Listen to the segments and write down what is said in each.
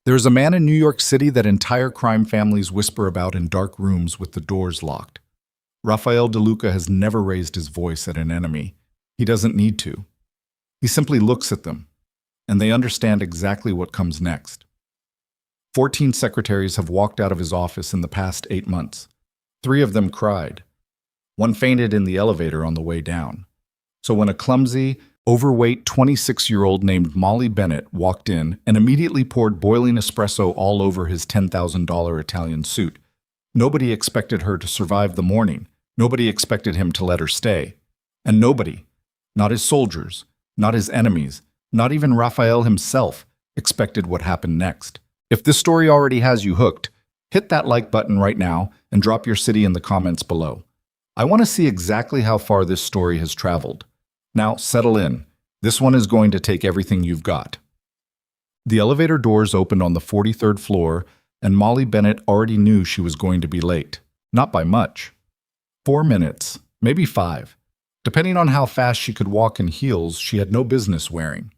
There is a man in New York City that entire crime families whisper about in dark rooms with the doors locked. Rafael DeLuca has never raised his voice at an enemy. He doesn't need to. He simply looks at them, and they understand exactly what comes next. 14 secretaries have walked out of his office in the past 8 months. 3 of them cried. One fainted in the elevator on the way down. So when a clumsy, overweight 26-year-old named Molly Bennett walked in and immediately poured boiling espresso all over his $10,000 Italian suit, nobody expected her to survive the morning. Nobody expected him to let her stay. And nobody, not his soldiers, not his enemies, not even Rafael himself, expected what happened next. If this story already has you hooked, hit that like button right now and drop your city in the comments below. I want to see exactly how far this story has traveled. Now, settle in. This one is going to take everything you've got. The elevator doors opened on the 43rd floor, and Molly Bennett already knew she was going to be late. Not by much. 4 minutes, maybe 5. Depending on how fast she could walk in heels she had no business wearing.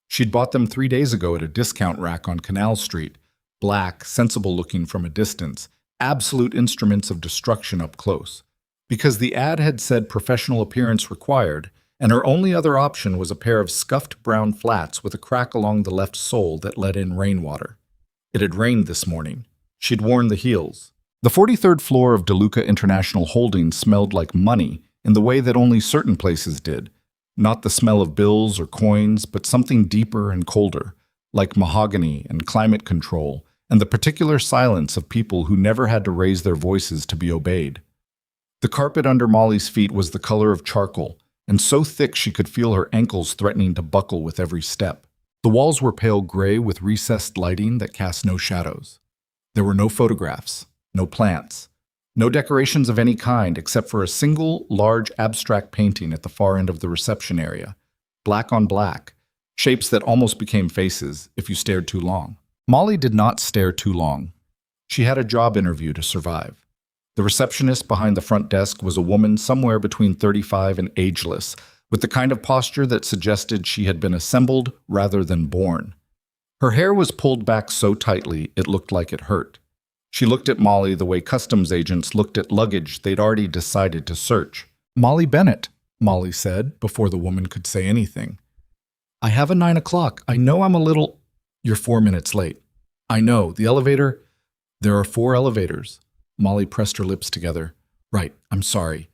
She'd bought them 3 days ago at a discount rack on Canal Street. Black, sensible looking from a distance, absolute instruments of destruction up close. Because the ad had said professional appearance required, and her only other option was a pair of scuffed brown flats with a crack along the left sole that let in rainwater. It had rained this morning. She'd worn the heels. The 43rd floor of DeLuca International Holdings smelled like money in the way that only certain places did. Not the smell of bills or coins, but something deeper and colder, like mahogany and climate control, and the particular silence of people who never had to raise their voices to be obeyed. The carpet under Molly's feet was the color of charcoal, and so thick she could feel her ankles threatening to buckle with every step. The walls were pale gray with recessed lighting that cast no shadows. There were no photographs, no plants, no decorations of any kind except for a single, large abstract painting at the far end of the reception area, black on black, shapes that almost became faces if you stared too long. Molly did not stare too long. She had a job interview to survive. The receptionist behind the front desk was a woman somewhere between 35 and ageless, with the kind of posture that suggested she had been assembled rather than born. Her hair was pulled back so tightly it looked like it hurt. She looked at Molly the way customs agents looked at luggage they'd already decided to search. "Molly Bennett," Molly said before the woman could say anything. "I have a 9 o'clock. I know I'm a little—" "You're 4 minutes late." "I know. The elevator—" "There are 4 elevators." Molly pressed her lips together. "Right, I'm sorry.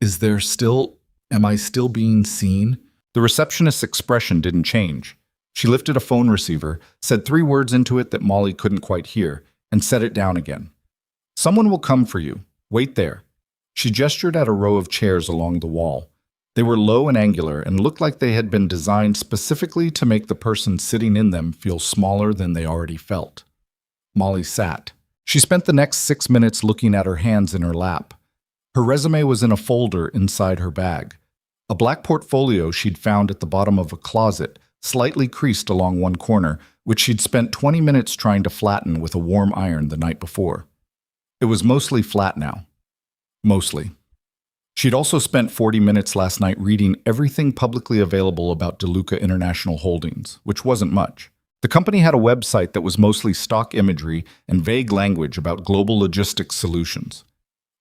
Am I still being seen?" The receptionist's expression didn't change. She lifted a phone receiver, said 3 words into it that Molly couldn't quite hear, and set it down again. "Someone will come for you. Wait there." She gestured at a row of chairs along the wall. They were low and angular and looked like they had been designed specifically to make the person sitting in them feel smaller than they already felt. Molly sat. She spent the next 6 minutes looking at her hands in her lap. Her resume was in a folder inside her bag. A black portfolio she'd found at the bottom of a closet, slightly creased along one corner, which she'd spent 20 minutes trying to flatten with a warm iron the night before. It was mostly flat now. Mostly. She'd also spent 40 minutes last night reading everything publicly available about DeLuca International Holdings, which wasn't much. The company had a website that was mostly stock imagery and vague language about global logistics solutions.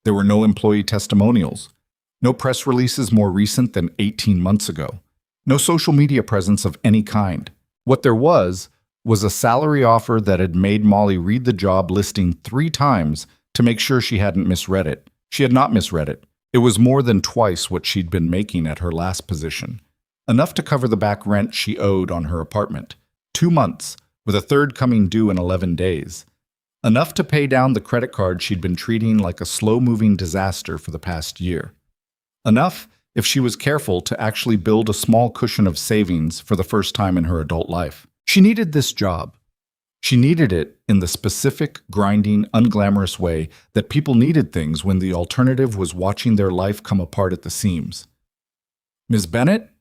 There were no employee testimonials, no press releases more recent than 18 months ago, no social media presence of any kind. What there was a salary offer that had made Molly read the job listing 3 times to make sure she hadn't misread it. She had not misread it. It was more than twice what she'd been making at her last position. Enough to cover the back rent she owed on her apartment. 2 months, with a third coming due in 11 days. Enough to pay down the credit card she'd been treating like a slow-moving disaster for the past year. Enough, if she was careful, to actually build a small cushion of savings for the first time in her adult life. She needed this job. She needed it in the specific, grinding, unglamorous way that people needed things when the alternative was watching their life come apart at the seams. "Ms. Bennett?"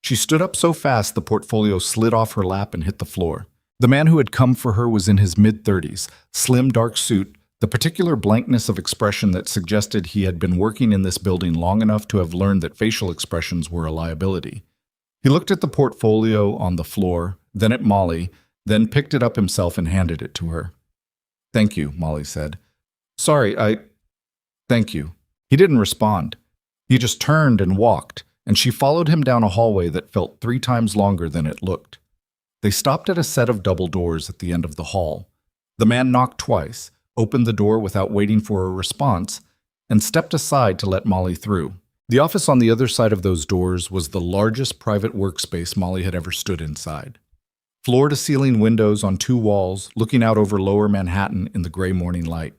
She stood up so fast the portfolio slid off her lap and hit the floor. The man who had come for her was in his mid-30s, slim dark suit, the particular blankness of expression that suggested he had been working in this building long enough to have learned that facial expressions were a liability. He looked at the portfolio on the floor, then at Molly, then picked it up himself and handed it to her. "Thank you," Molly said. "Sorry, Thank you." He didn't respond. He just turned and walked, and she followed him down a hallway that felt 3 times longer than it looked. They stopped at a set of double doors at the end of the hall. The man knocked twice, opened the door without waiting for a response, and stepped aside to let Molly through. The office on the other side of those doors was the largest private workspace Molly had ever stood inside. Floor-to-ceiling windows on 2 walls, looking out over lower Manhattan in the gray morning light.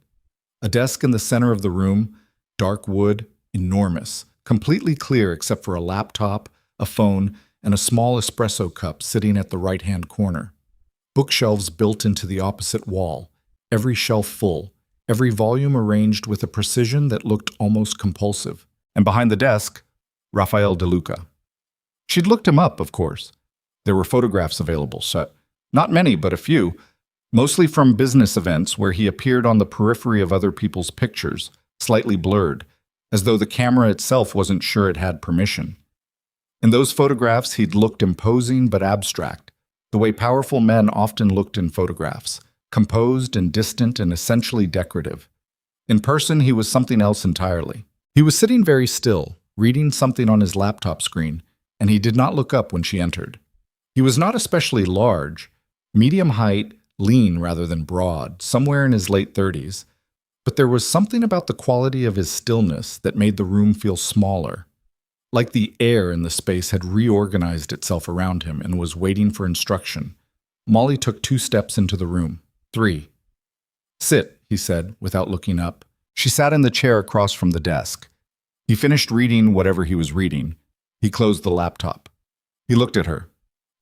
A desk in the center of the room, dark wood, enormous, completely clear except for a laptop, a phone, and a small espresso cup sitting at the right-hand corner. Bookshelves built into the opposite wall, every shelf full, every volume arranged with a precision that looked almost compulsive. And behind the desk, Raffaele De Luca. She'd looked him up, of course. There were photographs available, so not many, but a few, mostly from business events where he appeared on the periphery of other people's pictures, slightly blurred, as though the camera itself wasn't sure it had permission. In those photographs, he'd looked imposing but abstract, the way powerful men often looked in photographs, composed and distant and essentially decorative. In person, he was something else entirely. He was sitting very still, reading something on his laptop screen, and he did not look up when she entered. He was not especially large, medium height, lean rather than broad, somewhere in his late 30s, but there was something about the quality of his stillness that made the room feel smaller, like the air in the space had reorganized itself around him and was waiting for instruction. Molly took 2 steps into the room. 3. "Sit," he said, without looking up. She sat in the chair across from the desk. He finished reading whatever he was reading. He closed the laptop. He looked at her.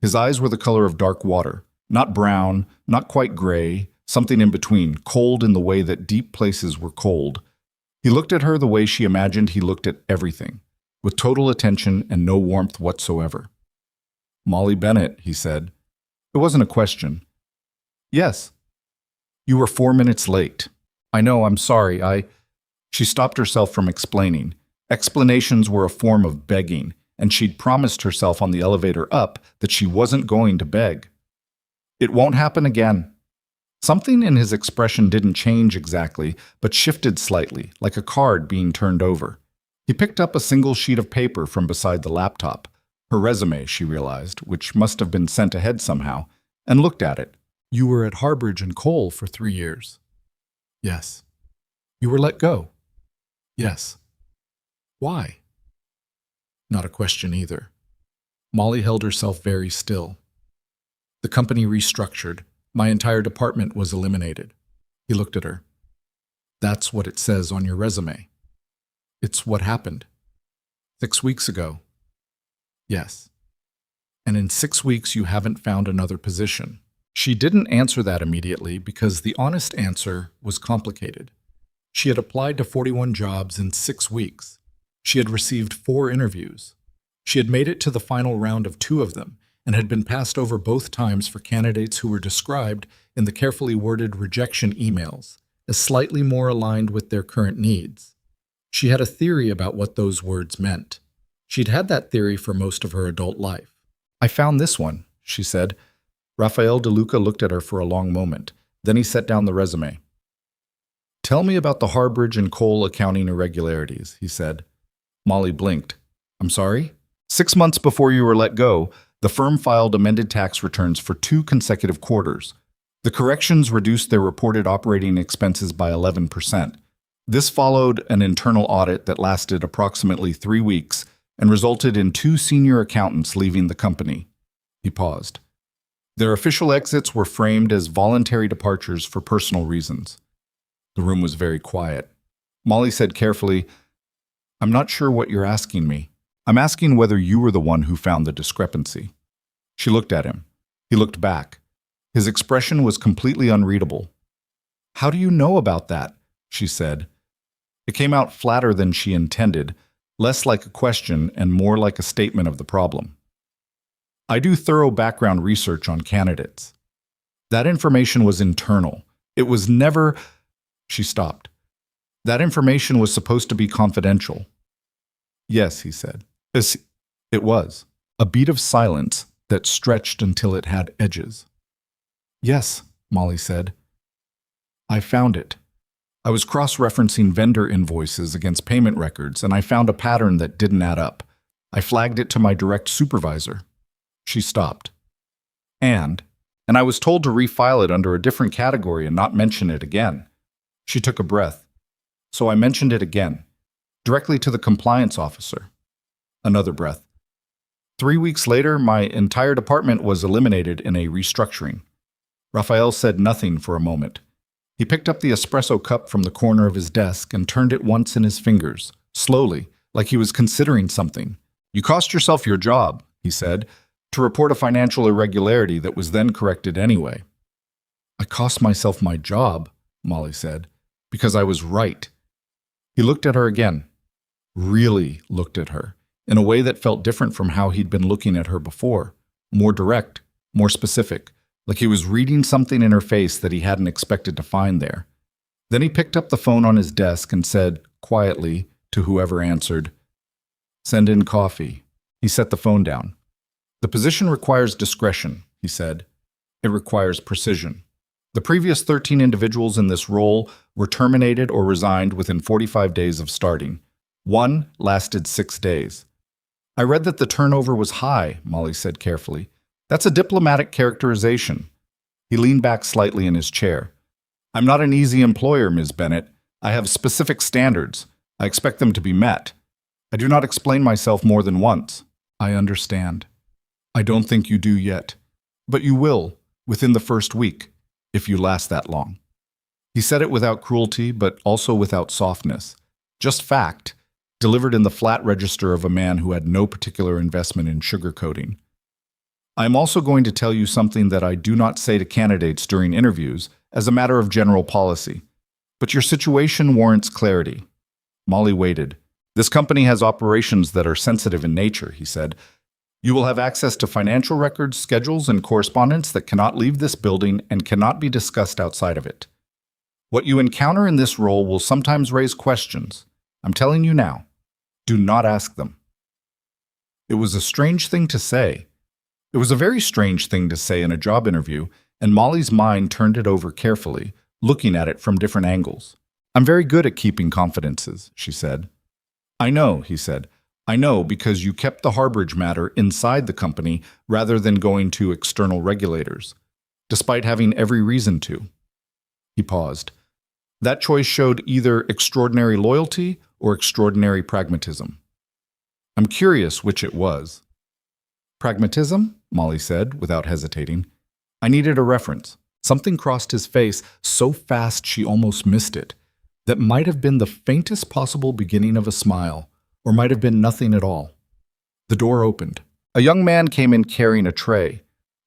His eyes were the color of dark water, not brown, not quite gray, something in between, cold in the way that deep places were cold. He looked at her the way she imagined he looked at everything, with total attention and no warmth whatsoever. "Molly Bennett," he said. It wasn't a question. "Yes." "You were 4 minutes late." "I know, I'm sorry, She stopped herself from explaining. Explanations were a form of begging, and she'd promised herself on the elevator up that she wasn't going to beg. "It won't happen again." Something in his expression didn't change exactly, but shifted slightly, like a card being turned over. He picked up a single sheet of paper from beside the laptop, her resume, she realized, which must have been sent ahead somehow, and looked at it. "You were at Harbridge and Cole for 3 years." "Yes." "You were let go." "Yes." "Why?" Not a question either. Molly held herself very still. "The company restructured. My entire department was eliminated." He looked at her. "That's what it says on your resume." "It's what happened." 6 weeks ago." "Yes." "And in 6 weeks you haven't found another position." She didn't answer that immediately because the honest answer was complicated. She had applied to 41 jobs in 6 weeks. She had received 4 interviews. She had made it to the final round of 2 of them and had been passed over both times for candidates who were described in the carefully worded rejection emails as slightly more aligned with their current needs. She had a theory about what those words meant. She'd had that theory for most of her adult life. "I found this one," she said. Raffaele De Luca looked at her for a long moment. Then he set down the resume. "Tell me about the Harbridge and Cole accounting irregularities," he said. Molly blinked. "I'm sorry?" 6 months before you were let go, the firm filed amended tax returns for 2 consecutive quarters. The corrections reduced their reported operating expenses by 11%. This followed an internal audit that lasted approximately 3 weeks and resulted in 2 senior accountants leaving the company. He paused. Their official exits were framed as voluntary departures for personal reasons. The room was very quiet. Molly said carefully, "I'm not sure what you're asking me. I'm asking whether you were the one who found the discrepancy." She looked at him. He looked back. His expression was completely unreadable. "How do you know about that?" she said. It came out flatter than she intended, less like a question and more like a statement of the problem. "I do thorough background research on candidates." That information was internal. It was never... She stopped. "That information was supposed to be confidential." "Yes," he said. It was. A beat of silence that stretched until it had edges. Yes, Molly said. I found it. I was cross-referencing vendor invoices against payment records, and I found a pattern that didn't add up. I flagged it to my direct supervisor. She stopped. And I was told to refile it under a different category and not mention it again. She took a breath. So I mentioned it again, directly to the compliance officer. Another breath. 3 weeks later, my entire department was eliminated in a restructuring. Raphael said nothing for a moment. He picked up the espresso cup from the corner of his desk and turned it once in his fingers, slowly, like he was considering something. You cost yourself your job, he said, to report a financial irregularity that was then corrected anyway. I cost myself my job, Molly said, because I was right. He looked at her again, really looked at her, in a way that felt different from how he'd been looking at her before, more direct, more specific, like he was reading something in her face that he hadn't expected to find there. Then he picked up the phone on his desk and said, quietly, to whoever answered, "Send in coffee." He set the phone down. "The position requires discretion," he said. "It requires precision. The previous 13 individuals in this role were terminated or resigned within 45 days of starting. One lasted 6 days. I read that the turnover was high," Molly said carefully. "That's a diplomatic characterization." He leaned back slightly in his chair. "I'm not an easy employer, Ms. Bennett. I have specific standards. I expect them to be met. I do not explain myself more than once." "I understand. I don't think you do yet. But you will, within the first week, if you last that long." He said it without cruelty, but also without softness. Just fact, delivered in the flat register of a man who had no particular investment in sugarcoating. "I am also going to tell you something that I do not say to candidates during interviews as a matter of general policy. But your situation warrants clarity." Molly waited. "This company has operations that are sensitive in nature," he said. "You will have access to financial records, schedules, and correspondence that cannot leave this building and cannot be discussed outside of it. What you encounter in this role will sometimes raise questions. I'm telling you now, do not ask them." It was a strange thing to say. It was a very strange thing to say in a job interview, and Molly's mind turned it over carefully, looking at it from different angles. "I'm very good at keeping confidences," she said. "I know," he said. "I know because you kept the Harbridge matter inside the company rather than going to external regulators, despite having every reason to." He paused. That choice showed either extraordinary loyalty or extraordinary pragmatism. "I'm curious which it was." "Pragmatism?" Molly said, without hesitating. "I needed a reference." Something crossed his face so fast she almost missed it. That might have been the faintest possible beginning of a smile, or might have been nothing at all. The door opened. A young man came in carrying a tray.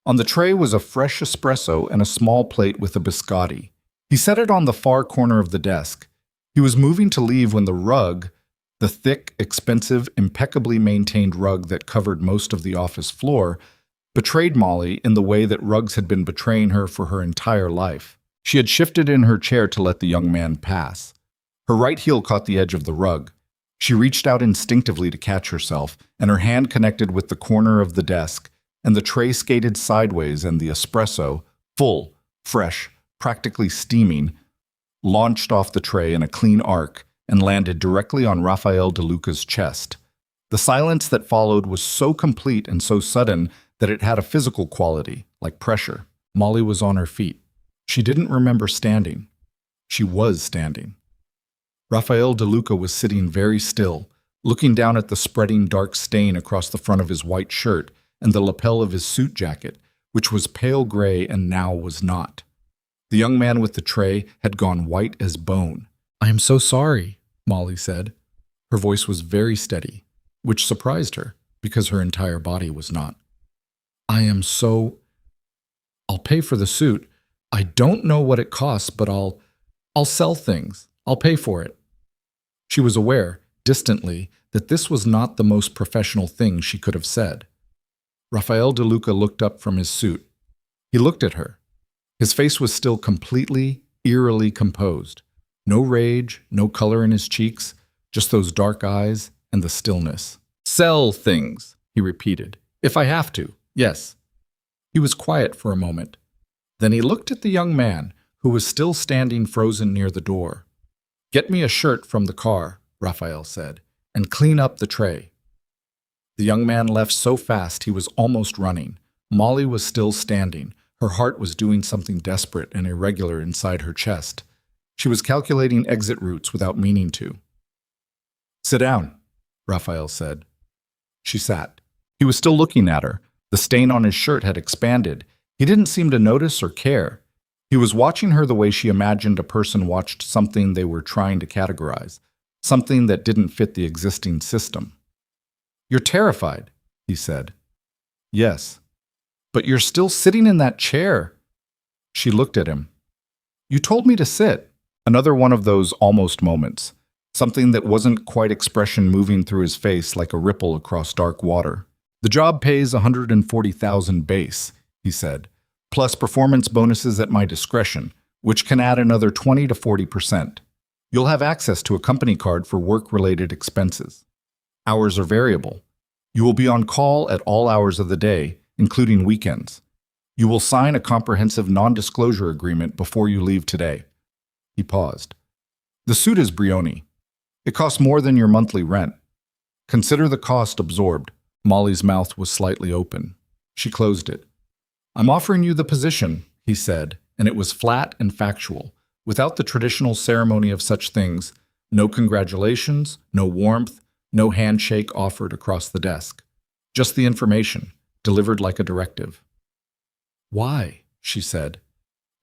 On the tray was a fresh espresso and a small plate with a biscotti. He set it on the far corner of the desk. He was moving to leave when the rug, the thick, expensive, impeccably maintained rug that covered most of the office floor, betrayed Molly in the way that rugs had been betraying her for her entire life. She had shifted in her chair to let the young man pass. Her right heel caught the edge of the rug. She reached out instinctively to catch herself, and her hand connected with the corner of the desk, and the tray skated sideways and the espresso, full, fresh, practically steaming, launched off the tray in a clean arc and landed directly on Raphael DeLuca's chest. The silence that followed was so complete and so sudden that it had a physical quality, like pressure. Molly was on her feet. She didn't remember standing. She was standing. Raphael DeLuca was sitting very still, looking down at the spreading dark stain across the front of his white shirt and the lapel of his suit jacket, which was pale gray and now was not. The young man with the tray had gone white as bone. "I am so sorry," Molly said. Her voice was very steady, which surprised her, because her entire body was not. I'll pay for the suit. I don't know what it costs, but I'll sell things. I'll pay for it." She was aware, distantly, that this was not the most professional thing she could have said. Raphael DeLuca looked up from his suit. He looked at her. His face was still completely, eerily composed. No rage, no color in his cheeks, just those dark eyes and the stillness. "Sell things," he repeated. "If I have to, yes." He was quiet for a moment. Then he looked at the young man, who was still standing frozen near the door. "Get me a shirt from the car," Raphael said, "and clean up the tray." The young man left so fast he was almost running. Molly was still standing. Her heart was doing something desperate and irregular inside her chest. She was calculating exit routes without meaning to. "Sit down," Raphael said. She sat. He was still looking at her. The stain on his shirt had expanded. He didn't seem to notice or care. He was watching her the way she imagined a person watched something they were trying to categorize, something that didn't fit the existing system. "You're terrified," he said. "Yes." "But you're still sitting in that chair." She looked at him. "You told me to sit." Another one of those almost moments. Something that wasn't quite expression moving through his face like a ripple across dark water. "The job pays $140,000 base," he said, "plus performance bonuses at my discretion, which can add another 20 to 40%. You'll have access to a company card for work-related expenses. Hours are variable. You will be on call at all hours of the day, including weekends. You will sign a comprehensive non-disclosure agreement before you leave today." He paused. "The suit is Brioni. It costs more than your monthly rent. Consider the cost absorbed." Molly's mouth was slightly open. She closed it. "I'm offering you the position," he said, and it was flat and factual, without the traditional ceremony of such things. No congratulations, no warmth, no handshake offered across the desk. Just the information, delivered like a directive. "Why?" she said.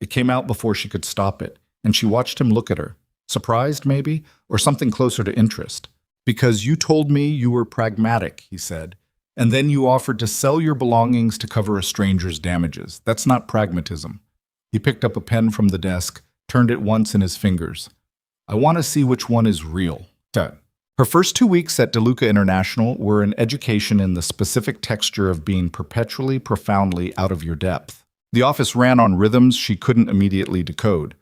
It came out before she could stop it, and she watched him look at her. Surprised, maybe, or something closer to interest. "Because you told me you were pragmatic," he said, "and then you offered to sell your belongings to cover a stranger's damages. That's not pragmatism." He picked up a pen from the desk, turned it once in his fingers. "I want to see which one is real." Her first 2 weeks at DeLuca International were an education in the specific texture of being perpetually, profoundly out of your depth. The office ran on rhythms she couldn't immediately decode.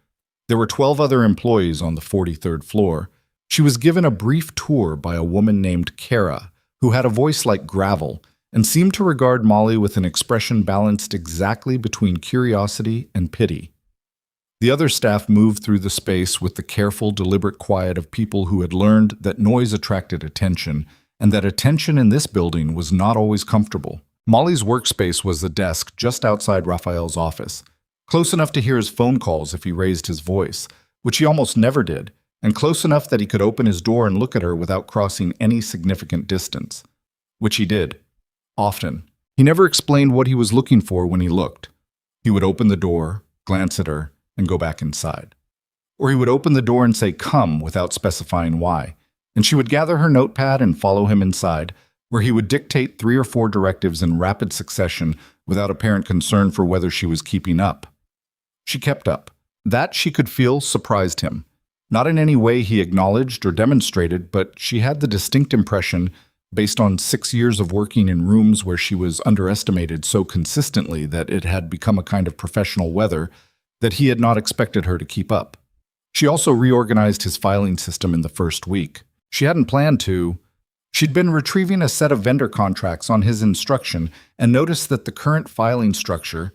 There were 12 other employees on the 43rd floor. She was given a brief tour by a woman named Kara, who had a voice like gravel and seemed to regard Molly with an expression balanced exactly between curiosity and pity. The other staff moved through the space with the careful, deliberate quiet of people who had learned that noise attracted attention, and that attention in this building was not always comfortable. Molly's workspace was a desk just outside Raphael's office, close enough to hear his phone calls if he raised his voice, which he almost never did, and close enough that he could open his door and look at her without crossing any significant distance, which he did, often. He never explained what he was looking for when he looked. He would open the door, glance at her, and go back inside. Or he would open the door and say, "Come," without specifying why, and she would gather her notepad and follow him inside, where he would dictate 3 or 4 directives in rapid succession without apparent concern for whether she was keeping up. She kept up. That, she could feel, surprised him. Not in any way he acknowledged or demonstrated, but she had the distinct impression, based on 6 years of working in rooms where she was underestimated so consistently that it had become a kind of professional weather, that he had not expected her to keep up. She also reorganized his filing system in the first week. She hadn't planned to. She'd been retrieving a set of vendor contracts on his instruction and noticed that the current filing structure,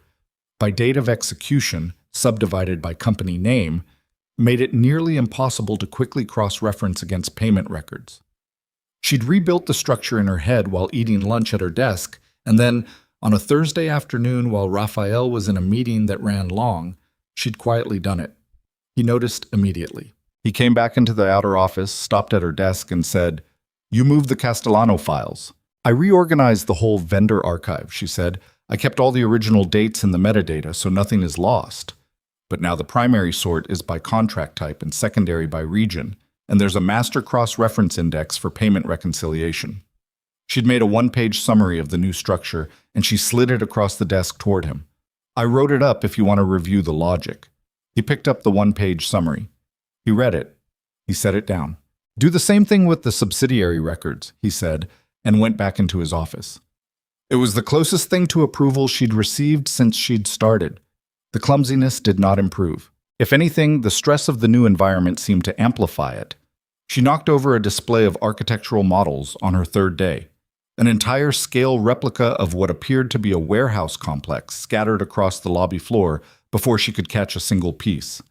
by date of execution, subdivided by company name, made it nearly impossible to quickly cross-reference against payment records. She'd rebuilt the structure in her head while eating lunch at her desk, and then, on a Thursday afternoon while Raphael was in a meeting that ran long, she'd quietly done it. He noticed immediately. He came back into the outer office, stopped at her desk, and said, "You moved the Castellano files." "I reorganized the whole vendor archive," she said. "I kept all the original dates in the metadata so nothing is lost. But now the primary sort is by contract type and secondary by region, and there's a master cross-reference index for payment reconciliation." She'd made a 1-page summary of the new structure, and she slid it across the desk toward him. "I wrote it up if you want to review the logic." He picked up the 1-page summary. He read it. He set it down. "Do the same thing with the subsidiary records," he said, and went back into his office. It was the closest thing to approval she'd received since she'd started. The clumsiness did not improve. If anything, the stress of the new environment seemed to amplify it. She knocked over a display of architectural models on her 3rd day. An entire scale replica of what appeared to be a warehouse complex scattered across the lobby floor before she could catch a single piece.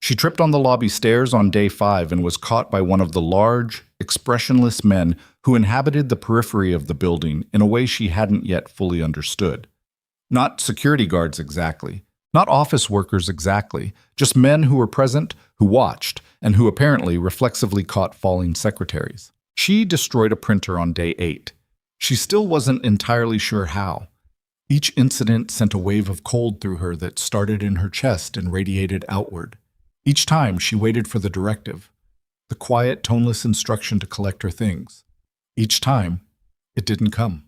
She tripped on the lobby stairs on day 5 and was caught by one of the large, expressionless men who inhabited the periphery of the building in a way she hadn't yet fully understood. Not security guards exactly, not office workers exactly, just men who were present, who watched, and who apparently reflexively caught falling secretaries. She destroyed a printer on day 8. She still wasn't entirely sure how. Each incident sent a wave of cold through her that started in her chest and radiated outward. Each time she waited for the directive, the quiet, toneless instruction to collect her things. Each time, it didn't come.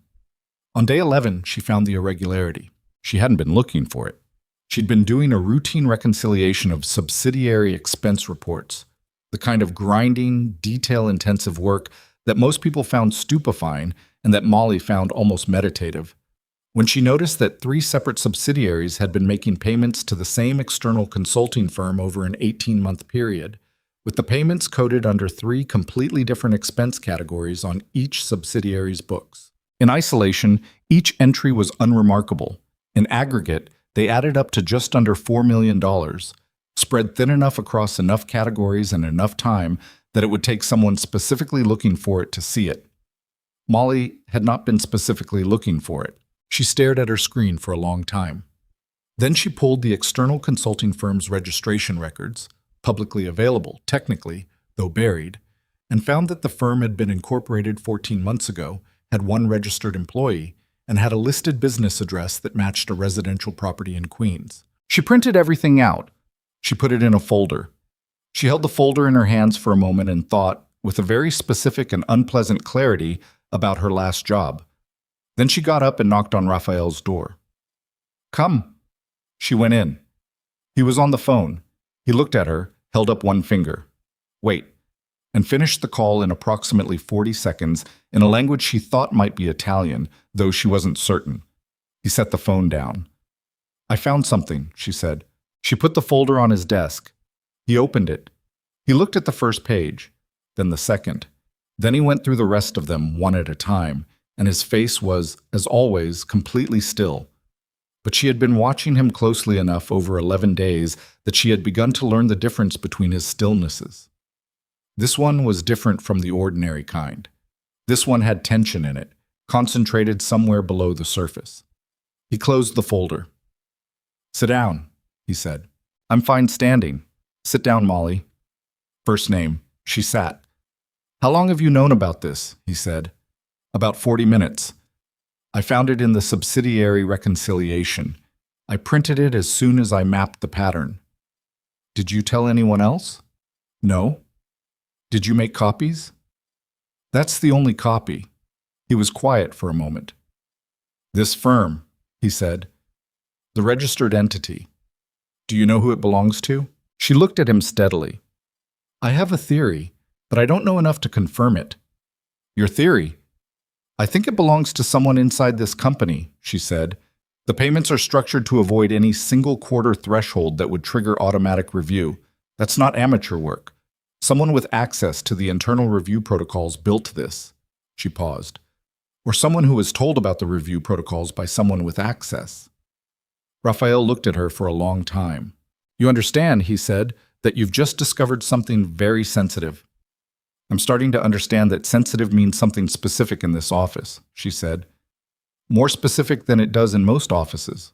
On day 11, she found the irregularity. She hadn't been looking for it. She'd been doing a routine reconciliation of subsidiary expense reports, the kind of grinding, detail-intensive work that most people found stupefying and that Molly found almost meditative. When she noticed that 3 separate subsidiaries had been making payments to the same external consulting firm over an 18-month period, with the payments coded under 3 completely different expense categories on each subsidiary's books. In isolation, each entry was unremarkable. In aggregate, they added up to just under $4 million, spread thin enough across enough categories and enough time that it would take someone specifically looking for it to see it. Molly had not been specifically looking for it. She stared at her screen for a long time. Then she pulled the external consulting firm's registration records, publicly available, technically, though buried, and found that the firm had been incorporated 14 months ago, had 1 registered employee, and had a listed business address that matched a residential property in Queens. She printed everything out. She put it in a folder. She held the folder in her hands for a moment and thought, with a very specific and unpleasant clarity, about her last job. Then she got up and knocked on Raphael's door. "Come." She went in. He was on the phone. He looked at her, held up one finger. "Wait," and finished the call in approximately 40 seconds in a language she thought might be Italian, though she wasn't certain. He set the phone down. "I found something," she said. She put the folder on his desk. He opened it. He looked at the first page, then the second. Then he went through the rest of them one at a time, and his face was, as always, completely still. But she had been watching him closely enough over 11 days that she had begun to learn the difference between his stillnesses. This one was different from the ordinary kind. This one had tension in it, concentrated somewhere below the surface. He closed the folder. "Sit down," he said. "I'm fine standing." "Sit down, Molly." First name. She sat. "How long have you known about this?" he said. "About 40 minutes. I found it in the subsidiary reconciliation. I printed it as soon as I mapped the pattern." "Did you tell anyone else?" "No." "Did you make copies?" "That's the only copy." He was quiet for a moment. "This firm," he said. "The registered entity. Do you know who it belongs to?" She looked at him steadily. "I have a theory, but I don't know enough to confirm it." "Your theory?" "I think it belongs to someone inside this company," she said. "The payments are structured to avoid any single quarter threshold that would trigger automatic review. That's not amateur work. Someone with access to the internal review protocols built this." She paused. "Or someone who was told about the review protocols by someone with access." Raphael looked at her for a long time. "You understand," he said, "that you've just discovered something very sensitive." "I'm starting to understand that sensitive means something specific in this office," she said. "More specific than it does in most offices.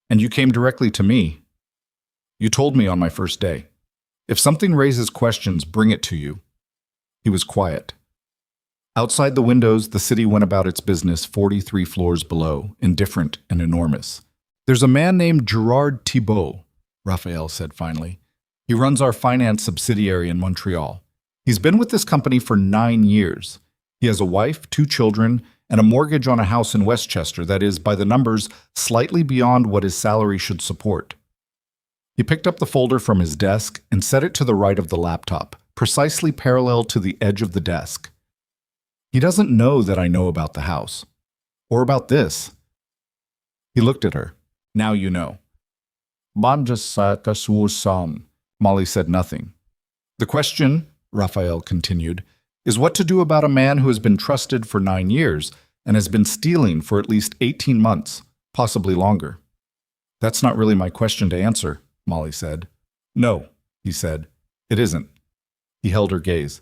And you came directly to me. You told me on my first day. If something raises questions, bring it to you." He was quiet. Outside the windows, the city went about its business 43 floors below, indifferent and enormous. "There's a man named Gerard Thibault," Raphael said finally. "He runs our finance subsidiary in Montreal. He's been with this company for 9 years. He has a wife, 2 children, and a mortgage on a house in Westchester that is, by the numbers, slightly beyond what his salary should support." He picked up the folder from his desk and set it to the right of the laptop, precisely parallel to the edge of the desk. "He doesn't know that I know about the house. Or about this." He looked at her. "Now you know." Molly said nothing. "The question," Raphael continued, "is what to do about a man who has been trusted for 9 years and has been stealing for at least 18 months, possibly longer." That's not really my question to answer, Molly said. No, he said. It isn't. He held her gaze.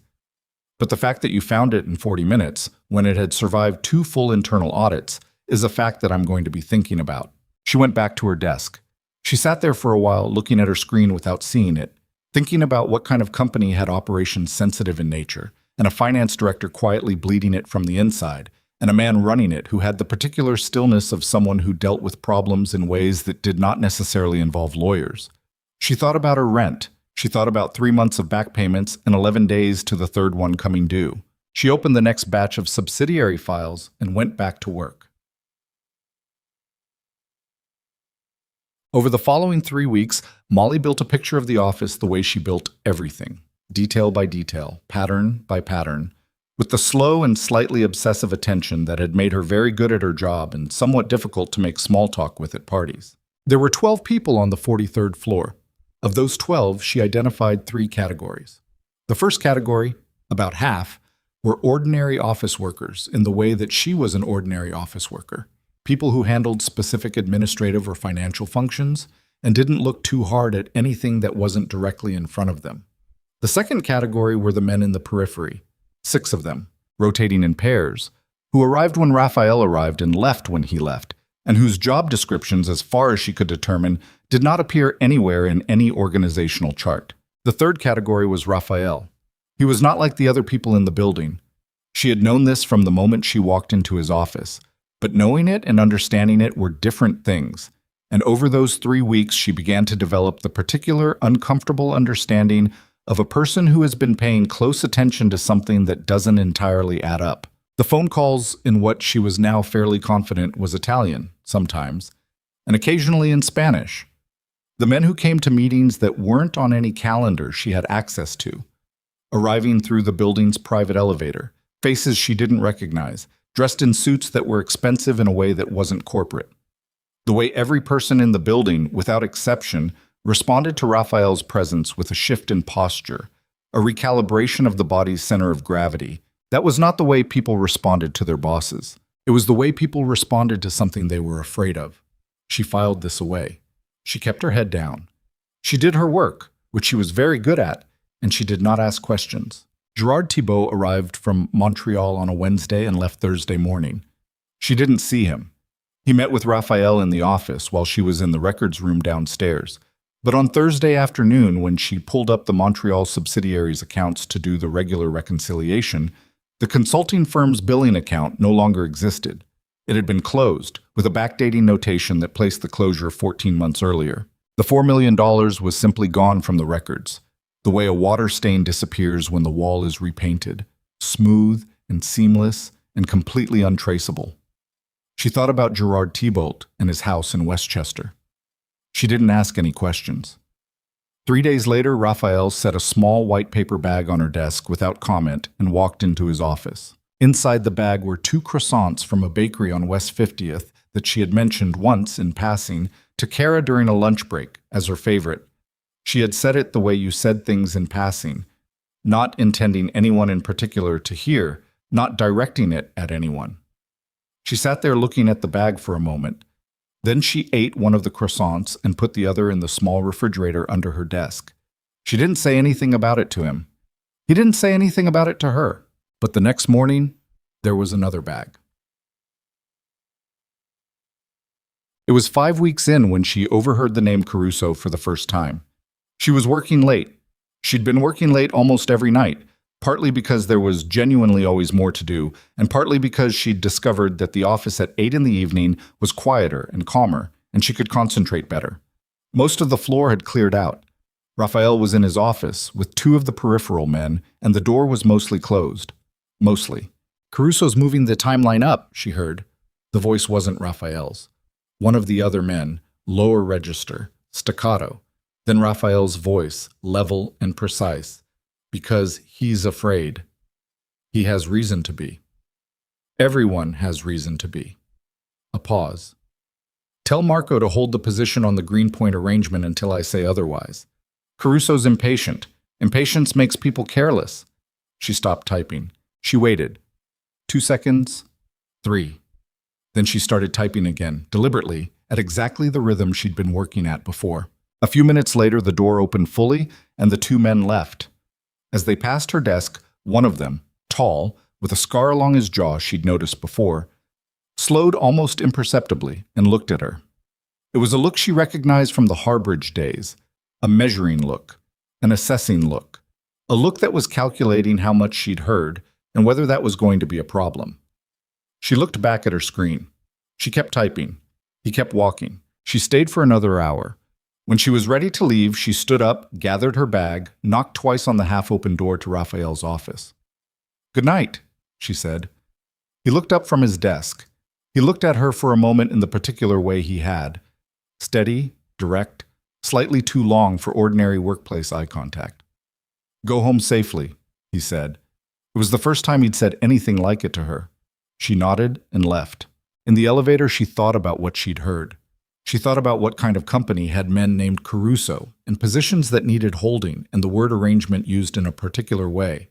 But the fact that you found it in 40 minutes, when it had survived 2 full internal audits, is a fact that I'm going to be thinking about. She went back to her desk. She sat there for a while, looking at her screen without seeing it, thinking about what kind of company had operations sensitive in nature, and a finance director quietly bleeding it from the inside, and a man running it who had the particular stillness of someone who dealt with problems in ways that did not necessarily involve lawyers. She thought about her rent. She thought about 3 months of back payments and 11 days to the third one coming due. She opened the next batch of subsidiary files and went back to work. Over the following 3 weeks, Molly built a picture of the office the way she built everything, detail by detail, pattern by pattern, with the slow and slightly obsessive attention that had made her very good at her job and somewhat difficult to make small talk with at parties. There were 12 people on the 43rd floor. Of those 12, she identified 3 categories. The first category, about half, were ordinary office workers in the way that she was an ordinary office worker. People who handled specific administrative or financial functions and didn't look too hard at anything that wasn't directly in front of them. The second category were the men in the periphery, 6 of them, rotating in pairs, who arrived when Raphael arrived and left when he left, and whose job descriptions, as far as she could determine, did not appear anywhere in any organizational chart. The third category was Raphael. He was not like the other people in the building. She had known this from the moment she walked into his office, but knowing it and understanding it were different things, and over those 3 weeks she began to develop the particular uncomfortable understanding of a person who has been paying close attention to something that doesn't entirely add up. The phone calls in what she was now fairly confident was Italian, sometimes, and occasionally in Spanish. The men who came to meetings that weren't on any calendar she had access to, arriving through the building's private elevator, faces she didn't recognize, dressed in suits that were expensive in a way that wasn't corporate. The way every person in the building, without exception, responded to Raphael's presence with a shift in posture, a recalibration of the body's center of gravity. That was not the way people responded to their bosses. It was the way people responded to something they were afraid of. She filed this away. She kept her head down. She did her work, which she was very good at, and she did not ask questions. Gerard Thibault arrived from Montreal on a Wednesday and left Thursday morning. She didn't see him. He met with Raphael in the office while she was in the records room downstairs. But on Thursday afternoon, when she pulled up the Montreal subsidiary's accounts to do the regular reconciliation, the consulting firm's billing account no longer existed. It had been closed, with a backdating notation that placed the closure 14 months earlier. The $4 million was simply gone from the records, the way a water stain disappears when the wall is repainted, smooth and seamless and completely untraceable. She thought about Gerard Thibault and his house in Westchester. She didn't ask any questions. 3 days later, Raphael set a small white paper bag on her desk without comment and walked into his office. Inside the bag were 2 croissants from a bakery on West 50th that she had mentioned once in passing to Kara during a lunch break as her favorite. She had said it the way you said things in passing, not intending anyone in particular to hear, not directing it at anyone. She sat there looking at the bag for a moment. Then she ate one of the croissants and put the other in the small refrigerator under her desk. She didn't say anything about it to him. He didn't say anything about it to her. But the next morning, there was another bag. It was 5 weeks in when she overheard the name Caruso for the first time. She was working late. She'd been working late almost every night, partly because there was genuinely always more to do, and partly because she'd discovered that the office at 8 in the evening was quieter and calmer, and she could concentrate better. Most of the floor had cleared out. Raphael was in his office with 2 of the peripheral men, and the door was mostly closed. Mostly. "Caruso's moving the timeline up," she heard. The voice wasn't Raphael's. One of the other men, lower register, staccato. Then Raphael's voice, level and precise. "Because he's afraid. He has reason to be. Everyone has reason to be." A pause. "Tell Marco to hold the position on the Greenpoint arrangement until I say otherwise. Caruso's impatient. Impatience makes people careless." She stopped typing. She waited. 2 seconds. 3. Then she started typing again, deliberately, at exactly the rhythm she'd been working at before. A few minutes later, the door opened fully, and the two men left. As they passed her desk, one of them, tall, with a scar along his jaw she'd noticed before, slowed almost imperceptibly and looked at her. It was a look she recognized from the Harbridge days, a measuring look, an assessing look, a look that was calculating how much she'd heard and whether that was going to be a problem. She looked back at her screen. She kept typing. He kept walking. She stayed for another hour. When she was ready to leave, she stood up, gathered her bag, knocked twice on the half-open door to Raphael's office. "Good night," she said. He looked up from his desk. He looked at her for a moment in the particular way he had. Steady, direct, slightly too long for ordinary workplace eye contact. "Go home safely," he said. It was the first time he'd said anything like it to her. She nodded and left. In the elevator, she thought about what she'd heard. She thought about what kind of company had men named Caruso, and positions that needed holding, and the word arrangement used in a particular way.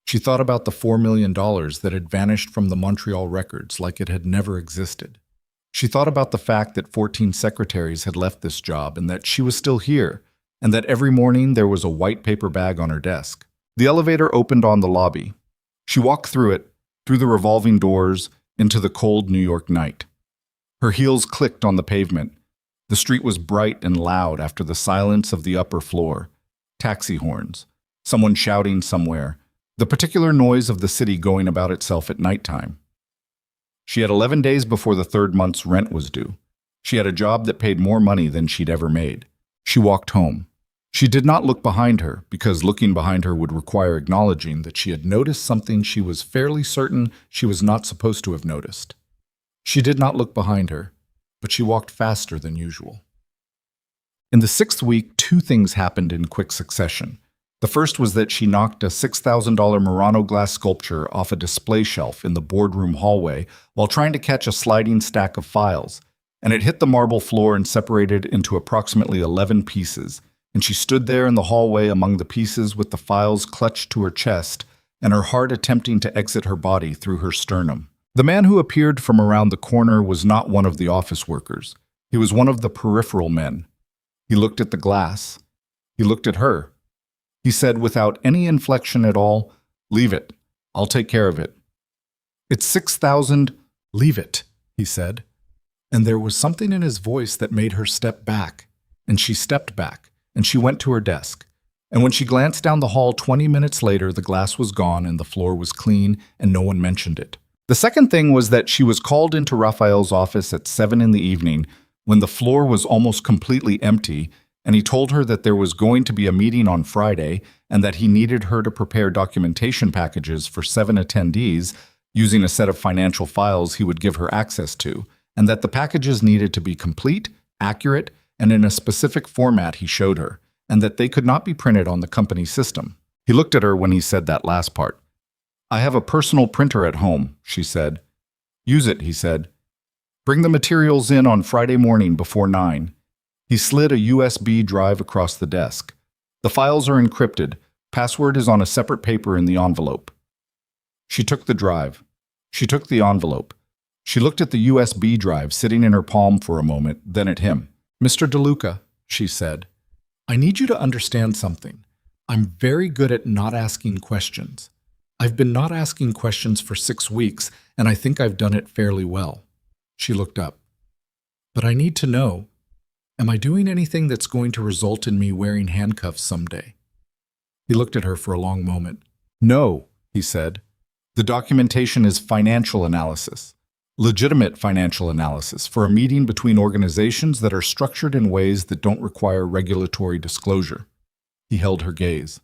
She thought about the $4 million that had vanished from the Montreal records like it had never existed. She thought about the fact that 14 secretaries had left this job and that she was still here, and that every morning there was a white paper bag on her desk. The elevator opened on the lobby. She walked through it, through the revolving doors, into the cold New York night. Her heels clicked on the pavement. The street was bright and loud after the silence of the upper floor. Taxi horns, someone shouting somewhere, the particular noise of the city going about itself at nighttime. She had 11 days before the third month's rent was due. She had a job that paid more money than she'd ever made. She walked home. She did not look behind her, because looking behind her would require acknowledging that she had noticed something she was fairly certain she was not supposed to have noticed. She did not look behind her, but she walked faster than usual. In the 6th week, 2 things happened in quick succession. The first was that she knocked a $6,000 Murano glass sculpture off a display shelf in the boardroom hallway while trying to catch a sliding stack of files, and it hit the marble floor and separated into approximately 11 pieces, and she stood there in the hallway among the pieces with the files clutched to her chest and her heart attempting to exit her body through her sternum. The man who appeared from around the corner was not one of the office workers. He was one of the peripheral men. He looked at the glass. He looked at her. He said without any inflection at all, "Leave it. I'll take care of it." "It's 6,000. Leave it," he said. And there was something in his voice that made her step back. And she stepped back, and she went to her desk. And when she glanced down the hall 20 minutes later, the glass was gone and the floor was clean, and no one mentioned it. The second thing was that she was called into Raphael's office at 7 in the evening when the floor was almost completely empty, and he told her that there was going to be a meeting on Friday and that he needed her to prepare documentation packages for 7 attendees using a set of financial files he would give her access to, and that the packages needed to be complete, accurate, and in a specific format he showed her, and that they could not be printed on the company system. He looked at her when he said that last part. "I have a personal printer at home," she said. "Use it," he said. "Bring the materials in on Friday morning before 9. He slid a USB drive across the desk. "The files are encrypted. Password is on a separate paper in the envelope." She took the drive. She took the envelope. She looked at the USB drive sitting in her palm for a moment, then at him. "Mr. DeLuca," she said, "I need you to understand something. I'm very good at not asking questions. I've been not asking questions for 6 weeks, and I think I've done it fairly well." She looked up. "But I need to know, am I doing anything that's going to result in me wearing handcuffs someday?" He looked at her for a long moment. "No," he said. "The documentation is financial analysis. Legitimate financial analysis for a meeting between organizations that are structured in ways that don't require regulatory disclosure." He held her gaze.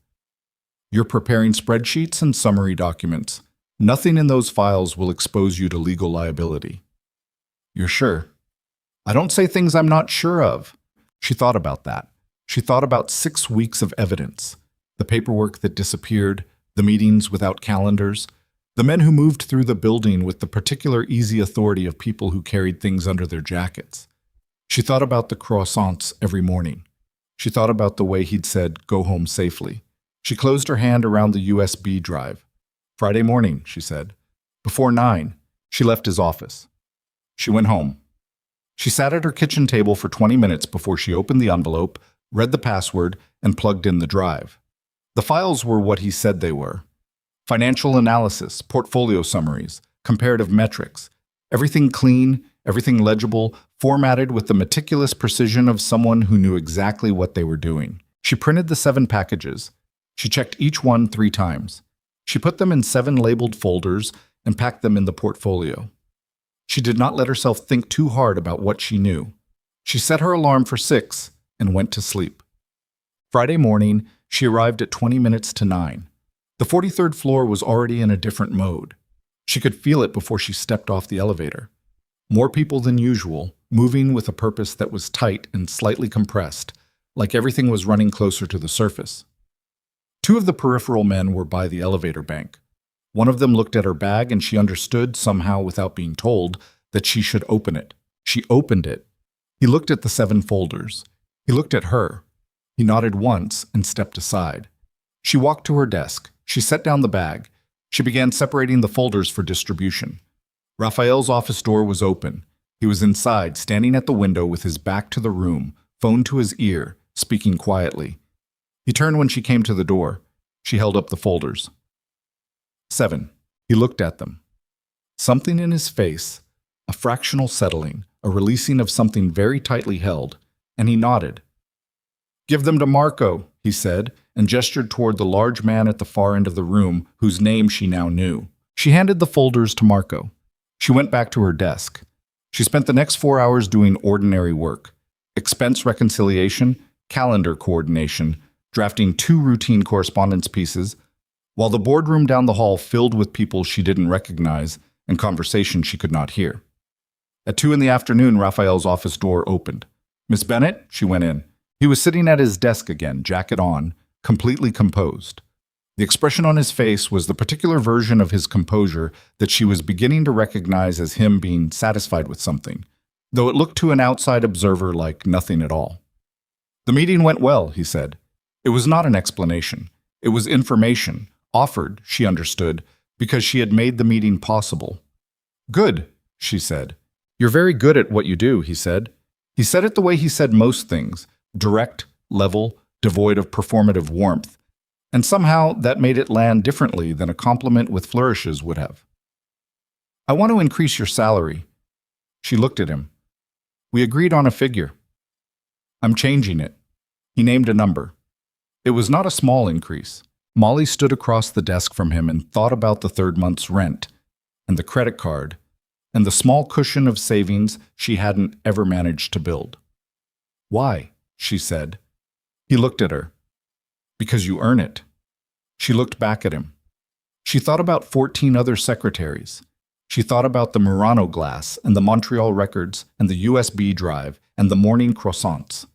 "You're preparing spreadsheets and summary documents. Nothing in those files will expose you to legal liability." "You're sure?" "I don't say things I'm not sure of." She thought about that. She thought about 6 weeks of evidence, the paperwork that disappeared, the meetings without calendars, the men who moved through the building with the particular easy authority of people who carried things under their jackets. She thought about the croissants every morning. She thought about the way he'd said, "Go home safely." She closed her hand around the USB drive. "Friday morning," she said. Before 9, she left his office. She went home. She sat at her kitchen table for 20 minutes before she opened the envelope, read the password, and plugged in the drive. The files were what he said they were. Financial analysis, portfolio summaries, comparative metrics. Everything clean, everything legible, formatted with the meticulous precision of someone who knew exactly what they were doing. She printed the 7 packages. She checked each one 3 times. She put them in 7 labeled folders and packed them in the portfolio. She did not let herself think too hard about what she knew. She set her alarm for 6 and went to sleep. Friday morning, she arrived at 20 minutes to 9. The 43rd floor was already in a different mode. She could feel it before she stepped off the elevator. More people than usual, moving with a purpose that was tight and slightly compressed, like everything was running closer to the surface. 2 of the peripheral men were by the elevator bank. One of them looked at her bag and she understood, somehow without being told, that she should open it. She opened it. He looked at the 7 folders. He looked at her. He nodded once and stepped aside. She walked to her desk. She set down the bag. She began separating the folders for distribution. Raphael's office door was open. He was inside, standing at the window with his back to the room, phone to his ear, speaking quietly. He turned when she came to the door. She held up the folders. 7. He looked at them. Something in his face, a fractional settling, a releasing of something very tightly held, and he nodded. "Give them to Marco," he said, and gestured toward the large man at the far end of the room, whose name she now knew. She handed the folders to Marco. She went back to her desk. She spent the next 4 hours doing ordinary work: expense reconciliation, calendar coordination, drafting 2 routine correspondence pieces, while the boardroom down the hall filled with people she didn't recognize and conversation she could not hear. At 2 in the afternoon, Raphael's office door opened. "Miss Bennett?" She went in. He was sitting at his desk again, jacket on, completely composed. The expression on his face was the particular version of his composure that she was beginning to recognize as him being satisfied with something, though it looked to an outside observer like nothing at all. "The meeting went well," he said. It was not an explanation. It was information, offered, she understood, because she had made the meeting possible. "Good," she said. "You're very good at what you do," he said. He said it the way he said most things, direct, level, devoid of performative warmth, and somehow that made it land differently than a compliment with flourishes would have. "I want to increase your salary." She looked at him. "We agreed on a figure." "I'm changing it." He named a number. It was not a small increase. Molly stood across the desk from him and thought about the 3rd month's rent, and the credit card, and the small cushion of savings she hadn't ever managed to build. "Why?" she said. He looked at her. "Because you earn it." She looked back at him. She thought about 14 other secretaries. She thought about the Murano glass and the Montreal records and the USB drive and the morning croissants.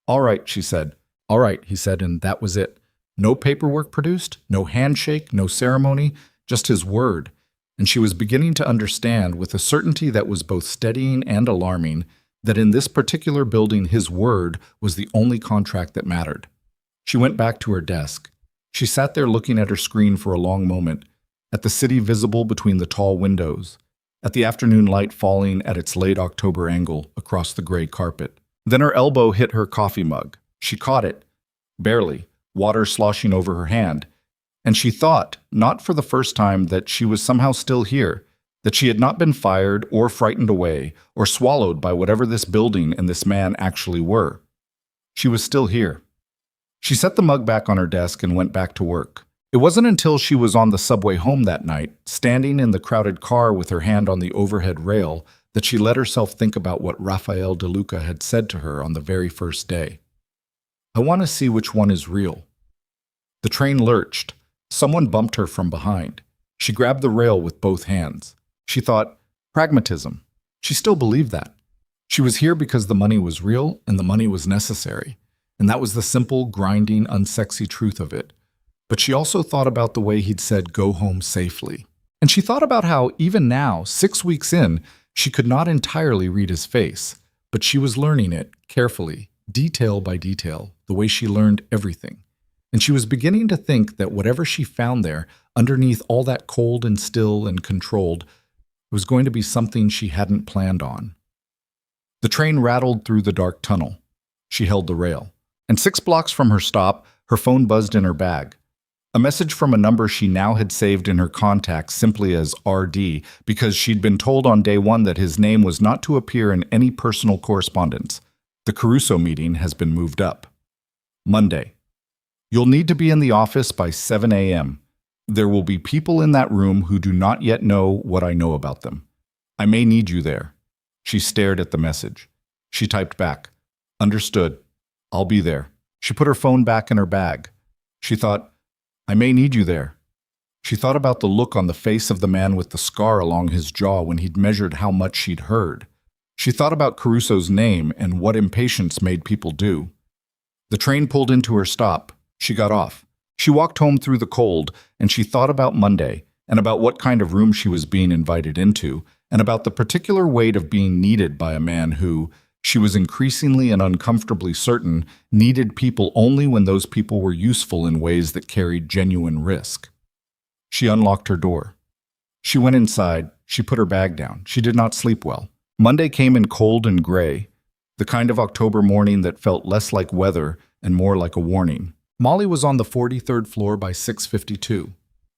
"All right," she said. "All right," he said, and that was it. No paperwork produced, no handshake, no ceremony, just his word. And she was beginning to understand, with a certainty that was both steadying and alarming, that in this particular building his word was the only contract that mattered. She went back to her desk. She sat there looking at her screen for a long moment, at the city visible between the tall windows, at the afternoon light falling at its late October angle across the gray carpet. Then her elbow hit her coffee mug. She caught it, barely, water sloshing over her hand, and she thought, not for the first time, that she was somehow still here, that she had not been fired or frightened away or swallowed by whatever this building and this man actually were. She was still here. She set the mug back on her desk and went back to work. It wasn't until she was on the subway home that night, standing in the crowded car with her hand on the overhead rail, that she let herself think about what Raphael De Luca had said to her on the very first day. "I want to see which one is real." The train lurched. Someone bumped her from behind. She grabbed the rail with both hands. She thought, pragmatism. She still believed that. She was here because the money was real and the money was necessary. And that was the simple, grinding, unsexy truth of it. But she also thought about the way he'd said, "Go home safely." And she thought about how, even now, 6 weeks in, she could not entirely read his face. But she was learning it, carefully, detail by detail, the way she learned everything. And she was beginning to think that whatever she found there, underneath all that cold and still and controlled, was going to be something she hadn't planned on. The train rattled through the dark tunnel. She held the rail. And 6 blocks from her stop, her phone buzzed in her bag. A message from a number she now had saved in her contacts simply as RD because she'd been told on day 1 that his name was not to appear in any personal correspondence. The Caruso meeting has been moved up. Monday. You'll need to be in the office by 7 a.m. There will be people in that room who do not yet know what I know about them. I may need you there. She stared at the message. She typed back, "Understood. I'll be there." She put her phone back in her bag. She thought, "I may need you there." She thought about the look on the face of the man with the scar along his jaw when he'd measured how much she'd heard. She thought about Caruso's name and what impatience made people do. The train pulled into her stop. She got off. She walked home through the cold, and she thought about Monday, and about what kind of room she was being invited into, and about the particular weight of being needed by a man who, she was increasingly and uncomfortably certain, needed people only when those people were useful in ways that carried genuine risk. She unlocked her door. She went inside. She put her bag down. She did not sleep well. Monday came in cold and gray, the kind of October morning that felt less like weather and more like a warning. Molly was on the 43rd floor by 6:52.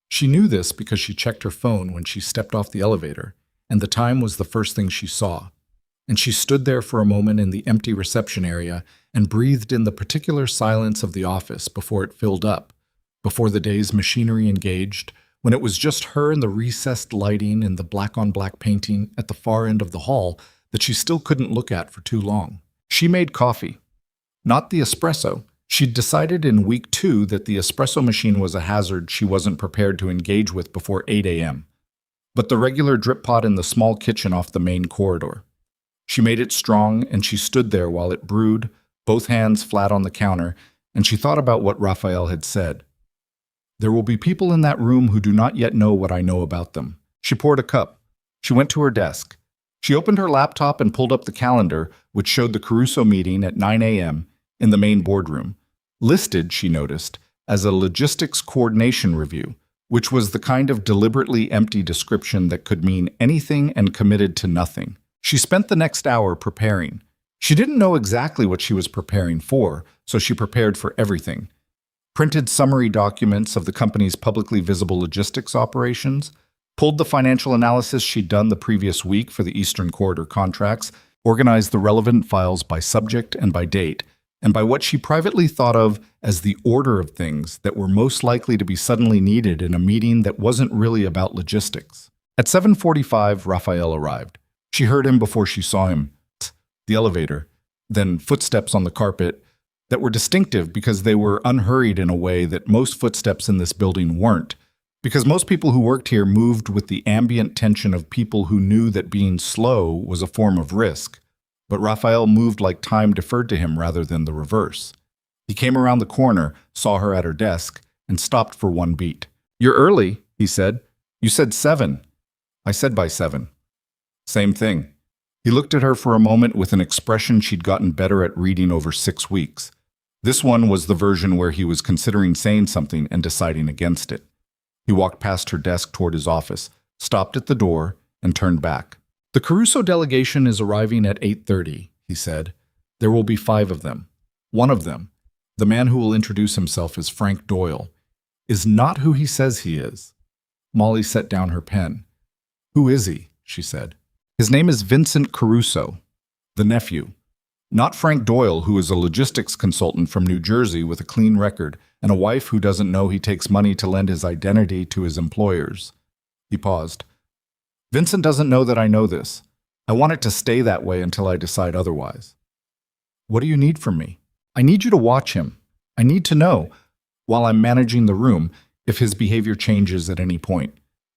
She knew this because she checked her phone when she stepped off the elevator, and the time was the first thing she saw. And she stood there for a moment in the empty reception area and breathed in the particular silence of the office before it filled up, before the day's machinery engaged, when it was just her and the recessed lighting and the black-on-black painting at the far end of the hall that she still couldn't look at for too long. She made coffee. Not the espresso. She'd decided in week 2 that the espresso machine was a hazard she wasn't prepared to engage with before 8 a.m., but the regular drip pot in the small kitchen off the main corridor. She made it strong, and she stood there while it brewed, both hands flat on the counter, and she thought about what Raphael had said. There will be people in that room who do not yet know what I know about them. She poured a cup. She went to her desk. She opened her laptop and pulled up the calendar, which showed the Caruso meeting at 9 a.m. in the main boardroom, listed, she noticed, as a logistics coordination review, which was the kind of deliberately empty description that could mean anything and committed to nothing. She spent the next hour preparing. She didn't know exactly what she was preparing for, so she prepared for everything. Printed summary documents of the company's publicly visible logistics operations, pulled the financial analysis she'd done the previous week for the Eastern Corridor contracts, organized the relevant files by subject and by date, and by what she privately thought of as the order of things that were most likely to be suddenly needed in a meeting that wasn't really about logistics. At 7:45, Raphael arrived. She heard him before she saw him. The elevator, then footsteps on the carpet that were distinctive because they were unhurried in a way that most footsteps in this building weren't, because most people who worked here moved with the ambient tension of people who knew that being slow was a form of risk. But Raphael moved like time deferred to him rather than the reverse. He came around the corner, saw her at her desk, and stopped for one beat. "You're early," he said. "You said 7. "I said by 7. "Same thing." He looked at her for a moment with an expression she'd gotten better at reading over 6 weeks. This one was the version where he was considering saying something and deciding against it. He walked past her desk toward his office, stopped at the door, and turned back. "The Caruso delegation is arriving at 8:30, he said. "There will be 5 of them. One of them, the man who will introduce himself as Frank Doyle, is not who he says he is." Molly set down her pen. "Who is he?" she said. "His name is Vincent Caruso, the nephew. Not Frank Doyle, who is a logistics consultant from New Jersey with a clean record and a wife who doesn't know he takes money to lend his identity to his employers." He paused. "Vincent doesn't know that I know this. I want it to stay that way until I decide otherwise." "What do you need from me?" "I need you to watch him. I need to know, while I'm managing the room, if his behavior changes at any point.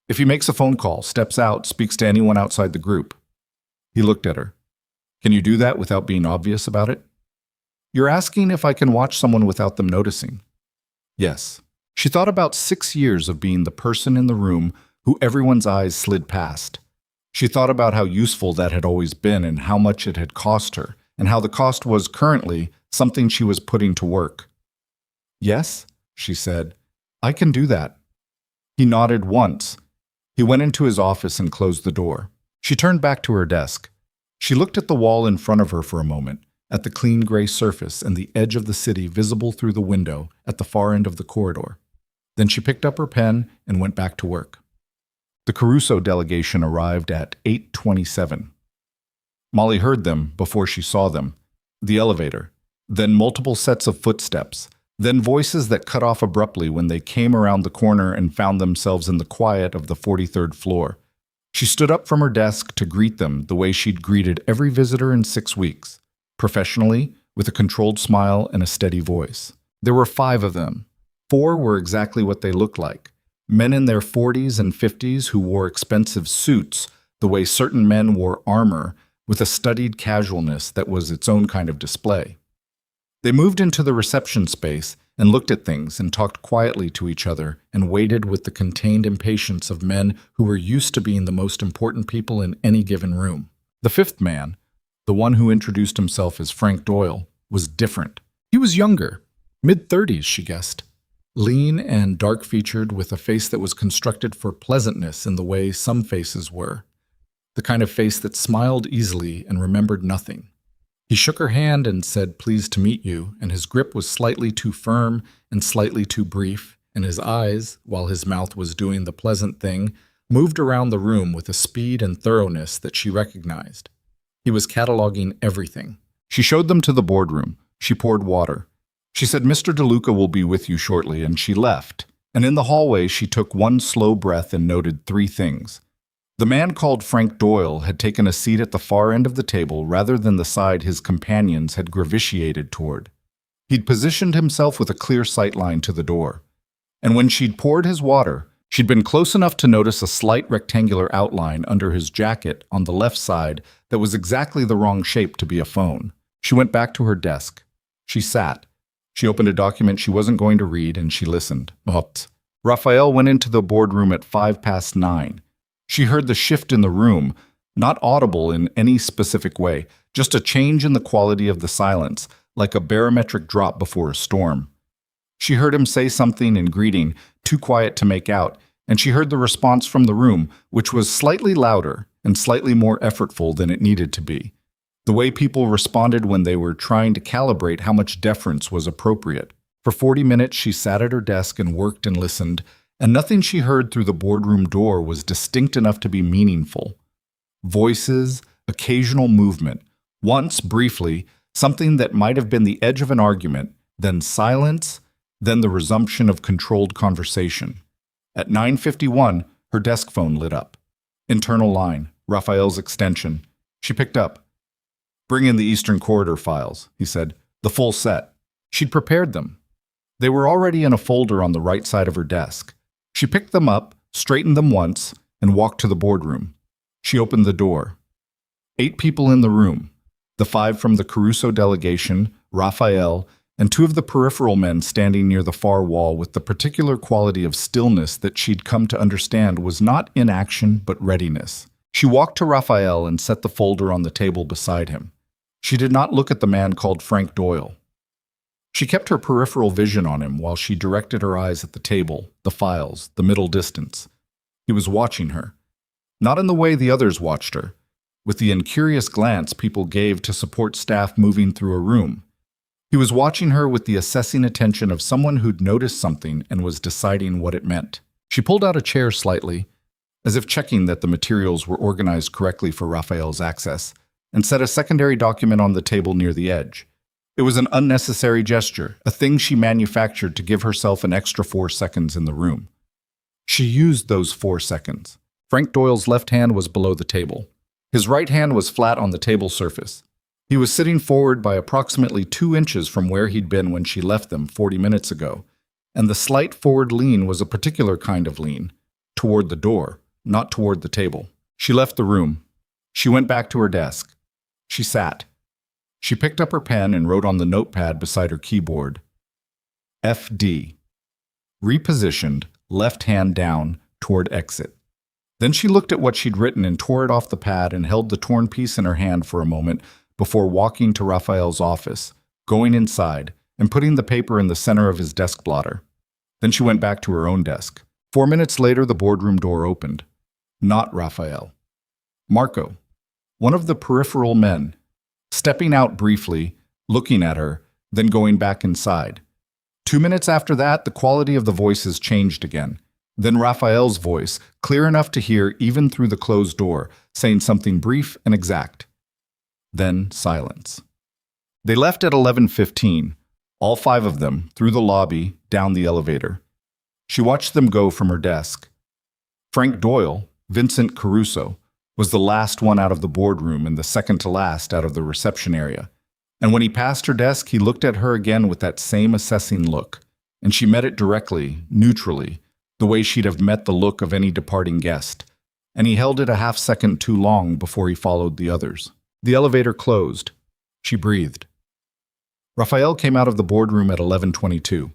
If he makes a phone call, steps out, speaks to anyone outside the group." He looked at her. "Can you do that without being obvious about it?" "You're asking if I can watch someone without them noticing." "Yes." She thought about 6 years of being the person in the room who everyone's eyes slid past. She thought about how useful that had always been and how much it had cost her, and how the cost was currently something she was putting to work. "Yes," she said, "I can do that." He nodded once. He went into his office and closed the door. She turned back to her desk. She looked at the wall in front of her for a moment, at the clean gray surface and the edge of the city visible through the window at the far end of the corridor. Then she picked up her pen and went back to work. The Caruso delegation arrived at 8:27. Molly heard them before she saw them. The elevator, then multiple sets of footsteps, then voices that cut off abruptly when they came around the corner and found themselves in the quiet of the 43rd floor. She stood up from her desk to greet them the way she'd greeted every visitor in 6 weeks, professionally, with a controlled smile and a steady voice. There were 5 of them. 4 were exactly what they looked like. Men in their 40s and 50s who wore expensive suits the way certain men wore armor, with a studied casualness that was its own kind of display. They moved into the reception space and looked at things and talked quietly to each other and waited with the contained impatience of men who were used to being the most important people in any given room. The 5th man, the one who introduced himself as Frank Doyle, was different. He was younger, mid-30s, she guessed. Lean and dark-featured, with a face that was constructed for pleasantness in the way some faces were. The kind of face that smiled easily and remembered nothing. He shook her hand and said, "Pleased to meet you," and his grip was slightly too firm and slightly too brief, and his eyes, while his mouth was doing the pleasant thing, moved around the room with a speed and thoroughness that she recognized. He was cataloging everything. She showed them to the boardroom. She poured water. She said, "Mr. DeLuca will be with you shortly," and she left. And in the hallway, she took one slow breath and noted 3 things. The man called Frank Doyle had taken a seat at the far end of the table rather than the side his companions had gravitated toward. He'd positioned himself with a clear sightline to the door. And when she'd poured his water, she'd been close enough to notice a slight rectangular outline under his jacket on the left side that was exactly the wrong shape to be a phone. She went back to her desk. She sat. She opened a document she wasn't going to read, and she listened. Raphael went into the boardroom at 9:05. She heard the shift in the room, not audible in any specific way, just a change in the quality of the silence, like a barometric drop before a storm. She heard him say something in greeting, too quiet to make out, and she heard the response from the room, which was slightly louder and slightly more effortful than it needed to be. The way people responded when they were trying to calibrate how much deference was appropriate. For 40 minutes, she sat at her desk and worked and listened, and nothing she heard through the boardroom door was distinct enough to be meaningful. Voices, occasional movement, once, briefly, something that might have been the edge of an argument, then silence, then the resumption of controlled conversation. At 9:51, her desk phone lit up. Internal line, Raphael's extension. She picked up. "Bring in the Eastern Corridor files," he said. "The full set." She'd prepared them. They were already in a folder on the right side of her desk. She picked them up, straightened them once, and walked to the boardroom. She opened the door. 8 people in the room. The 5 from the Caruso delegation, Raphael, and 2 of the peripheral men standing near the far wall with the particular quality of stillness that she'd come to understand was not inaction but readiness. She walked to Raphael and set the folder on the table beside him. She did not look at the man called Frank Doyle. She kept her peripheral vision on him while she directed her eyes at the table, the files, the middle distance. He was watching her. Not in the way the others watched her, with the incurious glance people gave to support staff moving through a room. He was watching her with the assessing attention of someone who'd noticed something and was deciding what it meant. She pulled out a chair slightly, as if checking that the materials were organized correctly for Raphael's access, and set a secondary document on the table near the edge. It was an unnecessary gesture, a thing she manufactured to give herself an extra 4 seconds in the room. She used those 4 seconds. Frank Doyle's left hand was below the table. His right hand was flat on the table surface. He was sitting forward by approximately 2 inches from where he'd been when she left them 40 minutes ago, and the slight forward lean was a particular kind of lean, toward the door, not toward the table. She left the room. She went back to her desk. She sat. She picked up her pen and wrote on the notepad beside her keyboard, FD. Repositioned, left hand down, toward exit. Then she looked at what she'd written and tore it off the pad and held the torn piece in her hand for a moment before walking to Raphael's office, going inside, and putting the paper in the center of his desk blotter. Then she went back to her own desk. 4 minutes later, the boardroom door opened. Not Raphael. Marco. one of the peripheral men, stepping out briefly, looking at her, then going back inside. 2 minutes after that, the quality of the voices changed again. Then Raphael's voice, clear enough to hear even through the closed door, saying something brief and exact. Then silence. They left at 11:15, all 5 of them, through the lobby, down the elevator. She watched them go from her desk. Frank Doyle, Vincent Caruso, was the last one out of the boardroom and the second to last out of the reception area. And when he passed her desk, he looked at her again with that same assessing look, and she met it directly, neutrally, the way she'd have met the look of any departing guest, and he held it a half-second too long before he followed the others. The elevator closed. She breathed. Raphael came out of the boardroom at 11:22.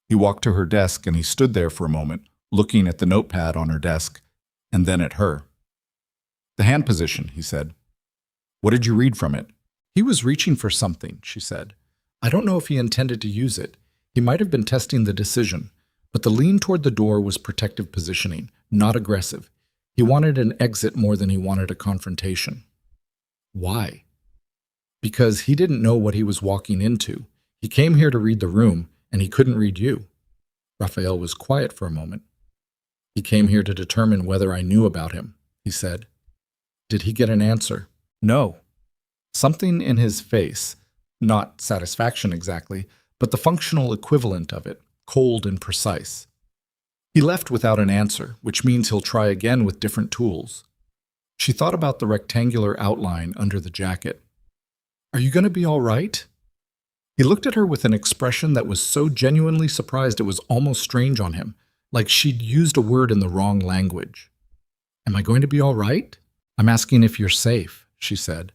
He walked to her desk and he stood there for a moment, looking at the notepad on her desk, and then at her. "The hand position," he said. "What did you read from it?" "He was reaching for something," she said. "I don't know if he intended to use it. He might have been testing the decision. But the lean toward the door was protective positioning, not aggressive. He wanted an exit more than he wanted a confrontation." "Why?" "Because he didn't know what he was walking into. He came here to read the room, and he couldn't read you." Raphael was quiet for a moment. "He came here to determine whether I knew about him," he said. "Did he get an answer?" "No." Something in his face, not satisfaction exactly, but the functional equivalent of it, cold and precise. "He left without an answer, which means he'll try again with different tools." She thought about the rectangular outline under the jacket. "Are you going to be all right?" He looked at her with an expression that was so genuinely surprised it was almost strange on him, like she'd used a word in the wrong language. "Am I going to be all right?" "I'm asking if you're safe," she said.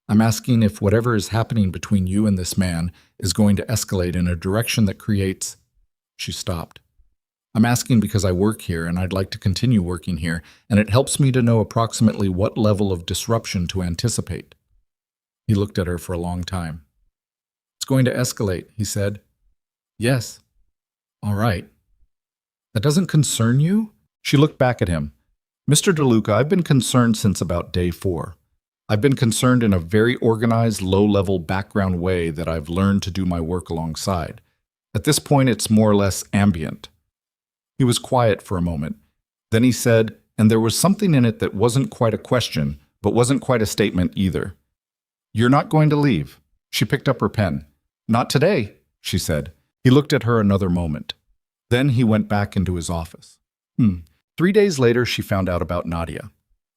"I'm asking if whatever is happening between you and this man is going to escalate in a direction that creates—" She stopped. "I'm asking because I work here and I'd like to continue working here, and it helps me to know approximately what level of disruption to anticipate." He looked at her for a long time. "It's going to escalate," he said. "Yes." "All right." "That doesn't concern you?" She looked back at him. "Mr. DeLuca, I've been concerned since about day 4. I've been concerned in a very organized, low-level background way that I've learned to do my work alongside. At this point, it's more or less ambient." He was quiet for a moment. Then he said, and there was something in it that wasn't quite a question, but wasn't quite a statement either. "You're not going to leave." She picked up her pen. "Not today," she said. He looked at her another moment. Then he went back into his office. 3 days later, she found out about Nadia.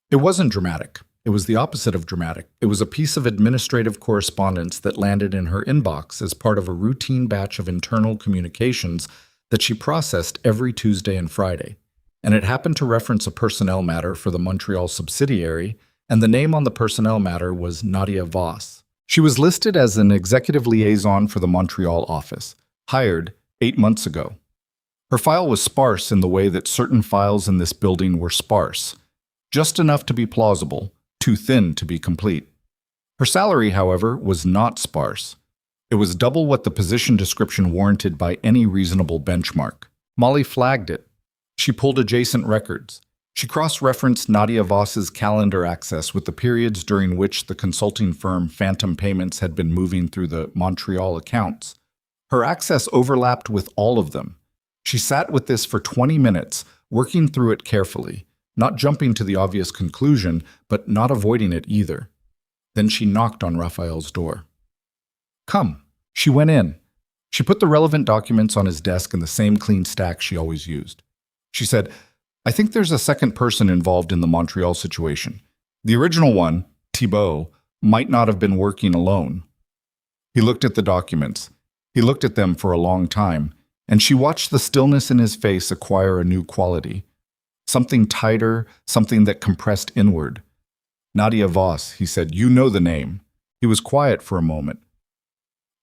It wasn't dramatic. It was the opposite of dramatic. It was a piece of administrative correspondence that landed in her inbox as part of a routine batch of internal communications that she processed every Tuesday and Friday. And it happened to reference a personnel matter for the Montreal subsidiary, and the name on the personnel matter was Nadia Voss. She was listed as an executive liaison for the Montreal office, hired 8 months ago. Her file was sparse in the way that certain files in this building were sparse, just enough to be plausible, too thin to be complete. Her salary, however, was not sparse. It was double what the position description warranted by any reasonable benchmark. Molly flagged it. She pulled adjacent records. She cross-referenced Nadia Voss's calendar access with the periods during which the consulting firm Phantom Payments had been moving through the Montreal accounts. Her access overlapped with all of them. She sat with this for 20 minutes, working through it carefully, not jumping to the obvious conclusion, but not avoiding it either. Then she knocked on Raphael's door. "Come." She went in. She put the relevant documents on his desk in the same clean stack she always used. She said, "I think there's a second person involved in the Montreal situation. The original one, Thibault, might not have been working alone." He looked at the documents. He looked at them for a long time, and she watched the stillness in his face acquire a new quality. Something tighter, something that compressed inward. "Nadia Voss," he said, "you know the name." He was quiet for a moment.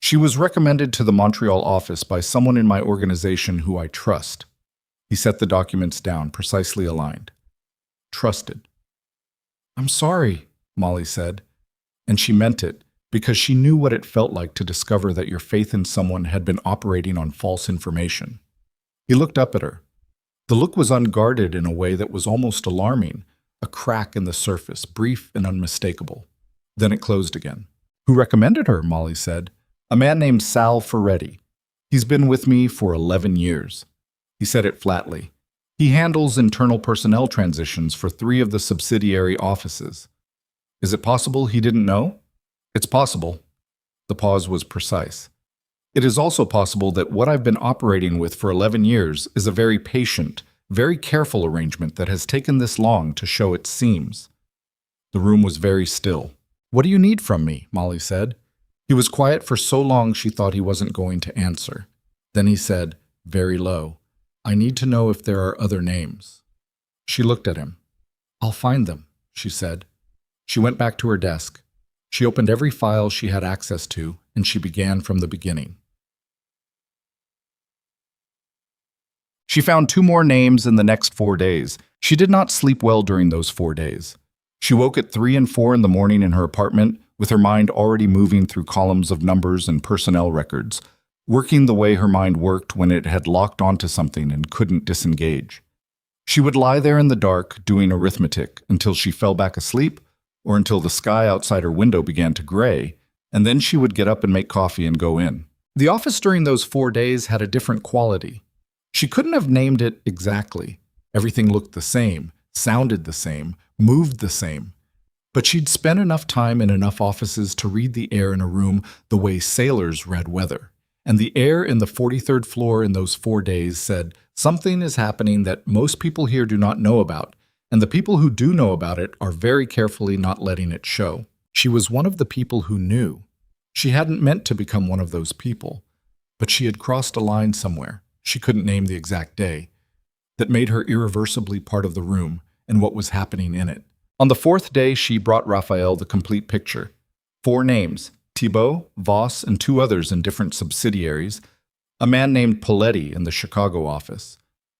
"She was recommended to the Montreal office by someone in my organization who I trust." He set the documents down, precisely aligned. "Trusted." "I'm sorry," Molly said. And she meant it, because she knew what it felt like to discover that your faith in someone had been operating on false information. He looked up at her. The look was unguarded in a way that was almost alarming, a crack in the surface, brief and unmistakable. Then it closed again. Who recommended her? Molly said. A man named Sal Ferretti. He's been with me for 11 years. He said it flatly. He handles internal personnel transitions for 3 of the subsidiary offices. Is it possible he didn't know? It's possible. The pause was precise. It is also possible that what I've been operating with for 11 years is a very patient, very careful arrangement that has taken this long to show its seams. The room was very still. What do you need from me? Molly said. He was quiet for so long she thought he wasn't going to answer. Then he said, very low, I need to know if there are other names. She looked at him. I'll find them, she said. She went back to her desk. She opened every file she had access to, and she began from the beginning. She found 2 more names in the next 4 days. She did not sleep well during those 4 days. She woke at 3 and 4 in the morning in her apartment, with her mind already moving through columns of numbers and personnel records, working the way her mind worked when it had locked onto something and couldn't disengage. She would lie there in the dark doing arithmetic until she fell back asleep or until the sky outside her window began to gray, and then she would get up and make coffee and go in. The office during those 4 days had a different quality. She couldn't have named it exactly. Everything looked the same, sounded the same, moved the same. But she'd spent enough time in enough offices to read the air in a room the way sailors read weather. And the air in the 43rd floor in those 4 days said, something is happening that most people here do not know about, and the people who do know about it are very carefully not letting it show. She was one of the people who knew. She hadn't meant to become one of those people, but she had crossed a line somewhere, she couldn't name the exact day, that made her irreversibly part of the room and what was happening in it. On the 4th day, she brought Raphael the complete picture. 4 names, Thibault, Voss, and 2 others in different subsidiaries, a man named Poletti in the Chicago office,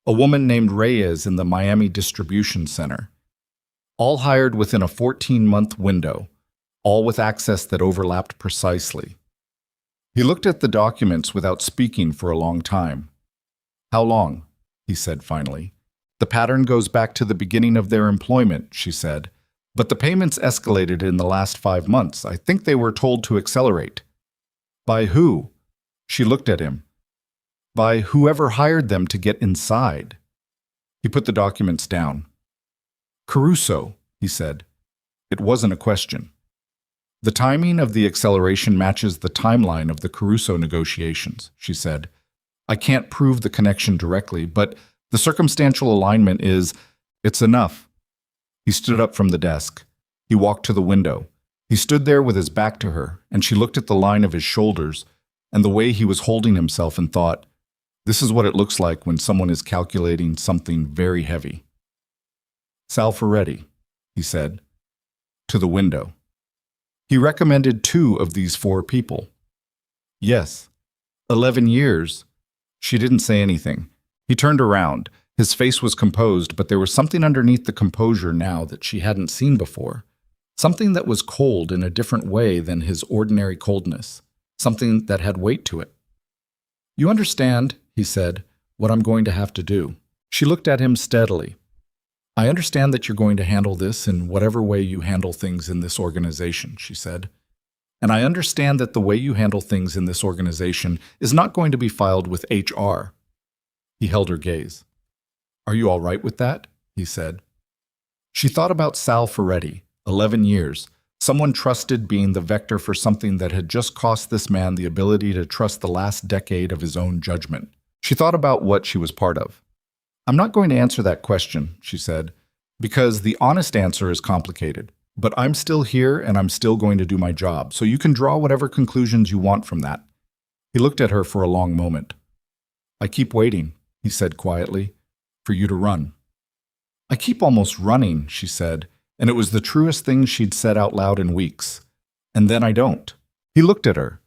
a woman named Reyes in the Miami distribution center, all hired within a 14-month window, all with access that overlapped precisely. He looked at the documents without speaking for a long time. How long? He said finally. The pattern goes back to the beginning of their employment, she said, but the payments escalated in the last 5 months. I think they were told to accelerate. By who? She looked at him. By whoever hired them to get inside. He put the documents down. Caruso, he said. It wasn't a question. The timing of the acceleration matches the timeline of the Caruso negotiations, she said. I can't prove the connection directly, but the circumstantial alignment is, it's enough. He stood up from the desk. He walked to the window. He stood there with his back to her, and she looked at the line of his shoulders and the way he was holding himself and thought, this is what it looks like when someone is calculating something very heavy. Sal Ferretti, he said, to the window. He recommended 2 of these 4 people. Yes, 11 years. She didn't say anything. He turned around. His face was composed, but there was something underneath the composure now that she hadn't seen before. Something that was cold in a different way than his ordinary coldness. Something that had weight to it. You understand, he said, what I'm going to have to do. She looked at him steadily. I understand that you're going to handle this in whatever way you handle things in this organization, she said. And I understand that the way you handle things in this organization is not going to be filed with HR. He held her gaze. Are you all right with that? He said. She thought about Sal Ferretti, 11 years, someone trusted being the vector for something that had just cost this man the ability to trust the last decade of his own judgment. She thought about what she was part of. I'm not going to answer that question, she said, because the honest answer is complicated. But I'm still here and I'm still going to do my job, so you can draw whatever conclusions you want from that. He looked at her for a long moment. I keep waiting, he said quietly, for you to run. I keep almost running, she said, and it was the truest thing she'd said out loud in weeks. And then I don't. He looked at her,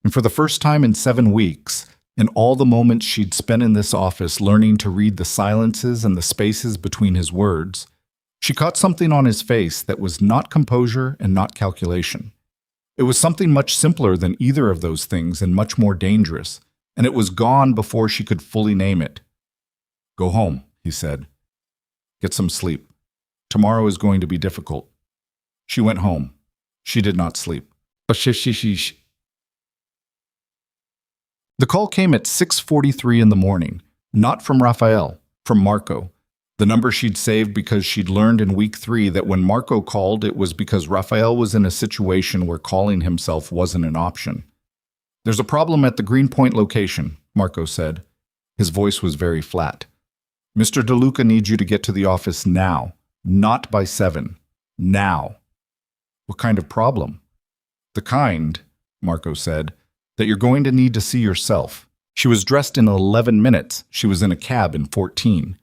and for the first time in 7 weeks, in all the moments she'd spent in this office learning to read the silences and the spaces between his words, she caught something on his face that was not composure and not calculation. It was something much simpler than either of those things and much more dangerous, and it was gone before she could fully name it. Go home, he said. Get some sleep. Tomorrow is going to be difficult. She went home. She did not sleep. The call came at 6:43 in the morning, not from Raphael, from Marco. The number she'd saved because she'd learned in week 3 that when Marco called, it was because Raphael was in a situation where calling himself wasn't an option. "There's a problem at the Greenpoint location," Marco said. His voice was very flat. "Mr. DeLuca needs you to get to the office now, not by 7. Now." "What kind of problem?" "The kind," Marco said, "that you're going to need to see yourself." She was dressed in 11 minutes. She was in a cab in 14.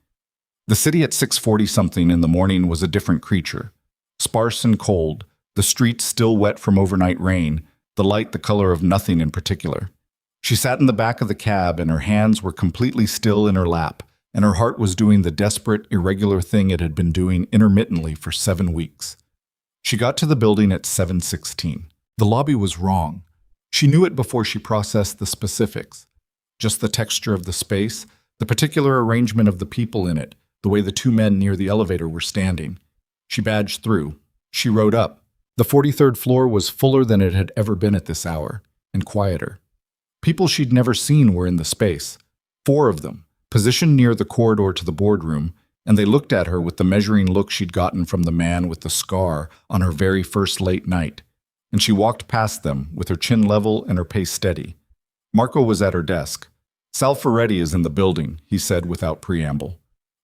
The city at 6:40-something in the morning was a different creature. Sparse and cold, the streets still wet from overnight rain, the light the color of nothing in particular. She sat in the back of the cab and her hands were completely still in her lap, and her heart was doing the desperate, irregular thing it had been doing intermittently for 7 weeks. She got to the building at 7:16. The lobby was wrong. She knew it before she processed the specifics. Just the texture of the space, the particular arrangement of the people in it, the way the 2 men near the elevator were standing. She badged through. She rode up. The 43rd floor was fuller than it had ever been at this hour, and quieter. People she'd never seen were in the space. 4 of them, positioned near the corridor to the boardroom, and they looked at her with the measuring look she'd gotten from the man with the scar on her very first late night. And she walked past them, with her chin level and her pace steady. Marco was at her desk. "Sal Ferretti is in the building," he said without preamble.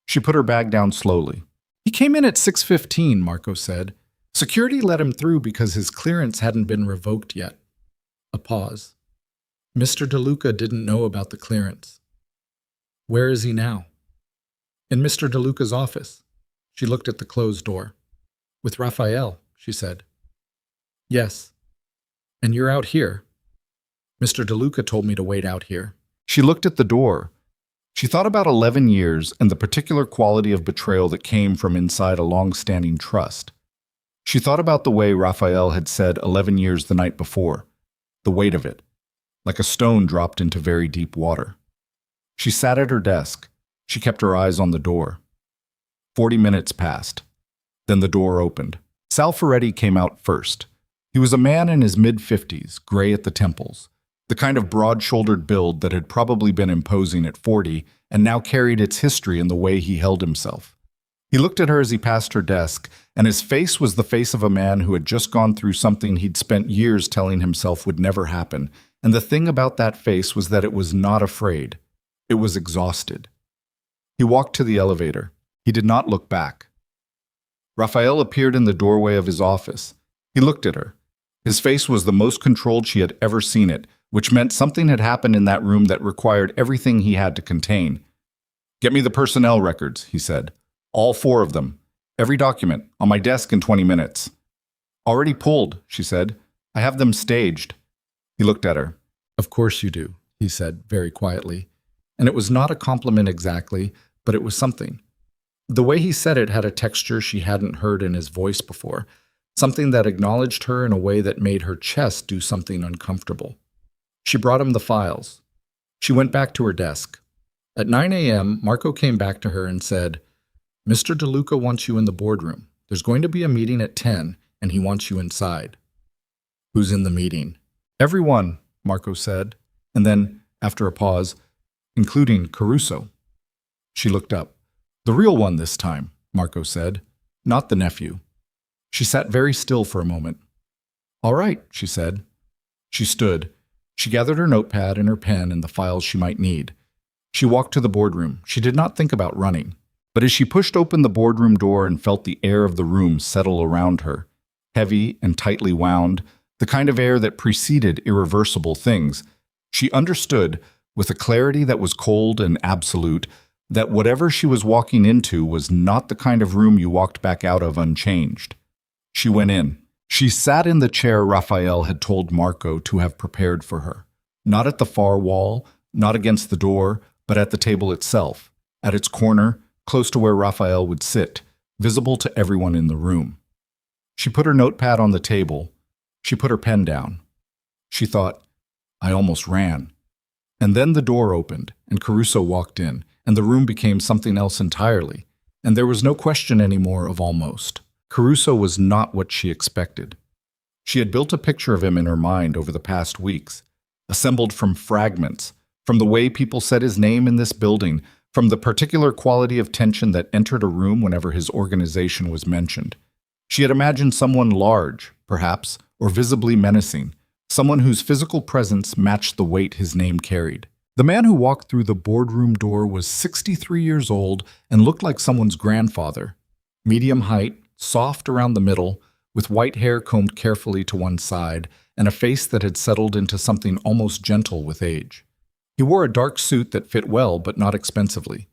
She put her bag down slowly. "He came in at 6:15, Marco said. "Security let him through because his clearance hadn't been revoked yet." A pause. Mr. DeLuca didn't know about the clearance. "Where is he now?" "In Mr. DeLuca's office." She looked at the closed door. "With Raphael," she said. "Yes. And you're out here?" "Mr. DeLuca told me to wait out here." She looked at the door. She thought about 11 years and the particular quality of betrayal that came from inside a long-standing trust. She thought about the way Raphael had said 11 years the night before, the weight of it, like a stone dropped into very deep water. She sat at her desk. She kept her eyes on the door. 40 minutes passed. Then the door opened. Sal Ferretti came out first. He was a man in his mid-50s, gray at the temples, the kind of broad-shouldered build that had probably been imposing at 40 and now carried its history in the way he held himself. He looked at her as he passed her desk, and his face was the face of a man who had just gone through something he'd spent years telling himself would never happen, and the thing about that face was that it was not afraid. It was exhausted. He walked to the elevator. He did not look back. Raphael appeared in the doorway of his office. He looked at her. His face was the most controlled she had ever seen it, which meant something had happened in that room that required everything he had to contain. "Get me the personnel records," he said. "All 4 of them. Every document, on my desk in 20 minutes. "Already pulled," she said. "I have them staged." He looked at her. "Of course you do," he said very quietly. And it was not a compliment exactly, but it was something. The way he said it had a texture she hadn't heard in his voice before, something that acknowledged her in a way that made her chest do something uncomfortable. She brought him the files. She went back to her desk. At 9 a.m., Marco came back to her and said, "Mr. DeLuca wants you in the boardroom. There's going to be a meeting at 10, and he wants you inside." "Who's in the meeting?" "Everyone," Marco said, and then, after a pause, "including Caruso." She looked up. "The real one this time," Marco said, "not the nephew." She sat very still for a moment. "All right," she said. She stood. She gathered her notepad and her pen and the files she might need. She walked to the boardroom. She did not think about running. But as she pushed open the boardroom door and felt the air of the room settle around her, heavy and tightly wound, the kind of air that preceded irreversible things, she understood, with a clarity that was cold and absolute, that whatever she was walking into was not the kind of room you walked back out of unchanged. She went in. She sat in the chair Raphael had told Marco to have prepared for her. Not at the far wall, not against the door, but at the table itself, at its corner, close to where Raphael would sit, visible to everyone in the room. She put her notepad on the table. She put her pen down. She thought, "I almost ran." And then the door opened, and Caruso walked in, and the room became something else entirely, and there was no question anymore of almost. Caruso was not what she expected. She had built a picture of him in her mind over the past weeks, assembled from fragments, from the way people said his name in this building, from the particular quality of tension that entered a room whenever his organization was mentioned. She had imagined someone large, perhaps, or visibly menacing, someone whose physical presence matched the weight his name carried. The man who walked through the boardroom door was 63 years old and looked like someone's grandfather. Medium height, soft around the middle, with white hair combed carefully to one side, and a face that had settled into something almost gentle with age. He wore a dark suit that fit well but not expensively.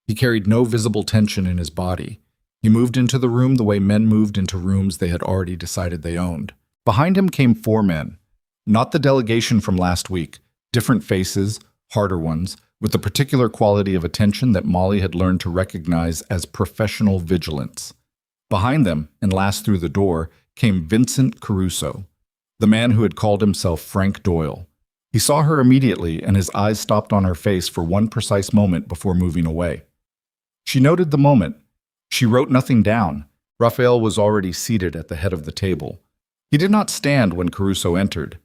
He carried no visible tension in his body. He moved into the room the way men moved into rooms they had already decided they owned. Behind him came 4 men. Not the delegation from last week, different faces, harder ones, with the particular quality of attention that Molly had learned to recognize as professional vigilance. Behind them, and last through the door, came Vincent Caruso, the man who had called himself Frank Doyle. He saw her immediately, and his eyes stopped on her face for one precise moment before moving away. She noted the moment. She wrote nothing down. Raphael was already seated at the head of the table. He did not stand when Caruso entered.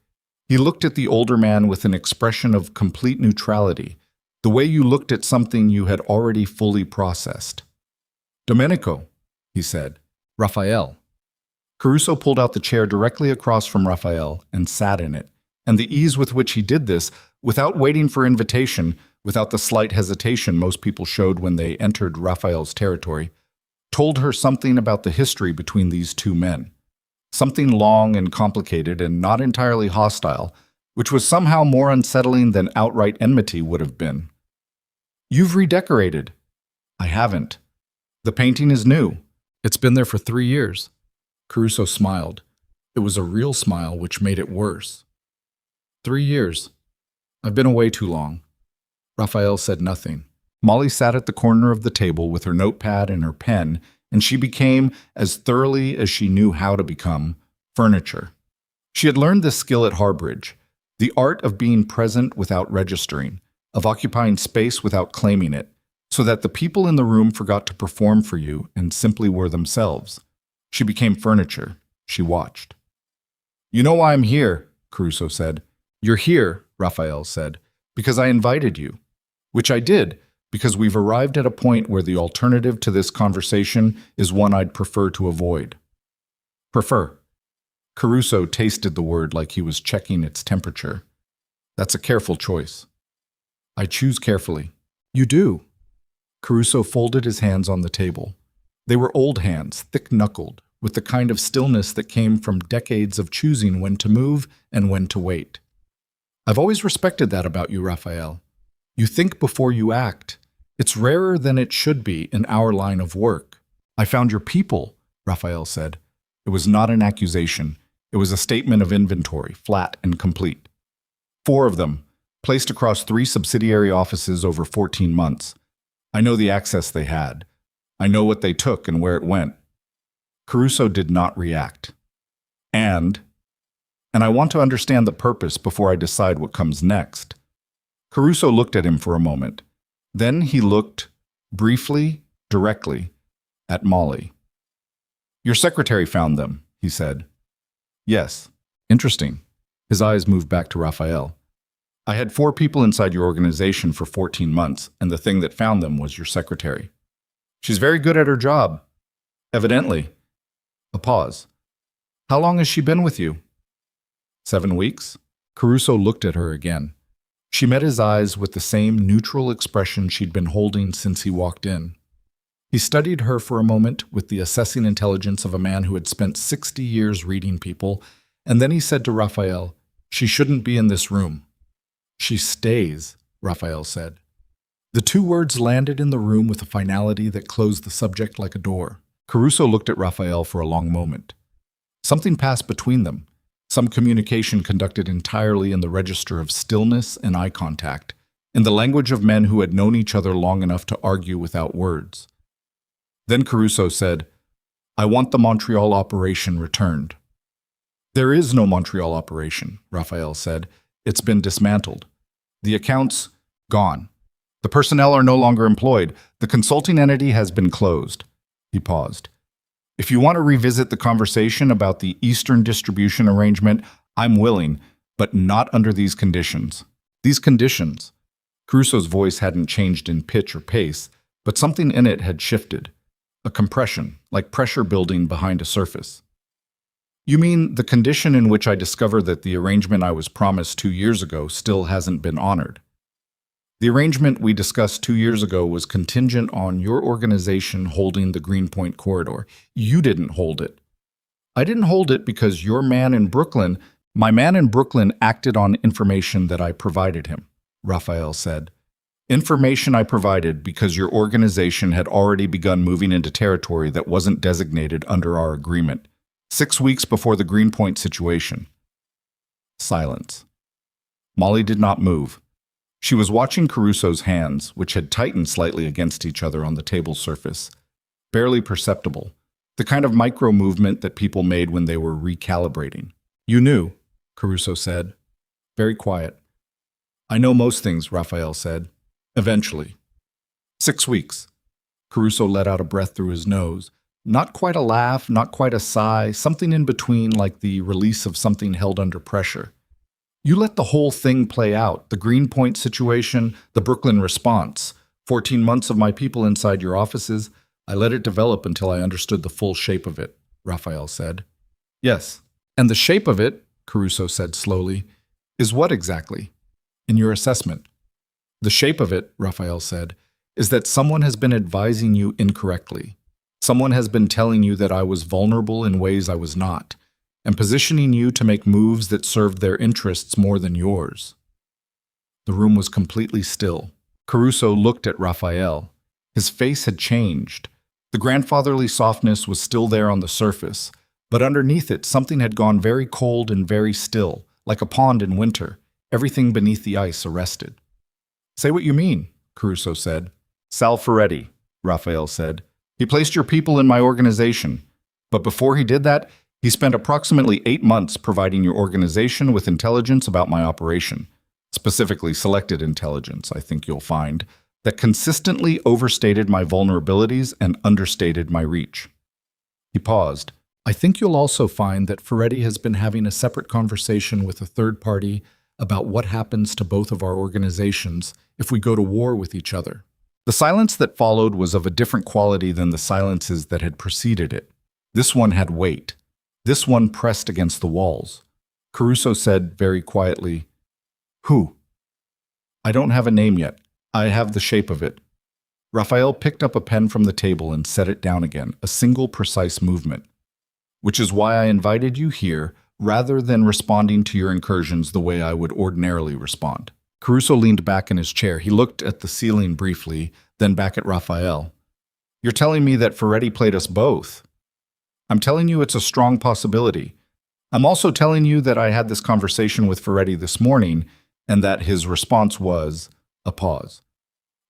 He looked at the older man with an expression of complete neutrality, the way you looked at something you had already fully processed. "Domenico," he said. "Raphael." Caruso pulled out the chair directly across from Raphael and sat in it, and the ease with which he did this, without waiting for invitation, without the slight hesitation most people showed when they entered Raphael's territory, told her something about the history between these 2 men. Something long and complicated and not entirely hostile, which was somehow more unsettling than outright enmity would have been. "You've redecorated." "I haven't. The painting is new. It's been there for 3 years." Caruso smiled. It was a real smile which made it worse. 3 years. I've been away too long." Raphael said nothing. Molly sat at the corner of the table with her notepad and her pen, and she became, as thoroughly as she knew how to become, furniture. She had learned this skill at Harbridge, the art of being present without registering, of occupying space without claiming it, so that the people in the room forgot to perform for you and simply were themselves. She became furniture. She watched. "You know why I'm here," Caruso said. "You're here," Raphael said, "because I invited you." "Which I did, because we've arrived at a point where the alternative to this conversation is one I'd prefer to avoid." "Prefer." Caruso tasted the word like he was checking its temperature. "That's a careful choice." "I choose carefully." "You do." Caruso folded his hands on the table. They were old hands, thick-knuckled, with the kind of stillness that came from decades of choosing when to move and when to wait. "I've always respected that about you, Raphael. You think before you act. It's rarer than it should be in our line of work." "I found your people," Raphael said. It was not an accusation. It was a statement of inventory, flat and complete. 4 of them, placed across 3 subsidiary offices over 14 months. I know the access they had. I know what they took and where it went. Caruso did not react. And I want to understand the purpose before I decide what comes next. Caruso looked at him for a moment. Then he looked, briefly, directly, at Molly. "Your secretary found them," he said. "Yes. Interesting." His eyes moved back to Raphael. "I had 4 people inside your organization for 14 months, and the thing that found them was your secretary. She's very good at her job." "Evidently." A pause. "How long has she been with you?" 7 weeks. Caruso looked at her again. She met his eyes with the same neutral expression she'd been holding since he walked in. He studied her for a moment with the assessing intelligence of a man who had spent 60 years reading people, and then he said to Raphael, "She shouldn't be in this room." "She stays," Raphael said. The 2 words landed in the room with a finality that closed the subject like a door. Caruso looked at Raphael for a long moment. Something passed between them, some communication conducted entirely in the register of stillness and eye contact, in the language of men who had known each other long enough to argue without words. Then Caruso said, "I want the Montreal operation returned." "There is no Montreal operation," Raphael said. "It's been dismantled. The accounts, gone. The personnel are no longer employed. The consulting entity has been closed." He paused. If you want to revisit the conversation about the Eastern distribution arrangement, I'm willing, but not under these conditions. These conditions. Caruso's voice hadn't changed in pitch or pace, but something in it had shifted. A compression, like pressure building behind a surface. You mean the condition in which I discover that the arrangement I was promised 2 years ago still hasn't been honored? The arrangement we discussed 2 years ago was contingent on your organization holding the Greenpoint corridor. You didn't hold it. I didn't hold it because my man in Brooklyn acted on information that I provided him, Raphael said. Information I provided because your organization had already begun moving into territory that wasn't designated under our agreement, 6 weeks before the Greenpoint situation. Silence. Molly did not move. She was watching Caruso's hands, which had tightened slightly against each other on the table surface. Barely perceptible. The kind of micro-movement that people made when they were recalibrating. You knew, Caruso said. Very quiet. I know most things, Raphael said. Eventually. 6 weeks. Caruso let out a breath through his nose. Not quite a laugh, not quite a sigh, something in between, like the release of something held under pressure. You let the whole thing play out, the Greenpoint situation, the Brooklyn response. 14 months of my people inside your offices. I let it develop until I understood the full shape of it, Raphael said. Yes. And the shape of it, Caruso said slowly, is what exactly? In your assessment. The shape of it, Raphael said, is that someone has been advising you incorrectly. Someone has been telling you that I was vulnerable in ways I was not, and positioning you to make moves that served their interests more than yours. The room was completely still. Caruso looked at Raphael. His face had changed. The grandfatherly softness was still there on the surface, but underneath it something had gone very cold and very still, like a pond in winter, everything beneath the ice arrested. Say what you mean, Caruso said. Sal Ferretti, Raphael said. He placed your people in my organization, but before he did that, he spent approximately 8 months providing your organization with intelligence about my operation, specifically selected intelligence, I think you'll find, that consistently overstated my vulnerabilities and understated my reach. He paused. I think you'll also find that Ferretti has been having a separate conversation with a third party about what happens to both of our organizations if we go to war with each other. The silence that followed was of a different quality than the silences that had preceded it. This one had weight. This one pressed against the walls. Caruso said very quietly, Who? I don't have a name yet. I have the shape of it. Raphael picked up a pen from the table and set it down again, a single precise movement. Which is why I invited you here, rather than responding to your incursions the way I would ordinarily respond. Caruso leaned back in his chair. He looked at the ceiling briefly, then back at Raphael. You're telling me that Ferretti played us both. I'm telling you it's a strong possibility. I'm also telling you that I had this conversation with Ferretti this morning, and that his response was a pause.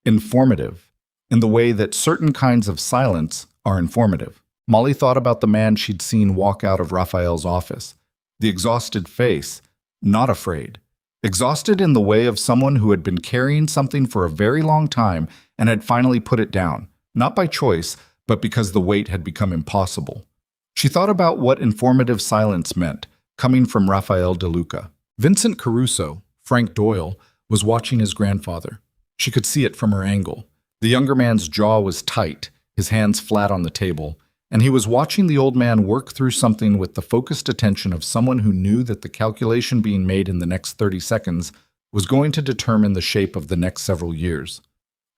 Informative, in the way that certain kinds of silence are informative. Molly thought about the man she'd seen walk out of Raphael's office. The exhausted face, not afraid. Exhausted in the way of someone who had been carrying something for a very long time and had finally put it down, not by choice, but because the weight had become impossible. She thought about what informative silence meant, coming from Raphael De Luca. Vincent Caruso, Frank Doyle, was watching his grandfather. She could see it from her angle. The younger man's jaw was tight, his hands flat on the table, and he was watching the old man work through something with the focused attention of someone who knew that the calculation being made in the next 30 seconds was going to determine the shape of the next several years.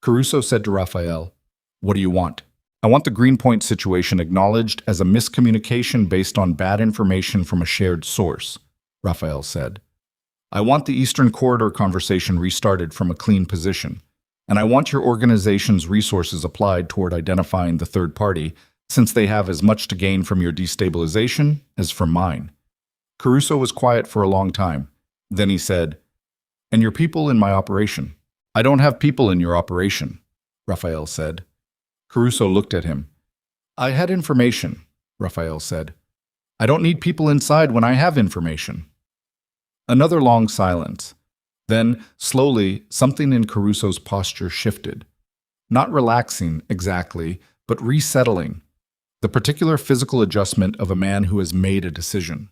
Caruso said to Raphael, What do you want? I want the Greenpoint situation acknowledged as a miscommunication based on bad information from a shared source, Raphael said. I want the Eastern Corridor conversation restarted from a clean position, and I want your organization's resources applied toward identifying the third party, since they have as much to gain from your destabilization as from mine. Caruso was quiet for a long time. Then he said, And your people in my operation? I don't have people in your operation, Raphael said. Caruso looked at him. I had information, Raphael said. I don't need people inside when I have information. Another long silence. Then, slowly, something in Caruso's posture shifted. Not relaxing, exactly, but resettling. the particular physical adjustment of a man who has made a decision.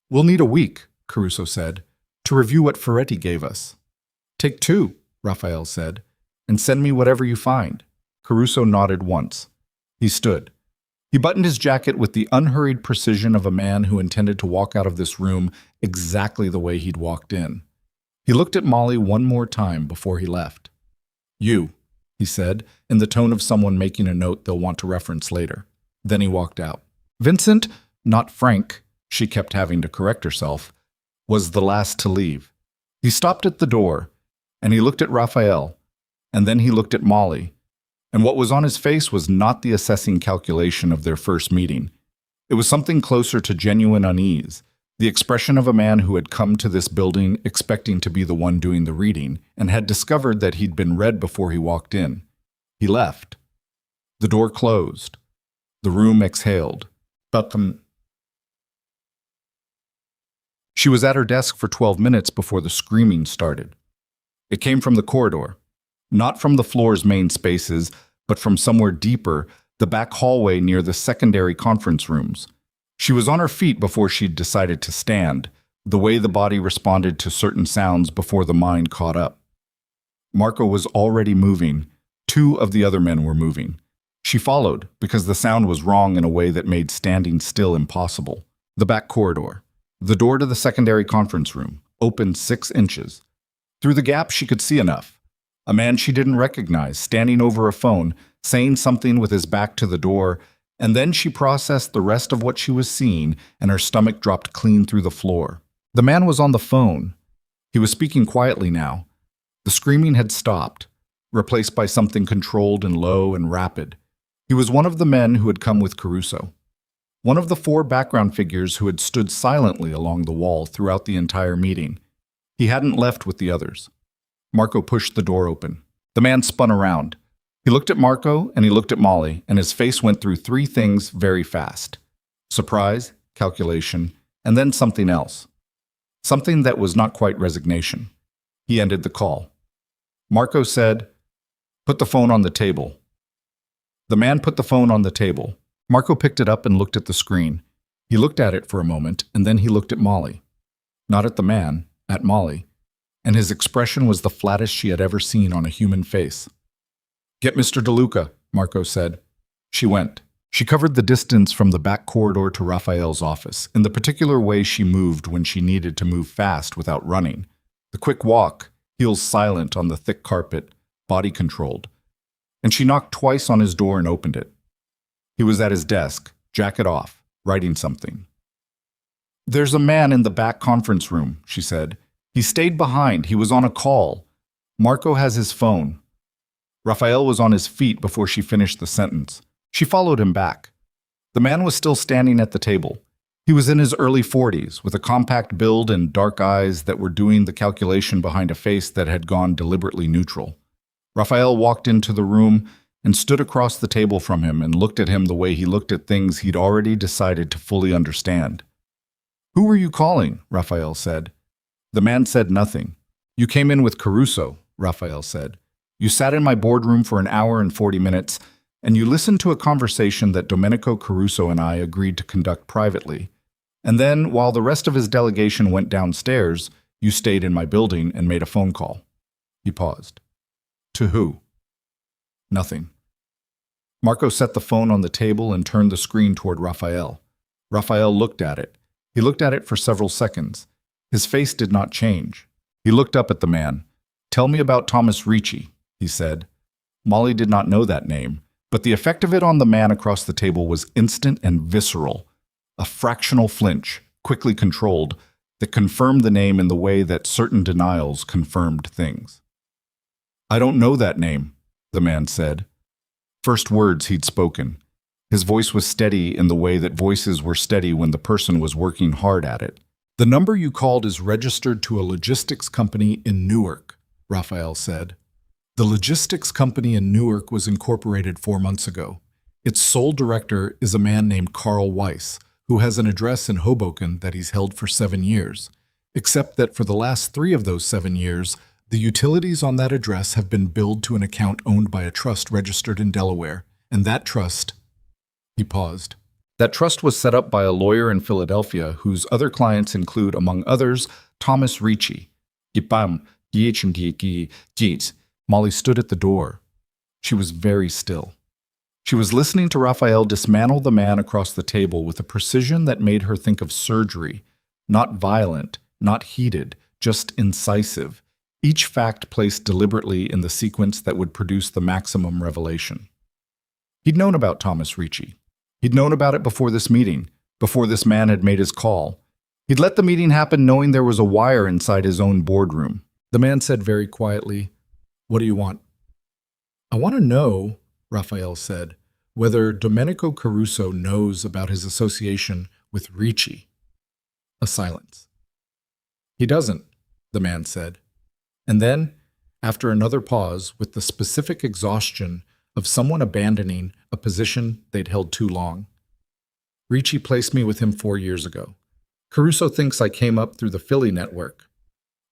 "We'll need a week," Caruso said, "to review what Ferretti gave us." "Take 2, Raphael said, "and send me whatever you find." Caruso nodded once. He stood. He buttoned his jacket with the unhurried precision of a man who intended to walk out of this room exactly the way he'd walked in. He looked at Molly one more time before he left. "You," he said, in the tone of someone making a note they'll want to reference later. Then he walked out. Vincent, not Frank, she kept having to correct herself, was the last to leave. He stopped at the door, and he looked at Raphael, and then he looked at Molly, and what was on his face was not the assessing calculation of their first meeting. It was something closer to genuine unease, the expression of a man who had come to this building expecting to be the one doing the reading and had discovered that he'd been read before he walked in. He left. The door closed. The room exhaled. She was at her desk for 12 minutes before the screaming started. It came from the corridor, not from the floor's main spaces, but from somewhere deeper, the back hallway near the secondary conference rooms. She was on her feet before she'd decided to stand, the way the body responded to certain sounds before the mind caught up. Marco was already moving. 2 of the other men were moving. She followed, because the sound was wrong in a way that made standing still impossible. The back corridor. The door to the secondary conference room, opened 6 inches. Through the gap she could see enough. A man she didn't recognize, standing over a phone, saying something with his back to the door, and then she processed the rest of what she was seeing, and her stomach dropped clean through the floor. The man was on the phone. He was speaking quietly now. The screaming had stopped, replaced by something controlled and low and rapid. He was one of the men who had come with Caruso. One of the 4 background figures who had stood silently along the wall throughout the entire meeting. He hadn't left with the others. Marco pushed the door open. The man spun around. He looked at Marco and he looked at Molly, and his face went through 3 things very fast. Surprise, calculation, and then something else. Something that was not quite resignation. He ended the call. Marco said, "Put the phone on the table." The man put the phone on the table. Marco picked it up and looked at the screen. He looked at it for a moment, and then he looked at Molly. Not at the man, at Molly. And his expression was the flattest she had ever seen on a human face. "Get Mr. DeLuca," Marco said. She went. She covered the distance from the back corridor to Raphael's office, in the particular way she moved when she needed to move fast without running. The quick walk, heels silent on the thick carpet, body controlled. And she knocked twice on his door and opened it. He was at his desk, jacket off, writing something. "There's a man in the back conference room," she said. "He stayed behind. He was on a call. Marco has his phone." Raphael was on his feet before she finished the sentence. She followed him back. The man was still standing at the table. He was in his early 40s, with a compact build and dark eyes that were doing the calculation behind a face that had gone deliberately neutral. Raphael walked into the room and stood across the table from him and looked at him the way he looked at things he'd already decided to fully understand. "Who were you calling?" Raphael said. The man said nothing. "You came in with Caruso," Raphael said. "You sat in my boardroom for an hour and 40 minutes, and you listened to a conversation that Domenico Caruso and I agreed to conduct privately. And then, while the rest of his delegation went downstairs, you stayed in my building and made a phone call." He paused. "To who?" "Nothing." Marco set the phone on the table and turned the screen toward Raphael. Raphael looked at it. He looked at it for several seconds. His face did not change. He looked up at the man. "Tell me about Thomas Ricci," he said. Molly did not know that name, but the effect of it on the man across the table was instant and visceral. A fractional flinch, quickly controlled, that confirmed the name in the way that certain denials confirmed things. "I don't know that name," the man said. First words he'd spoken. His voice was steady in the way that voices were steady when the person was working hard at it. "The number you called is registered to a logistics company in Newark," Raphael said. "The logistics company in Newark was incorporated 4 months ago. Its sole director is a man named Carl Weiss, who has an address in Hoboken that he's held for 7 years, except that for the last 3 of those 7 years, the utilities on that address have been billed to an account owned by a trust registered in Delaware, and that trust..." He paused. That trust was set up by a lawyer in Philadelphia whose other clients include, among others, Thomas Ricci. Molly stood at the door. She was very still. She was listening to Raphael dismantle the man across the table with a precision that made her think of surgery, not violent, not heated, just incisive, each fact placed deliberately in the sequence that would produce the maximum revelation. He'd known about Thomas Ricci. He'd known about it before this meeting, before this man had made his call. He'd let the meeting happen knowing there was a wire inside his own boardroom. The man said very quietly, "What do you want?" "I want to know," Raphael said, "whether Domenico Caruso knows about his association with Ricci." A silence. "He doesn't," the man said. And then, after another pause, with the specific exhaustion of someone abandoning a position they'd held too long, "Ricci placed me with him 4 years ago. Caruso thinks I came up through the Philly network."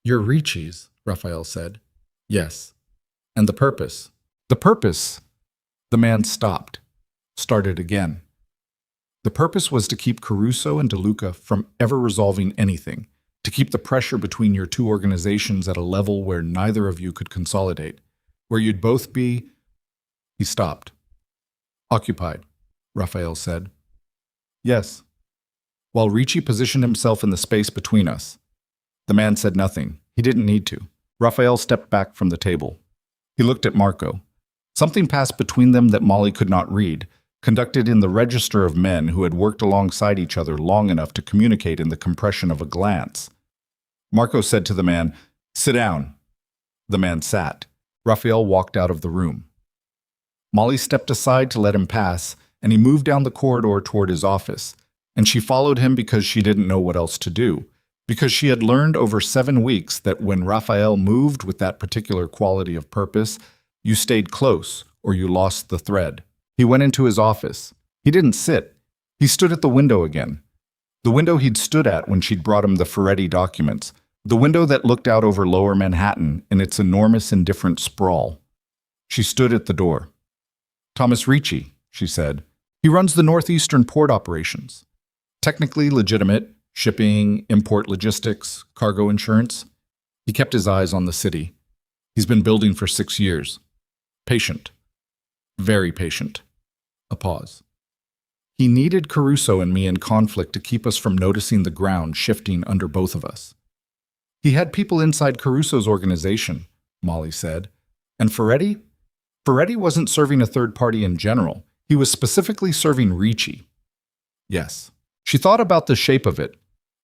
"You're Ricci's," Raphael said. "Yes. And the purpose?" "The purpose?" The man stopped, started again. "The purpose was to keep Caruso and DeLuca from ever resolving anything, to keep the pressure between your two organizations at a level where neither of you could consolidate, where you'd both be—" He stopped. "Occupied," Raphael said. "Yes. While Ricci positioned himself in the space between us." The man said nothing. He didn't need to. Raphael stepped back from the table. He looked at Marco. Something passed between them that Molly could not read, conducted in the register of men who had worked alongside each other long enough to communicate in the compression of a glance. Marco said to the man, "Sit down." The man sat. Raphael walked out of the room. Molly stepped aside to let him pass, and he moved down the corridor toward his office, and she followed him because she didn't know what else to do, because she had learned over 7 weeks that when Raphael moved with that particular quality of purpose, you stayed close or you lost the thread. He went into his office. He didn't sit. He stood at the window again. The window he'd stood at when she'd brought him the Ferretti documents. The window that looked out over lower Manhattan in its enormous indifferent sprawl. She stood at the door. "Thomas Ricci," she said. "He runs the Northeastern port operations. Technically legitimate, shipping, import logistics, cargo insurance." He kept his eyes on the city. "He's been building for 6 years. Patient. Very patient." A pause. "He needed Caruso and me in conflict to keep us from noticing the ground shifting under both of us. He had people inside Caruso's organization," Molly said. "And Ferretti? Ferretti wasn't serving a third party in general. He was specifically serving Ricci." Yes. She thought about the shape of it.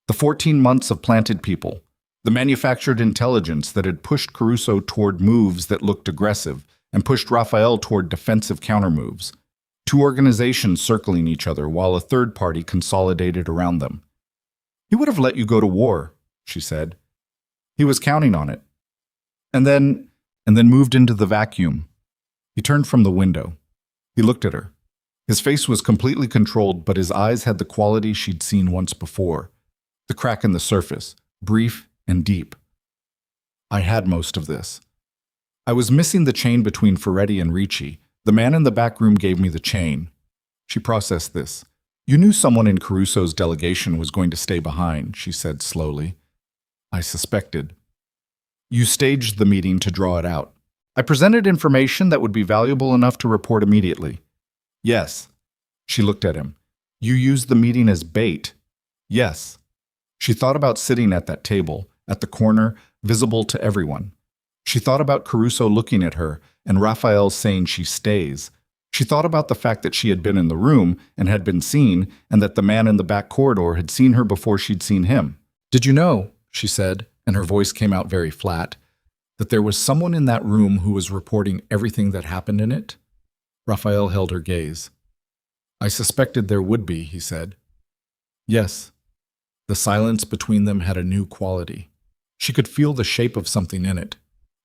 The 14 months of planted people. The manufactured intelligence that had pushed Caruso toward moves that looked aggressive and pushed Raphael toward defensive countermoves. 2 organizations circling each other while a third party consolidated around them. "He would have let you go to war," she said. "He was counting on it." And then moved into the vacuum. He turned from the window. He looked at her. His face was completely controlled, but his eyes had the quality she'd seen once before. The crack in the surface, brief and deep. "I had most of this. I was missing the chain between Ferretti and Ricci. The man in the back room gave me the chain." She processed this. "You knew someone in Caruso's delegation was going to stay behind," she said slowly. "I suspected. You staged the meeting to draw it out. I presented information that would be valuable enough to report immediately." "Yes." She looked at him. "You used the meeting as bait." "Yes." She thought about sitting at that table, at the corner, visible to everyone. She thought about Caruso looking at her and Raphael saying she stays. She thought about the fact that she had been in the room and had been seen, and that the man in the back corridor had seen her before she'd seen him. "Did you know," she said, and her voice came out very flat, "that there was someone in that room who was reporting everything that happened in it?" Raphael held her gaze. "I suspected there would be," he said. "Yes." The silence between them had a new quality. She could feel the shape of something in it,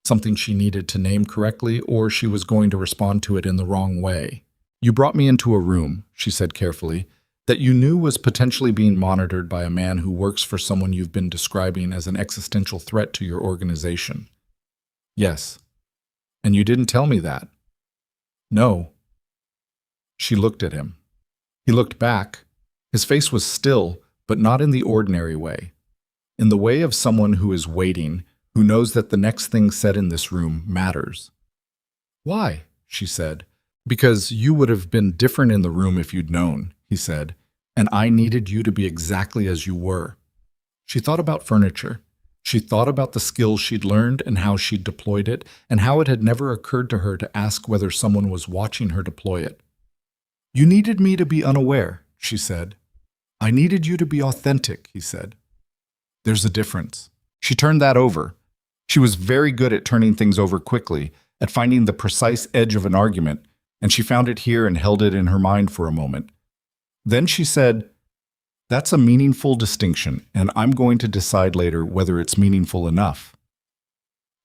something she needed to name correctly, or she was going to respond to it in the wrong way. "You brought me into a room," she said carefully, "that you knew was potentially being monitored by a man who works for someone you've been describing as an existential threat to your organization." "Yes." "And you didn't tell me that." "No." She looked at him. He looked back. His face was still, but not in the ordinary way. In the way of someone who is waiting, who knows that the next thing said in this room matters. "Why?" she said. "Because you would have been different in the room if you'd known," he said, "and I needed you to be exactly as you were." She thought about furniture. She thought about the skills she'd learned and how she'd deployed it, and how it had never occurred to her to ask whether someone was watching her deploy it. "You needed me to be unaware," she said. "I needed you to be authentic," he said. "There's a difference." She turned that over. She was very good at turning things over quickly, at finding the precise edge of an argument, and she found it here and held it in her mind for a moment. Then she said, "That's a meaningful distinction, and I'm going to decide later whether it's meaningful enough."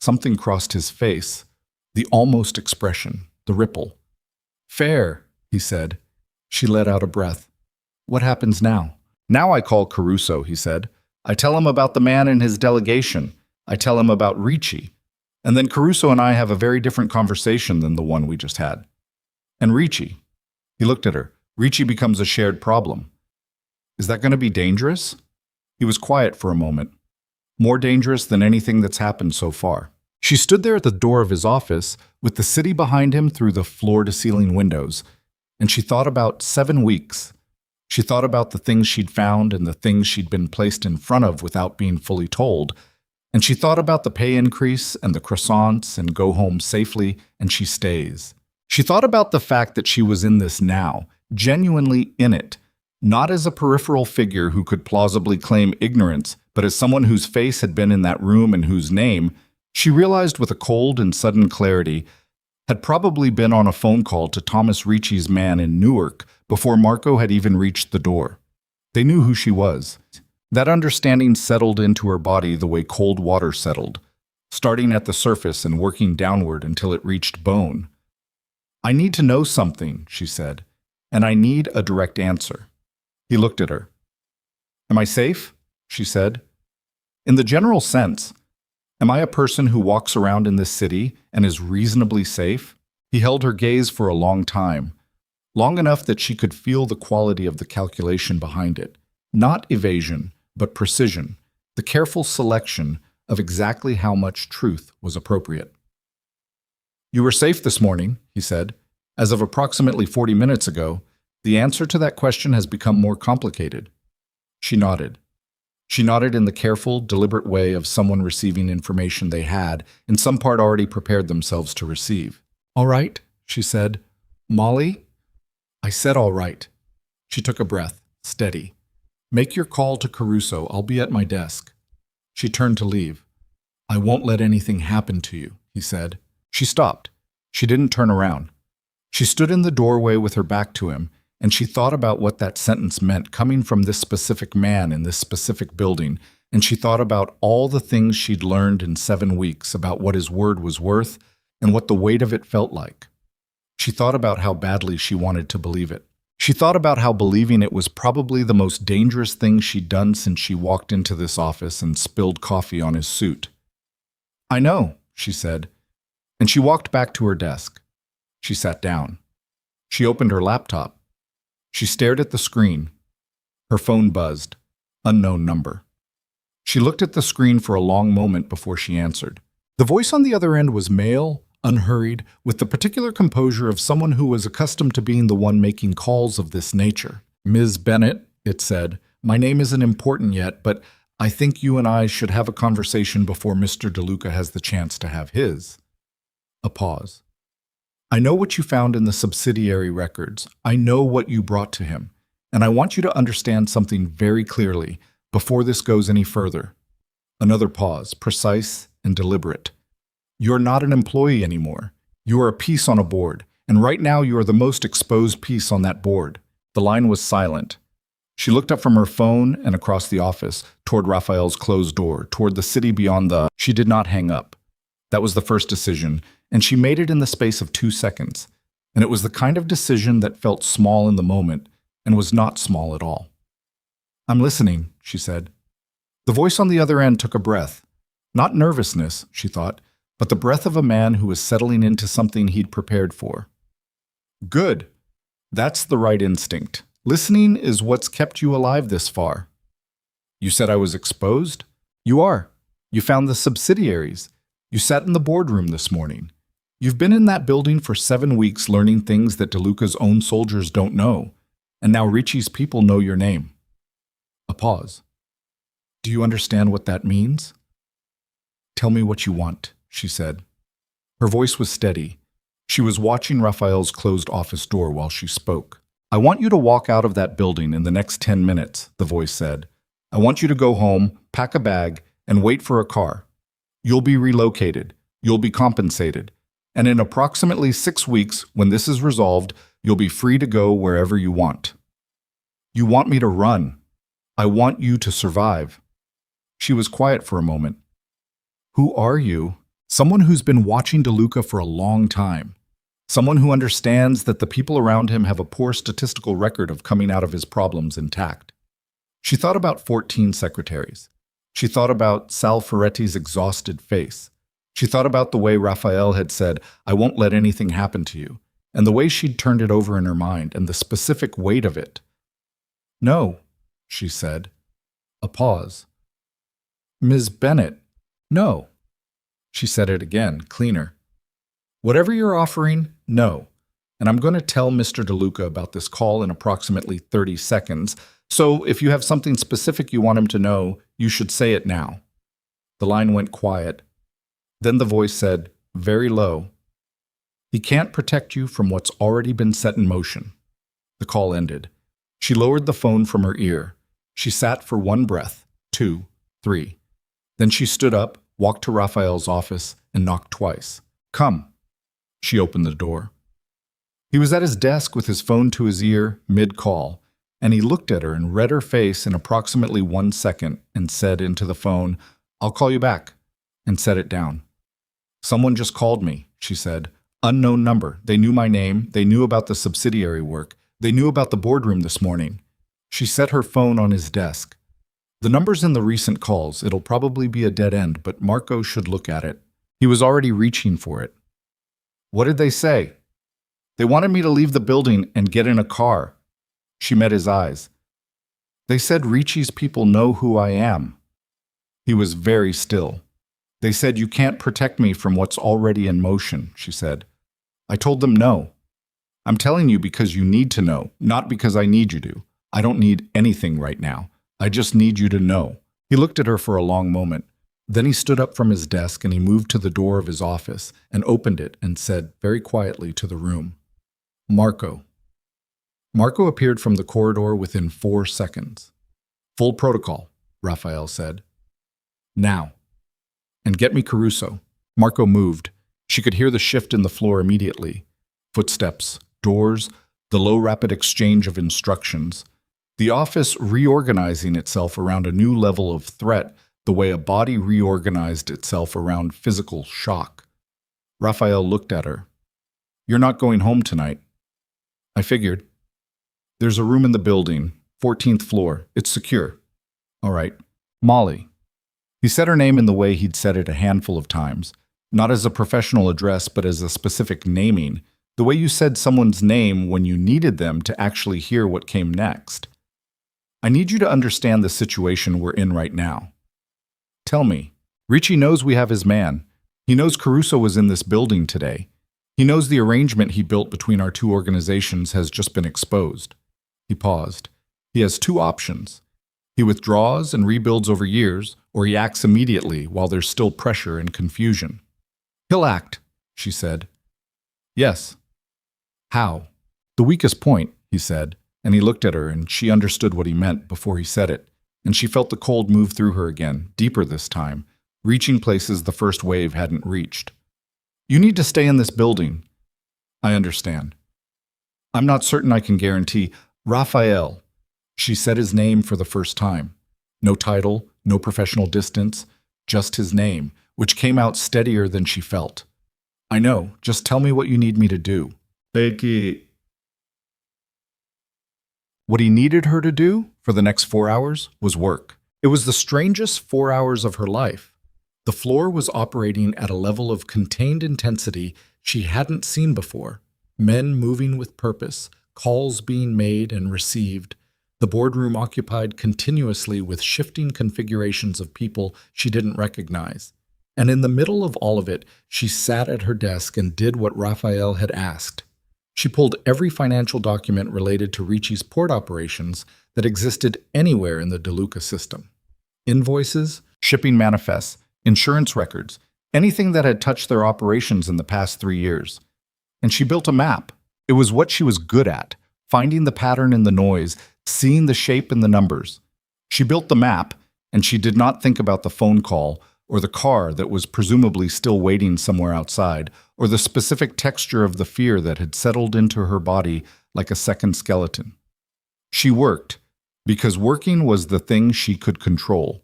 Something crossed his face, the almost expression, the ripple. "Fair," he said. She let out a breath. "What happens now?" "Now I call Caruso," he said. "I tell him about the man and his delegation. I tell him about Ricci. And then Caruso and I have a very different conversation than the one we just had. And Ricci." He looked at her. "Ricci becomes a shared problem. Is that going to be dangerous?" He was quiet for a moment. "More dangerous than anything that's happened so far." She stood there at the door of his office, with the city behind him through the floor-to-ceiling windows, and she thought about 7 weeks. She thought about the things she'd found and the things she'd been placed in front of without being fully told. And she thought about the pay increase and the croissants and go home safely, and she stays. She thought about the fact that she was in this now, genuinely in it, not as a peripheral figure who could plausibly claim ignorance, but as someone whose face had been in that room and whose name, she realized with a cold and sudden clarity, had probably been on a phone call to Thomas Ricci's man in Newark before Marco had even reached the door. They knew who she was. That understanding settled into her body the way cold water settled, starting at the surface and working downward until it reached bone. "I need to know something," she said, "and I need a direct answer." He looked at her. "Am I safe?" she said. "In the general sense. Am I a person who walks around in this city and is reasonably safe?" He held her gaze for a long time, long enough that she could feel the quality of the calculation behind it. Not evasion, but precision, the careful selection of exactly how much truth was appropriate. "You were safe this morning," he said. "As of approximately 40 minutes ago, the answer to that question has become more complicated." She nodded. She nodded in the careful, deliberate way of someone receiving information they had, in some part already prepared themselves to receive. "All right," she said. "Molly?" "I said all right." She took a breath, steady. "Make your call to Caruso. I'll be at my desk." She turned to leave. "I won't let anything happen to you," he said. She stopped. She didn't turn around. She stood in the doorway with her back to him, and she thought about what that sentence meant coming from this specific man in this specific building, and she thought about all the things she'd learned in 7 weeks about what his word was worth and what the weight of it felt like. She thought about how badly she wanted to believe it. She thought about how believing it was probably the most dangerous thing she'd done since she walked into this office and spilled coffee on his suit. "I know," she said, and she walked back to her desk. She sat down. She opened her laptop. She stared at the screen. Her phone buzzed. Unknown number. She looked at the screen for a long moment before she answered. The voice on the other end was male, unhurried, with the particular composure of someone who was accustomed to being the one making calls of this nature. "Ms. Bennett," it said, "my name isn't important yet, but I think you and I should have a conversation before Mr. DeLuca has the chance to have his." A pause. "I know what you found in the subsidiary records. I know what you brought to him. And I want you to understand something very clearly before this goes any further." Another pause, precise and deliberate. "You're not an employee anymore. You are a piece on a board, and right now you are the most exposed piece on that board." The line was silent. She looked up from her phone and across the office, toward Raphael's closed door, toward the city beyond the... She did not hang up. That was the first decision, and she made it in the space of 2 seconds. And it was the kind of decision that felt small in the moment and was not small at all. "I'm listening," she said. The voice on the other end took a breath. Not nervousness, she thought, but the breath of a man who was settling into something he'd prepared for. "Good. That's the right instinct. Listening is what's kept you alive this far. You said I was exposed? You are. You found the subsidiaries. You sat in the boardroom this morning. You've been in that building for 7 weeks learning things that DeLuca's own soldiers don't know, and now Ricci's people know your name. A pause. Do you understand what that means? Tell me what you want, she said. Her voice was steady. She was watching Raphael's closed office door while she spoke. I want you to walk out of that building in the next 10 minutes, the voice said. I want you to go home, pack a bag, and wait for a car. You'll be relocated. You'll be compensated. And in approximately 6 weeks, when this is resolved, you'll be free to go wherever you want. You want me to run. I want you to survive. She was quiet for a moment. Who are you? Someone who's been watching DeLuca for a long time. Someone who understands that the people around him have a poor statistical record of coming out of his problems intact. She thought about 14 secretaries. She thought about Sal Ferretti's exhausted face. She thought about the way Raphael had said, I won't let anything happen to you, and the way she'd turned it over in her mind and the specific weight of it. No, she said. A pause. Ms. Bennett, no. She said it again, cleaner. Whatever you're offering, no. And I'm going to tell Mr. DeLuca about this call in approximately 30 seconds, so if you have something specific you want him to know, you should say it now. The line went quiet. Then the voice said, very low, he can't protect you from what's already been set in motion. The call ended. She lowered the phone from her ear. She sat for 1 breath, 2, 3. Then she stood up, walked to Raphael's office, and knocked twice. Come. She opened the door. He was at his desk with his phone to his ear, mid-call, and he looked at her and read her face in approximately 1 second and said into the phone, I'll call you back, and set it down. Someone just called me, she said. Unknown number. They knew my name. They knew about the subsidiary work. They knew about the boardroom this morning. She set her phone on his desk. The number's in the recent calls. It'll probably be a dead end, but Marco should look at it. He was already reaching for it. What did they say? They wanted me to leave the building and get in a car. She met his eyes. They said Ricci's people know who I am. He was very still. They said, you can't protect me from what's already in motion, she said. I told them no. I'm telling you because you need to know, not because I need you to. I don't need anything right now. I just need you to know. He looked at her for a long moment. Then he stood up from his desk and he moved to the door of his office and opened it and said very quietly to the room, Marco. Marco appeared from the corridor within 4 seconds. Full protocol, Raphael said. Now. And get me Caruso. Marco moved. She could hear the shift in the floor immediately. Footsteps, doors, the low rapid exchange of instructions. The office reorganizing itself around a new level of threat, the way a body reorganized itself around physical shock. Raphael looked at her. You're not going home tonight. I figured. There's a room in the building, 14th floor. It's secure. All right. Molly. He said her name in the way he'd said it a handful of times, not as a professional address, but as a specific naming, the way you said someone's name when you needed them to actually hear what came next. I need you to understand the situation we're in right now. Tell me, Ricci knows we have his man. He knows Caruso was in this building today. He knows the arrangement he built between our 2 organizations has just been exposed. He paused. He has 2 options. He withdraws and rebuilds over years, or he acts immediately while there's still pressure and confusion. He'll act, she said. Yes. How? The weakest point, he said, and he looked at her and she understood what he meant before he said it, and she felt the cold move through her again, deeper this time, reaching places the first wave hadn't reached. You need to stay in this building. I understand. I'm not certain I can guarantee. Raphael. She said his name for the first time. No title, no professional distance, just his name, which came out steadier than she felt. I know, just tell me what you need me to do. Becky. What he needed her to do for the next 4 hours was work. It was the strangest 4 hours of her life. The floor was operating at a level of contained intensity she hadn't seen before. Men moving with purpose, calls being made and received, the boardroom occupied continuously with shifting configurations of people she didn't recognize. And in the middle of all of it, she sat at her desk and did what Raphael had asked. She pulled every financial document related to Ricci's port operations that existed anywhere in the DeLuca system. Invoices, shipping manifests, insurance records, anything that had touched their operations in the past 3 years. And she built a map. It was what she was good at, finding the pattern in the noise, seeing the shape in the numbers. She built the map, and she did not think about the phone call or the car that was presumably still waiting somewhere outside, or the specific texture of the fear that had settled into her body like a second skeleton. She worked, because working was the thing she could control,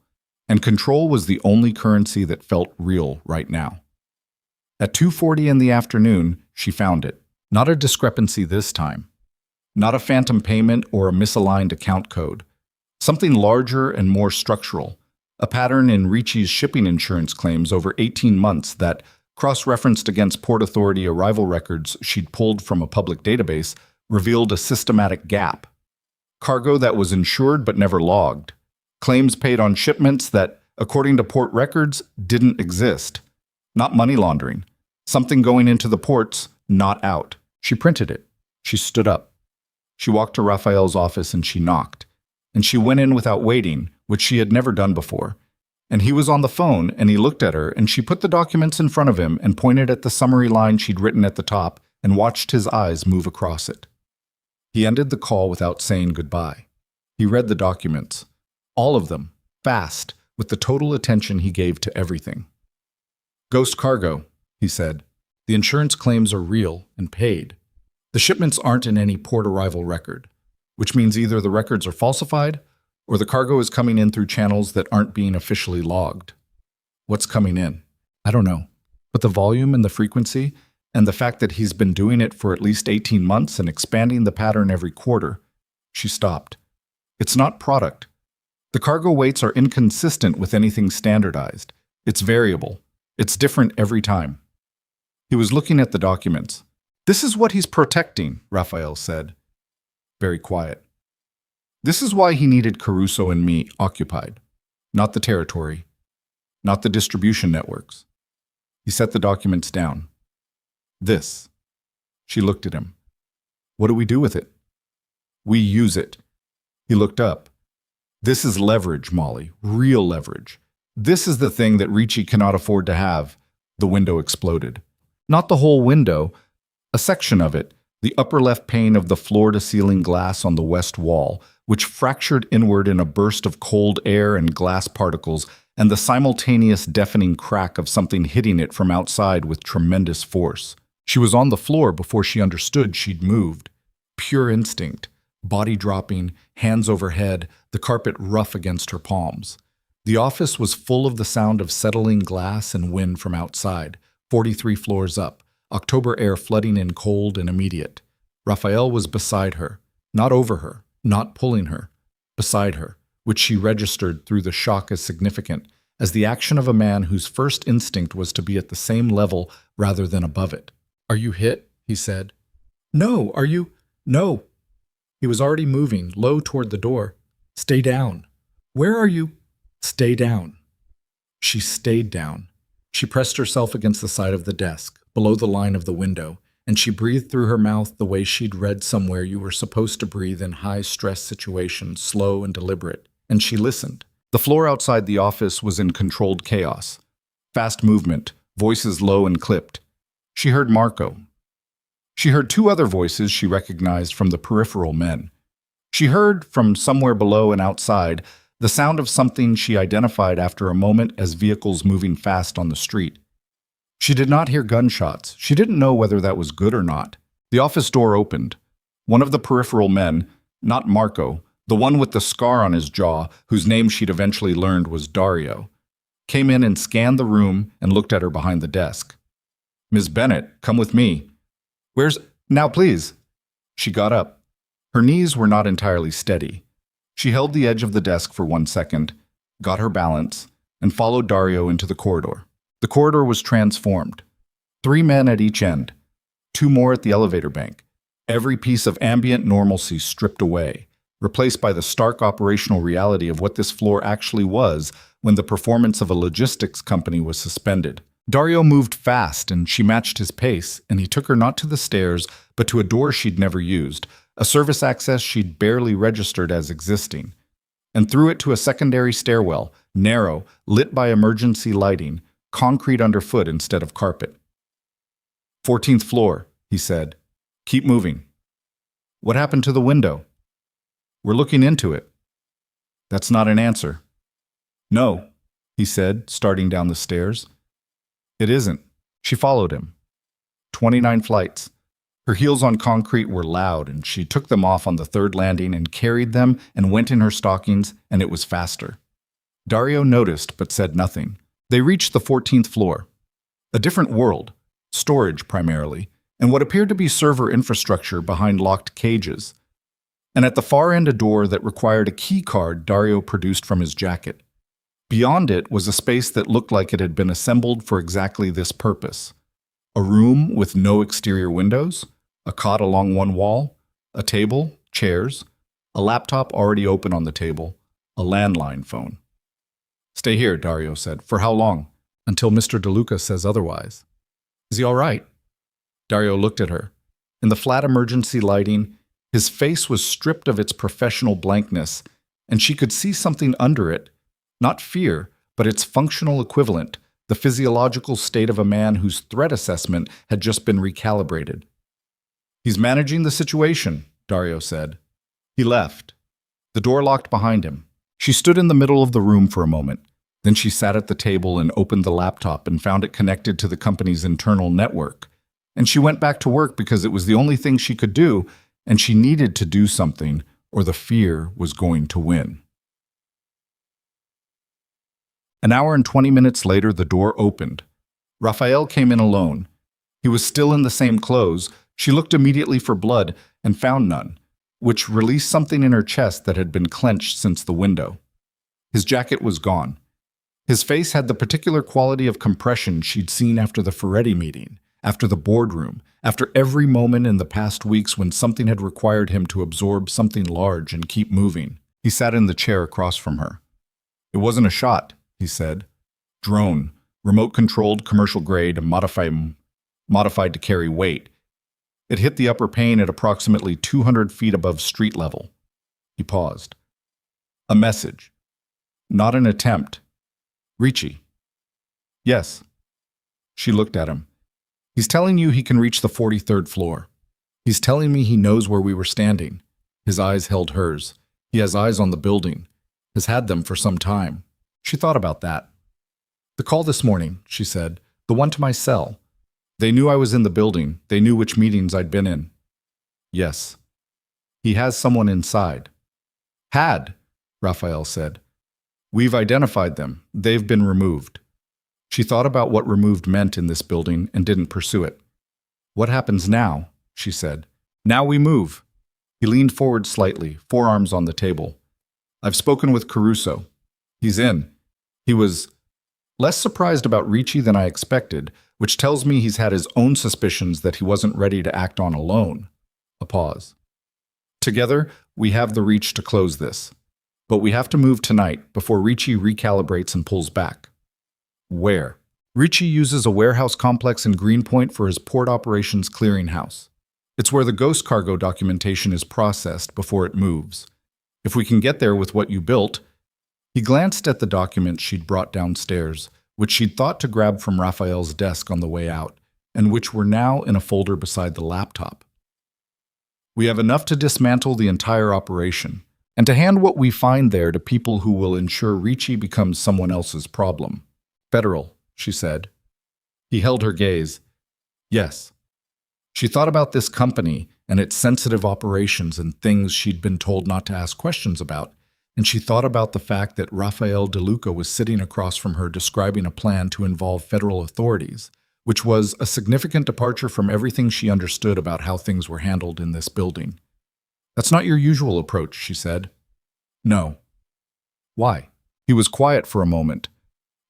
and control was the only currency that felt real right now. At 2:40 in the afternoon, she found it. Not a discrepancy this time. Not a phantom payment or a misaligned account code. Something larger and more structural. A pattern in Ricci's shipping insurance claims over 18 months that, cross-referenced against Port Authority arrival records she'd pulled from a public database, revealed a systematic gap. Cargo that was insured but never logged. Claims paid on shipments that, according to port records, didn't exist. Not money laundering. Something going into the ports, not out. She printed it. She stood up. She walked to Raphael's office and she knocked. And she went in without waiting, which she had never done before. And he was on the phone, and he looked at her, and she put the documents in front of him and pointed at the summary line she'd written at the top and watched his eyes move across it. He ended the call without saying goodbye. He read the documents. All of them, fast, with the total attention he gave to everything. Ghost cargo, he said. The insurance claims are real and paid. The shipments aren't in any port arrival record, which means either the records are falsified or the cargo is coming in through channels that aren't being officially logged. What's coming in? I don't know. But the volume and the frequency, and the fact that he's been doing it for at least 18 months and expanding the pattern every quarter. She stopped. It's not product. The cargo weights are inconsistent with anything standardized. It's variable. It's different every time. He was looking at the documents. This is what he's protecting, Raphael said. Very quiet. This is why he needed Caruso and me occupied. Not the territory. Not the distribution networks. He set the documents down. This. She looked at him. What do we do with it? We use it. He looked up. This is leverage, Molly. Real leverage. This is the thing that Ricci cannot afford to have. The window exploded. Not the whole window. A section of it. The upper left pane of the floor-to-ceiling glass on the west wall, which fractured inward in a burst of cold air and glass particles, and the simultaneous deafening crack of something hitting it from outside with tremendous force. She was on the floor before she understood she'd moved. Pure instinct, body dropping, hands overhead, the carpet rough against her palms. The office was full of the sound of settling glass and wind from outside, 43 floors up, October air flooding in cold and immediate. Raphael was beside her, not over her, not pulling her, beside her, which she registered through the shock as significant as the action of a man whose first instinct was to be at the same level rather than above it. Are you hit? He said. No, are you? No. He was already moving, low toward the door. Stay down. Where are you? Stay down. She stayed down. She pressed herself against the side of the desk, below the line of the window, and she breathed through her mouth the way she'd read somewhere you were supposed to breathe in high-stress situations, slow and deliberate. And she listened. The floor outside the office was in controlled chaos. Fast movement, voices low and clipped. She heard Marco. She heard two other voices she recognized from the peripheral men. She heard, from somewhere below and outside, the sound of something she identified after a moment as vehicles moving fast on the street. She did not hear gunshots. She didn't know whether that was good or not. The office door opened. One of the peripheral men, not Marco, the one with the scar on his jaw, whose name she'd eventually learned was Dario, came in and scanned the room and looked at her behind the desk. Ms. Bennett, come with me. Where's... Now, please. She got up. Her knees were not entirely steady. She held the edge of the desk for 1 second, got her balance, and followed Dario into the corridor. The corridor was transformed. 3 men at each end. 2 more at the elevator bank. Every piece of ambient normalcy stripped away, replaced by the stark operational reality of what this floor actually was when the performance of a logistics company was suspended. Dario moved fast, and she matched his pace, and he took her not to the stairs, but to a door she'd never used, a service access she'd barely registered as existing, and through it to a secondary stairwell, narrow, lit by emergency lighting, concrete underfoot instead of carpet. 14th floor, he said. Keep moving. What happened to the window? We're looking into it. That's not an answer. No, he said, starting down the stairs. It isn't. She followed him. 29 flights. Her heels on concrete were loud, and she took them off on the third landing and carried them and went in her stockings, and it was faster. Dario noticed but said nothing. They reached the 14th floor. A different world, storage primarily, and what appeared to be server infrastructure behind locked cages. And at the far end a door that required a key card Dario produced from his jacket. Beyond it was a space that looked like it had been assembled for exactly this purpose. A room with no exterior windows, a cot along one wall, a table, chairs, a laptop already open on the table, a landline phone. Stay here, Dario said. For how long? Until Mr. DeLuca says otherwise. Is he all right? Dario looked at her. In the flat emergency lighting, his face was stripped of its professional blankness, and she could see something under it. Not fear, but its functional equivalent, the physiological state of a man whose threat assessment had just been recalibrated. He's managing the situation, Dario said. He left. The door locked behind him. She stood in the middle of the room for a moment. Then she sat at the table and opened the laptop and found it connected to the company's internal network. And she went back to work because it was the only thing she could do, and she needed to do something, or the fear was going to win. An hour and 20 minutes later, the door opened. Raphael came in alone. He was still in the same clothes. She looked immediately for blood and found none, which released something in her chest that had been clenched since the window. His jacket was gone. His face had the particular quality of compression she'd seen after the Ferretti meeting, after the boardroom, after every moment in the past weeks when something had required him to absorb something large and keep moving. He sat in the chair across from her. It wasn't a shot, he said. Drone, remote-controlled, commercial-grade, and modified to carry weight. It hit the upper pane at approximately 200 feet above street level. He paused. A message. Not an attempt. Ricci. Yes. She looked at him. He's telling you he can reach the 43rd floor. He's telling me he knows where we were standing. His eyes held hers. He has eyes on the building. Has had them for some time. She thought about that. The call this morning, she said. The one to my cell. They knew I was in the building. They knew which meetings I'd been in. Yes. He has someone inside. Had, Raphael said. We've identified them. They've been removed. She thought about what removed meant in this building and didn't pursue it. What happens now? She said. Now we move. He leaned forward slightly, forearms on the table. I've spoken with Caruso. He's in. He was less surprised about Ricci than I expected, which tells me he's had his own suspicions that he wasn't ready to act on alone. A pause. Together, we have the reach to close this. But we have to move tonight before Ricci recalibrates and pulls back. Where? Ricci uses a warehouse complex in Greenpoint for his port operations clearinghouse. It's where the ghost cargo documentation is processed before it moves. If we can get there with what you built. He glanced at the documents she'd brought downstairs, which she'd thought to grab from Raphael's desk on the way out, and which were now in a folder beside the laptop. We have enough to dismantle the entire operation, and to hand what we find there to people who will ensure Ricci becomes someone else's problem. Federal, she said. He held her gaze. Yes. She thought about this company and its sensitive operations and things she'd been told not to ask questions about, and she thought about the fact that Raphael DeLuca was sitting across from her describing a plan to involve federal authorities, which was a significant departure from everything she understood about how things were handled in this building. That's not your usual approach, she said. No. Why? He was quiet for a moment.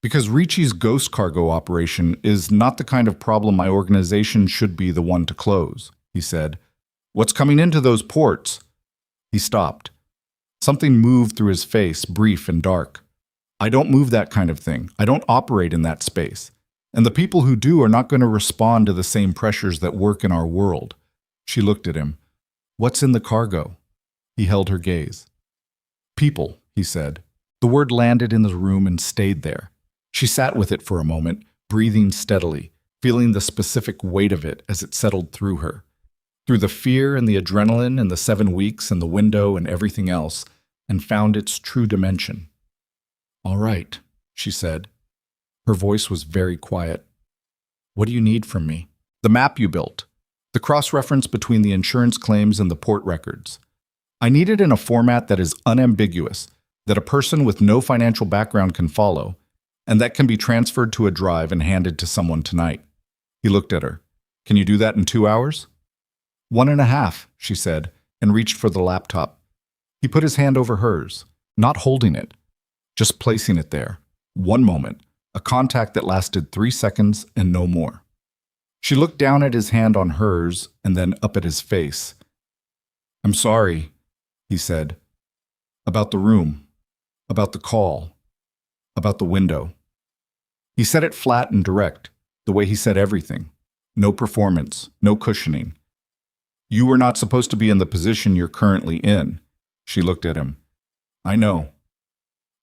Because Ricci's ghost cargo operation is not the kind of problem my organization should be the one to close, he said. What's coming into those ports? He stopped. Something moved through his face, brief and dark. I don't move that kind of thing. I don't operate in that space. And the people who do are not going to respond to the same pressures that work in our world. She looked at him. What's in the cargo? He held her gaze. People, he said. The word landed in the room and stayed there. She sat with it for a moment, breathing steadily, feeling the specific weight of it as it settled through her. Through the fear and the adrenaline and the 7 weeks and the window and everything else, and found its true dimension. All right, she said. Her voice was very quiet. What do you need from me? The map you built. The cross-reference between the insurance claims and the port records. I need it in a format that is unambiguous, that a person with no financial background can follow, and that can be transferred to a drive and handed to someone tonight. He looked at her. Can you do that in 2 hours? 1.5, she said, and reached for the laptop. He put his hand over hers, not holding it, just placing it there. One moment, a contact that lasted 3 seconds and no more. She looked down at his hand on hers and then up at his face. I'm sorry, he said. About the room, about the call, about the window. He said it flat and direct, the way he said everything. No performance, no cushioning. You were not supposed to be in the position you're currently in. She looked at him. I know.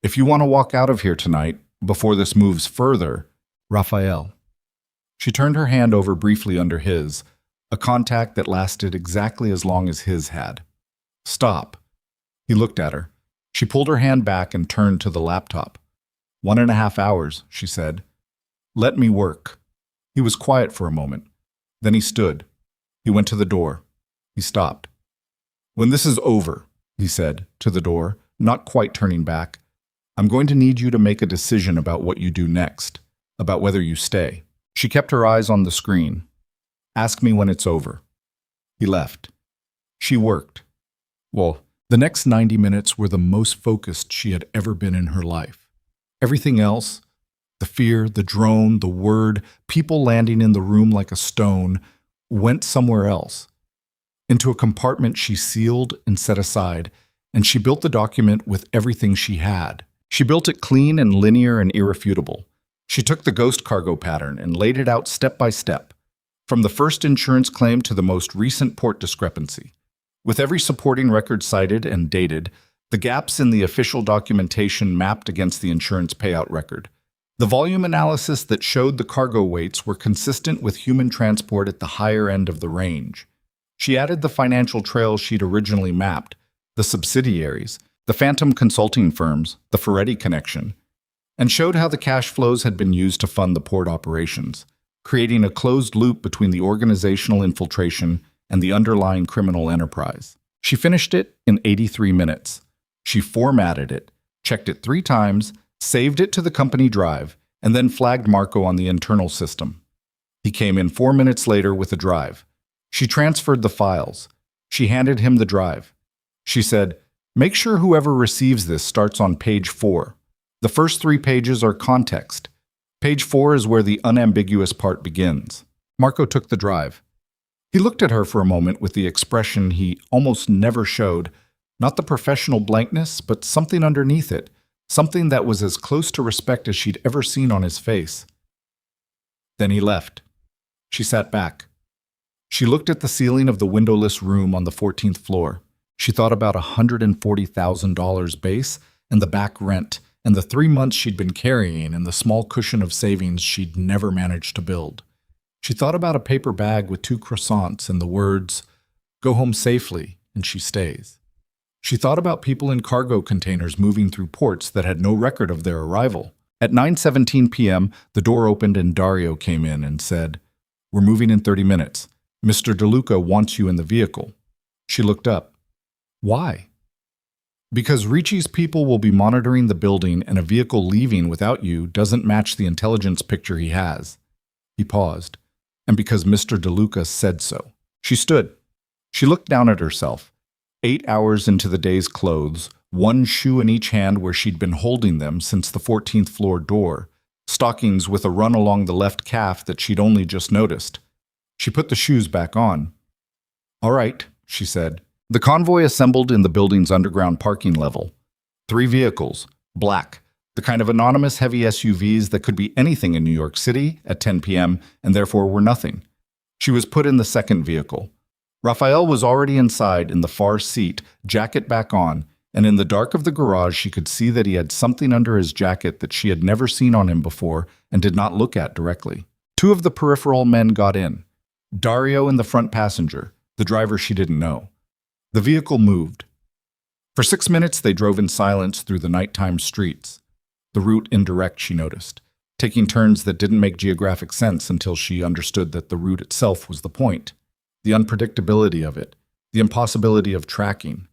If you want to walk out of here tonight, before this moves further, Raphael. She turned her hand over briefly under his, a contact that lasted exactly as long as his had. Stop. He looked at her. She pulled her hand back and turned to the laptop. 1.5 hours, she said. Let me work. He was quiet for a moment. Then he stood. He went to the door. He stopped. When this is over, he said, to the door, not quite turning back, I'm going to need you to make a decision about what you do next, about whether you stay. She kept her eyes on the screen. Ask me when it's over. He left. She worked. Well, the next 90 minutes were the most focused she had ever been in her life. Everything else, the fear, the drone, the word, people landing in the room like a stone, went somewhere else. Into a compartment she sealed and set aside, and she built the document with everything she had. She built it clean and linear and irrefutable. She took the ghost cargo pattern and laid it out step by step, from the first insurance claim to the most recent port discrepancy. With every supporting record cited and dated, the gaps in the official documentation mapped against the insurance payout record. The volume analysis that showed the cargo weights were consistent with human transport at the higher end of the range. She added the financial trails she'd originally mapped, the subsidiaries, the phantom consulting firms, the Ferretti connection, and showed how the cash flows had been used to fund the port operations, creating a closed loop between the organizational infiltration and the underlying criminal enterprise. She finished it in 83 minutes. She formatted it, checked it 3 times, saved it to the company drive, and then flagged Marco on the internal system. He came in 4 minutes later with a drive. She transferred the files. She handed him the drive. She said, make sure whoever receives this starts on page 4. The first 3 pages are context. Page 4 is where the unambiguous part begins. Marco took the drive. He looked at her for a moment with the expression he almost never showed, not the professional blankness, but something underneath it, something that was as close to respect as she'd ever seen on his face. Then he left. She sat back. She looked at the ceiling of the windowless room on the 14th floor. She thought about $140,000 base and the back rent and the 3 months she'd been carrying and the small cushion of savings she'd never managed to build. She thought about a paper bag with 2 croissants and the words, "Go home safely," and she stays. She thought about people in cargo containers moving through ports that had no record of their arrival. At 9:17 p.m., the door opened and Dario came in and said, "We're moving in 30 minutes. Mr. DeLuca wants you in the vehicle." She looked up. Why? Because Ricci's people will be monitoring the building and a vehicle leaving without you doesn't match the intelligence picture he has. He paused. And because Mr. DeLuca said so. She stood. She looked down at herself. 8 hours into the day's clothes, 1 shoe in each hand where she'd been holding them since the 14th floor door, stockings with a run along the left calf that she'd only just noticed. She put the shoes back on. All right, she said. The convoy assembled in the building's underground parking level. 3 vehicles, black, the kind of anonymous heavy SUVs that could be anything in New York City at 10 p.m. and therefore were nothing. She was put in the second vehicle. Raphael was already inside in the far seat, jacket back on, and in the dark of the garage she could see that he had something under his jacket that she had never seen on him before and did not look at directly. 2 of the peripheral men got in. Dario in the front passenger, the driver she didn't know. The vehicle moved. For 6 minutes they drove in silence through the nighttime streets. The route indirect, she noticed, taking turns that didn't make geographic sense until she understood that the route itself was the point. The unpredictability of it, the impossibility of tracking.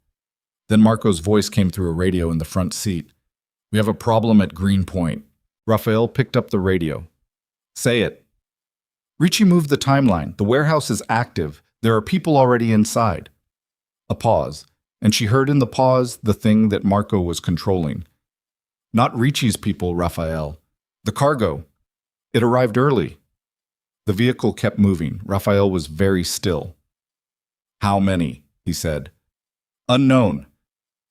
Then Marco's voice came through a radio in the front seat. "We have a problem at Greenpoint." Raphael picked up the radio. "Say it." Ricci moved the timeline. "The warehouse is active. There are people already inside." A pause, and she heard in the pause the thing that Marco was controlling. "Not Ricci's people, Raphael. The cargo. It arrived early." The vehicle kept moving. Raphael was very still. "How many?" he said. "Unknown.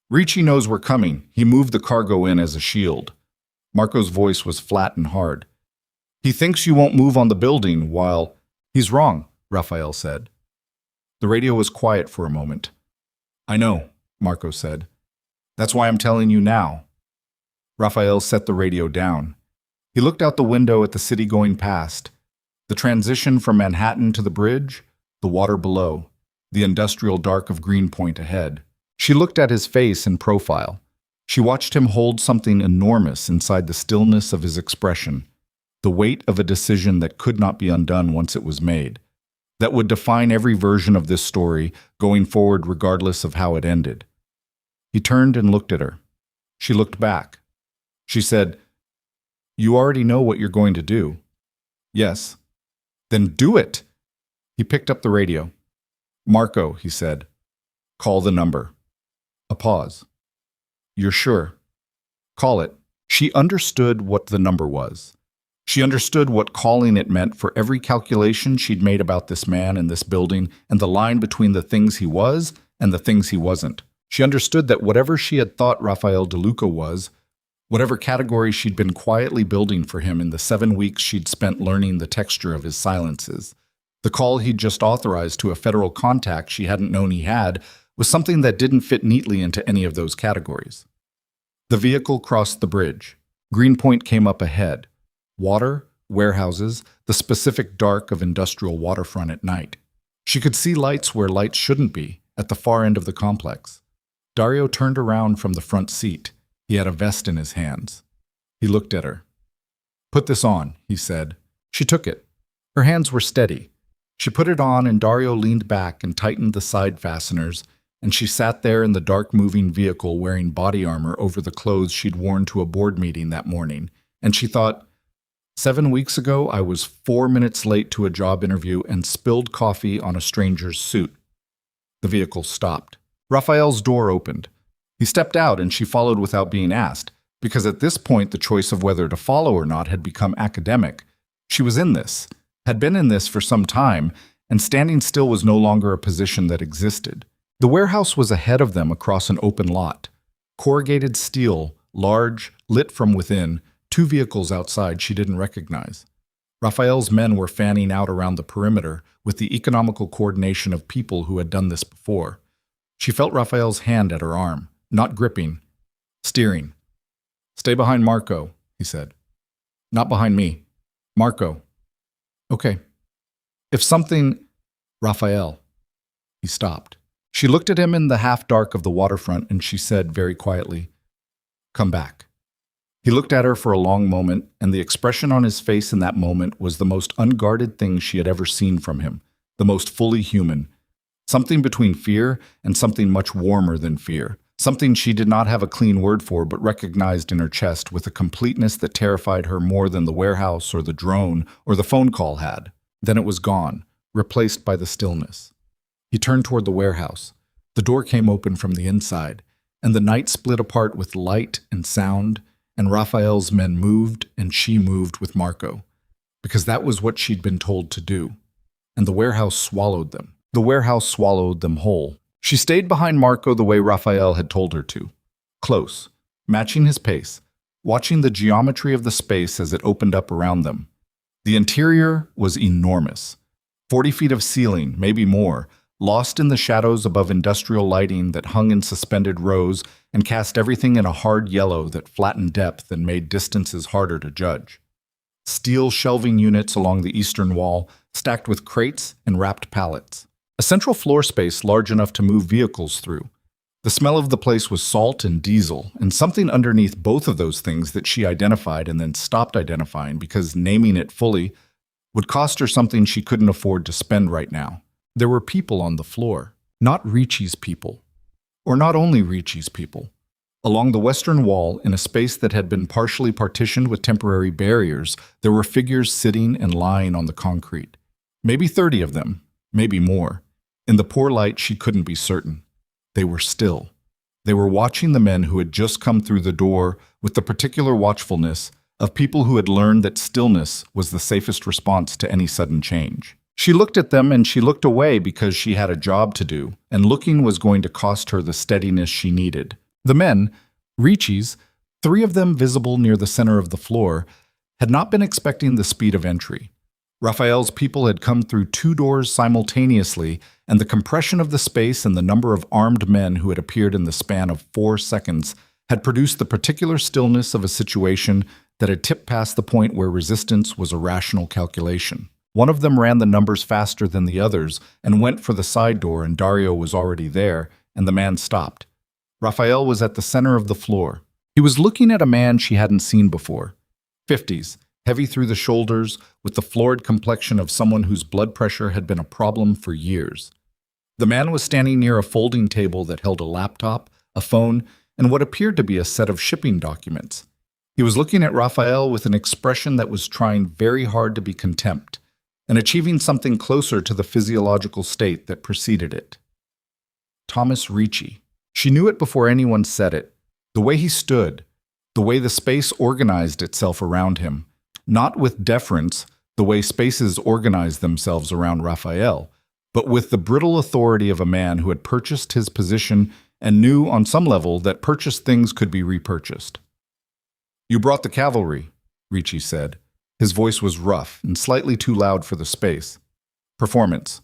Ricci knows we're coming. He moved the cargo in as a shield." Marco's voice was flat and hard. "He thinks you won't move on the building while—" "He's wrong," Raphael said. The radio was quiet for a moment. "I know," Marco said. "That's why I'm telling you now." Raphael set the radio down. He looked out the window at the city going past. The transition from Manhattan to the bridge, the water below, the industrial dark of Greenpoint ahead. She looked at his face in profile. She watched him hold something enormous inside the stillness of his expression, the weight of a decision that could not be undone once it was made, that would define every version of this story going forward regardless of how it ended. He turned and looked at her. She looked back. She said, "You already know what you're going to do." "Yes." "Then do it." He picked up the radio. "Marco," he said, "call the number." A pause. "You're sure?" "Call it." She understood what the number was. She understood what calling it meant for every calculation she'd made about this man and this building and the line between the things he was and the things he wasn't. She understood that whatever she had thought Raphael DeLuca was, whatever category she'd been quietly building for him in the 7 weeks she'd spent learning the texture of his silences, the call he'd just authorized to a federal contact she hadn't known he had, was something that didn't fit neatly into any of those categories. The vehicle crossed the bridge. Greenpoint came up ahead. Water, warehouses, the specific dark of industrial waterfront at night. She could see lights where lights shouldn't be, at the far end of the complex. Dario turned around from the front seat. He had a vest in his hands. He looked at her. "Put this on," he said. She took it. Her hands were steady. She put it on and Dario leaned back and tightened the side fasteners, and she sat there in the dark-moving vehicle wearing body armor over the clothes she'd worn to a board meeting that morning, and she thought, 7 weeks ago I was 4 minutes late to a job interview and spilled coffee on a stranger's suit. The vehicle stopped. Raphael's door opened. He stepped out and she followed without being asked, because at this point the choice of whether to follow or not had become academic. She was in this, had been in this for some time, and standing still was no longer a position that existed. The warehouse was ahead of them across an open lot. Corrugated steel, large, lit from within, 2 vehicles outside she didn't recognize. Raphael's men were fanning out around the perimeter with the economical coordination of people who had done this before. She felt Raphael's hand at her arm, not gripping, steering. "Stay behind Marco," he said. "Not behind me. Marco." "Okay." "If something—" "Raphael." He stopped. She looked at him in the half-dark of the waterfront and she said very quietly, "Come back." He looked at her for a long moment, and the expression on his face in that moment was the most unguarded thing she had ever seen from him, the most fully human. Something between fear and something much warmer than fear. Something she did not have a clean word for but recognized in her chest with a completeness that terrified her more than the warehouse or the drone or the phone call had. Then it was gone, replaced by the stillness. He turned toward the warehouse. The door came open from the inside, and the night split apart with light and sound, and Raphael's men moved and she moved with Marco, because that was what she'd been told to do. And the warehouse swallowed them. The warehouse swallowed them whole. She stayed behind Marco the way Raphael had told her to. Close, matching his pace, watching the geometry of the space as it opened up around them. The interior was enormous. 40 feet of ceiling, maybe more, lost in the shadows above industrial lighting that hung in suspended rows and cast everything in a hard yellow that flattened depth and made distances harder to judge. Steel shelving units along the eastern wall, stacked with crates and wrapped pallets. A central floor space large enough to move vehicles through. The smell of the place was salt and diesel, and something underneath both of those things that she identified and then stopped identifying because naming it fully would cost her something she couldn't afford to spend right now. There were people on the floor, not Ricci's people, or not only Ricci's people. Along the western wall, in a space that had been partially partitioned with temporary barriers, there were figures sitting and lying on the concrete. Maybe 30 of them, maybe more. In the poor light, she couldn't be certain. They were still. They were watching the men who had just come through the door with the particular watchfulness of people who had learned that stillness was the safest response to any sudden change. She looked at them and she looked away because she had a job to do, and looking was going to cost her the steadiness she needed. The men, Ricci's, 3 of them visible near the center of the floor, had not been expecting the speed of entry. Raphael's people had come through 2 doors simultaneously, and the compression of the space and the number of armed men who had appeared in the span of 4 seconds had produced the particular stillness of a situation that had tipped past the point where resistance was a rational calculation. One of them ran the numbers faster than the others and went for the side door, and Dario was already there, and the man stopped. Raphael was at the center of the floor. He was looking at a man she hadn't seen before. 50s, heavy through the shoulders, with the florid complexion of someone whose blood pressure had been a problem for years. The man was standing near a folding table that held a laptop, a phone, and what appeared to be a set of shipping documents. He was looking at Raphael with an expression that was trying very hard to be contempt, and achieving something closer to the physiological state that preceded it. Thomas Ricci. She knew it before anyone said it. The way he stood, the way the space organized itself around him, not with deference, the way spaces organized themselves around Raphael, but with the brittle authority of a man who had purchased his position and knew on some level that purchased things could be repurchased. "You brought the cavalry," Ricci said. His voice was rough and slightly too loud for the space. "Performance."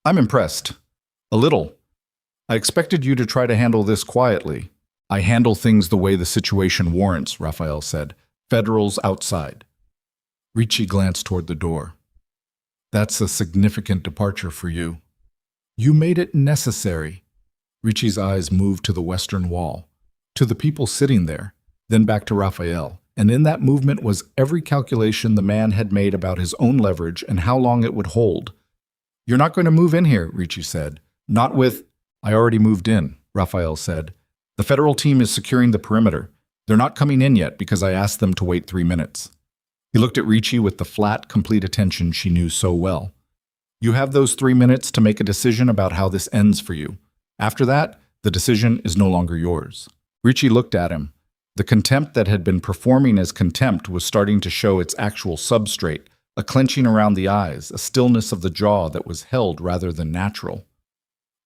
"I'm impressed. A little. I expected you to try to handle this quietly." "I handle things the way the situation warrants," Raphael said. "Federals outside." Ricci glanced toward the door. "That's a significant departure for you." "You made it necessary." Ricci's eyes moved to the western wall, to the people sitting there, then back to Raphael, and in that movement was every calculation the man had made about his own leverage and how long it would hold. "You're not going to move in here," Ricci said. "Not with—" "I already moved in," Raphael said. "The federal team is securing the perimeter. They're not coming in yet because I asked them to wait 3 minutes." He looked at Ricci with the flat, complete attention she knew so well. "You have those 3 minutes to make a decision about how this ends for you. After that, the decision is no longer yours." Ricci looked at him. The contempt that had been performing as contempt was starting to show its actual substrate, a clenching around the eyes, a stillness of the jaw that was held rather than natural.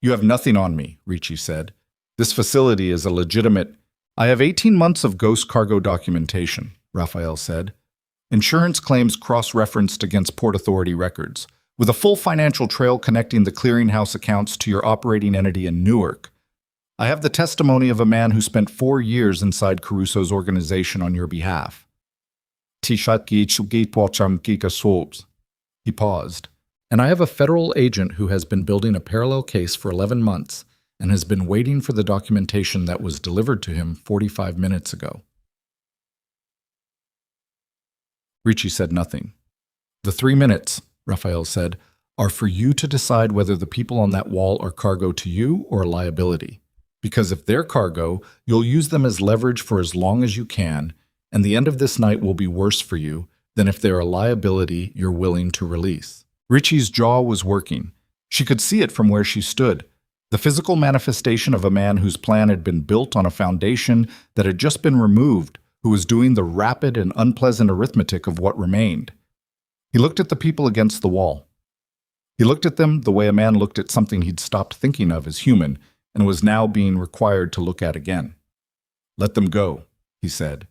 "You have nothing on me," Ricci said. "This facility is a legitimate—" "I have 18 months of ghost cargo documentation," Raphael said. "Insurance claims cross-referenced against Port Authority records, with a full financial trail connecting the clearinghouse accounts to your operating entity in Newark. I have the testimony of a man who spent 4 years inside Caruso's organization on your behalf." He paused. "And I have a federal agent who has been building a parallel case for 11 months and has been waiting for the documentation that was delivered to him 45 minutes ago." Ricci said nothing. "The 3 minutes," Raphael said, "are for you to decide whether the people on that wall are cargo to you or a liability. Because if they're cargo, you'll use them as leverage for as long as you can, and the end of this night will be worse for you than if they're a liability you're willing to release." Ricci's jaw was working. She could see it from where she stood, the physical manifestation of a man whose plan had been built on a foundation that had just been removed, who was doing the rapid and unpleasant arithmetic of what remained. He looked at the people against the wall. He looked at them the way a man looked at something he'd stopped thinking of as human and was now being required to look at again. "Let them go," he said.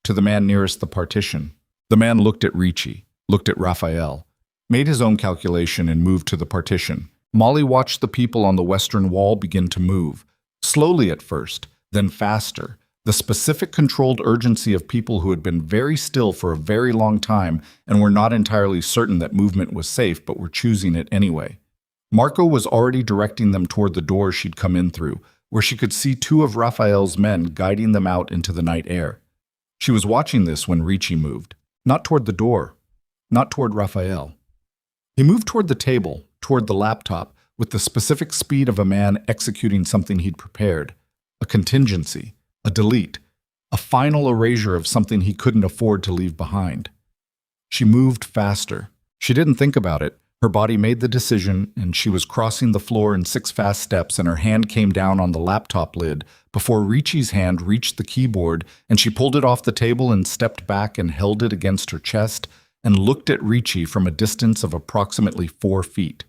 To the man nearest the partition. The man looked at Ricci, looked at Raphael, made his own calculation and moved to the partition. Molly watched the people on the western wall begin to move, slowly at first, then faster, the specific controlled urgency of people who had been very still for a very long time and were not entirely certain that movement was safe but were choosing it anyway. Marco was already directing them toward the door she'd come in through, where she could see two of Raphael's men guiding them out into the night air. She was watching this when Ricci moved, not toward the door, not toward Raphael. He moved toward the table, toward the laptop, with the specific speed of a man executing something he'd prepared, a contingency, a delete, a final erasure of something he couldn't afford to leave behind. She moved faster. She didn't think about it. Her body made the decision, and she was crossing the floor in 6 fast steps, and her hand came down on the laptop lid before Ricci's hand reached the keyboard, and she pulled it off the table and stepped back and held it against her chest and looked at Ricci from a distance of approximately 4 feet.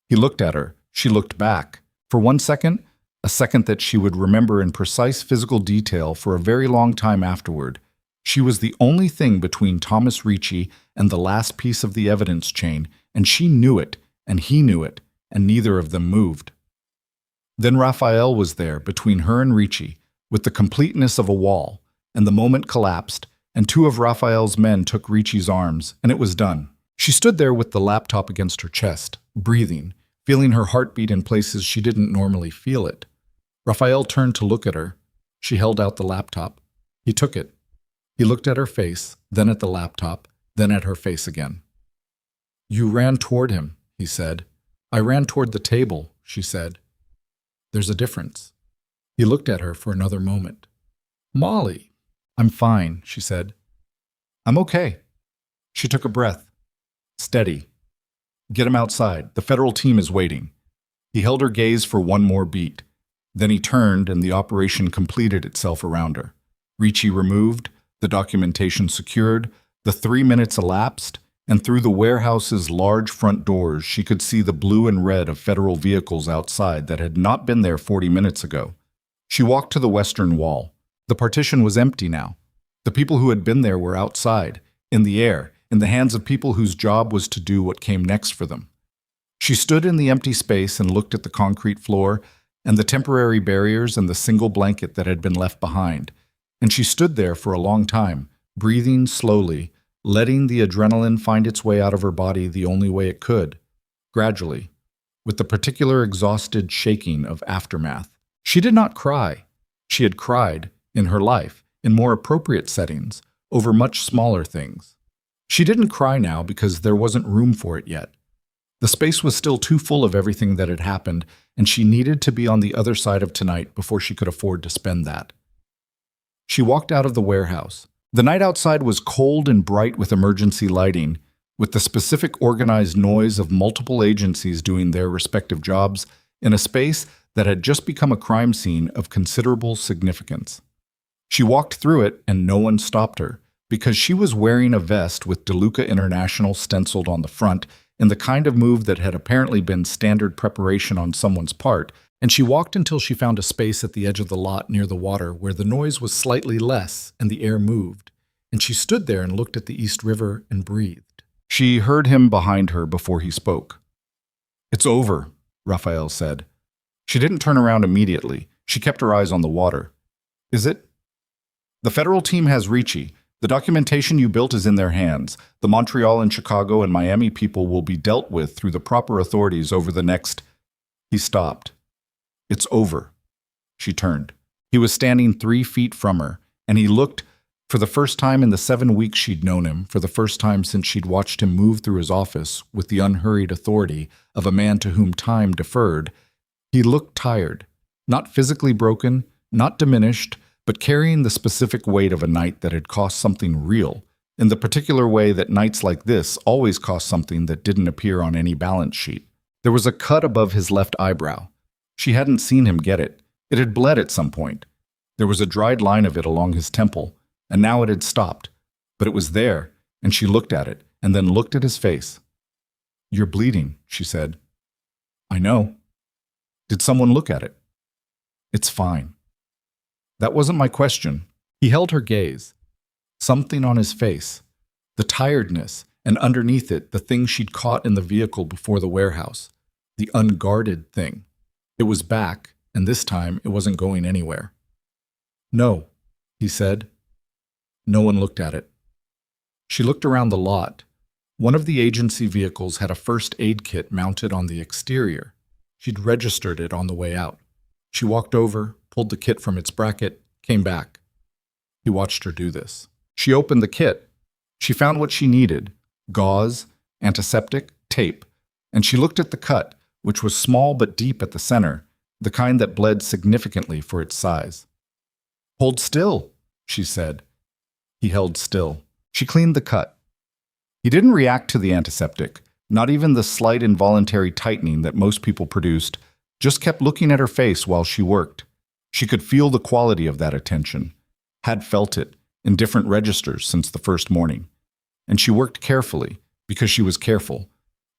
He looked at her. She looked back. For 1 second, a second that she would remember in precise physical detail for a very long time afterward. She was the only thing between Thomas Ricci and the last piece of the evidence chain, and she knew it, and he knew it, and neither of them moved. Then Raphael was there, between her and Ricci, with the completeness of a wall, and the moment collapsed, and 2 of Raphael's men took Ricci's arms, and it was done. She stood there with the laptop against her chest, breathing, feeling her heartbeat in places she didn't normally feel it. Raphael turned to look at her. She held out the laptop. He took it. He looked at her face, then at the laptop, then at her face again. "You ran toward him," he said. "I ran toward the table," she said. "There's a difference." He looked at her for another moment. "Molly." "I'm fine," she said. "I'm okay." She took a breath. "Steady. Get him outside. The federal team is waiting." He held her gaze for one more beat. Then he turned and the operation completed itself around her. Ricci removed, the documentation secured, the 3 minutes elapsed, and through the warehouse's large front doors she could see the blue and red of federal vehicles outside that had not been there 40 minutes ago. She walked to the western wall. The partition was empty now. The people who had been there were outside, in the air, in the hands of people whose job was to do what came next for them. She stood in the empty space and looked at the concrete floor and the temporary barriers and the single blanket that had been left behind. And she stood there for a long time, breathing slowly, letting the adrenaline find its way out of her body the only way it could, gradually, with the particular exhausted shaking of aftermath. She did not cry. She had cried, in her life, in more appropriate settings, over much smaller things. She didn't cry now because there wasn't room for it yet. The space was still too full of everything that had happened, and she needed to be on the other side of tonight before she could afford to spend that. She walked out of the warehouse. The night outside was cold and bright with emergency lighting, with the specific organized noise of multiple agencies doing their respective jobs in a space that had just become a crime scene of considerable significance. She walked through it and no one stopped her, because she was wearing a vest with DeLuca International stenciled on the front in the kind of move that had apparently been standard preparation on someone's part, and she walked until she found a space at the edge of the lot near the water where the noise was slightly less and the air moved, and she stood there and looked at the East River and breathed. She heard him behind her before he spoke. "It's over," Raphael said. She didn't turn around immediately. She kept her eyes on the water. "Is it?" "The federal team has Ricci. The documentation you built is in their hands. The Montreal and Chicago and Miami people will be dealt with through the proper authorities over the next—" He stopped. "It's over." She turned. He was standing 3 feet from her, and he looked, for the first time in the 7 weeks she'd known him, for the first time since she'd watched him move through his office with the unhurried authority of a man to whom time deferred. He looked tired, not physically broken, not diminished, but carrying the specific weight of a night that had cost something real, in the particular way that nights like this always cost something that didn't appear on any balance sheet. There was a cut above his left eyebrow. She hadn't seen him get it. It had bled at some point. There was a dried line of it along his temple, and now it had stopped. But it was there, and she looked at it, and then looked at his face. You're bleeding, she said. I know. Did someone look at it? It's fine. That wasn't my question. He held her gaze. Something on his face. The tiredness, and underneath it, the thing she'd caught in the vehicle before the warehouse. The unguarded thing. It was back, and this time it wasn't going anywhere. No, he said. No one looked at it. She looked around the lot. One of the agency vehicles had a first aid kit mounted on the exterior. She'd registered it on the way out. She walked over, pulled the kit from its bracket, came back. He watched her do this. She opened the kit. She found what she needed: gauze, antiseptic, tape, and she looked at the cut, which was small but deep at the center, the kind that bled significantly for its size. Hold still, she said. He held still. She cleaned the cut. He didn't react to the antiseptic, not even the slight involuntary tightening that most people produced, just kept looking at her face while she worked. She could feel the quality of that attention, had felt it in different registers since the first morning. And she worked carefully, because she was careful,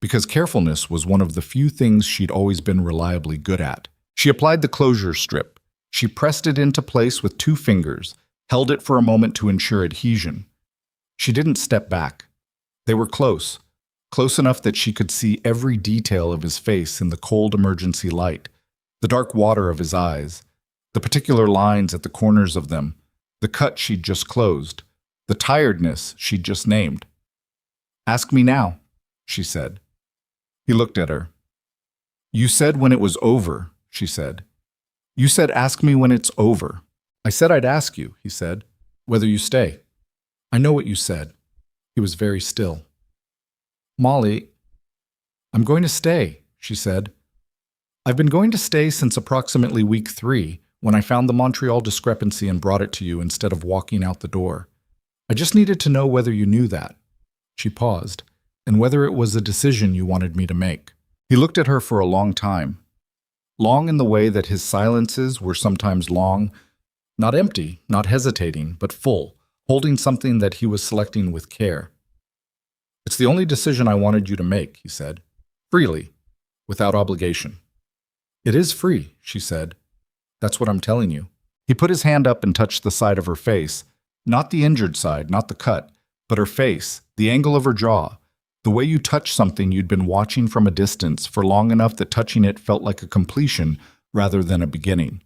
because carefulness was one of the few things she'd always been reliably good at. She applied the closure strip. She pressed it into place with 2 fingers, held it for a moment to ensure adhesion. She didn't step back. They were close enough that she could see every detail of his face in the cold emergency light, the dark water of his eyes, the particular lines at the corners of them, the cut she'd just closed, the tiredness she'd just named. Ask me now, she said. He looked at her. You said when it was over, she said. You said ask me when it's over. I said I'd ask you, he said, whether you stay. I know what you said. He was very still. Molly, I'm going to stay, she said. I've been going to stay since approximately week 3, when I found the Montreal discrepancy and brought it to you instead of walking out the door. I just needed to know whether you knew that. She paused, and whether it was a decision you wanted me to make. He looked at her for a long time. Long in the way that his silences were sometimes long, not empty, not hesitating, but full, holding something that he was selecting with care. It's the only decision I wanted you to make, he said, freely, without obligation. It is free, she said. That's what I'm telling you. He put his hand up and touched the side of her face, not the injured side, not the cut, but her face, the angle of her jaw, the way you touch something you'd been watching from a distance for long enough that touching it felt like a completion rather than a beginning.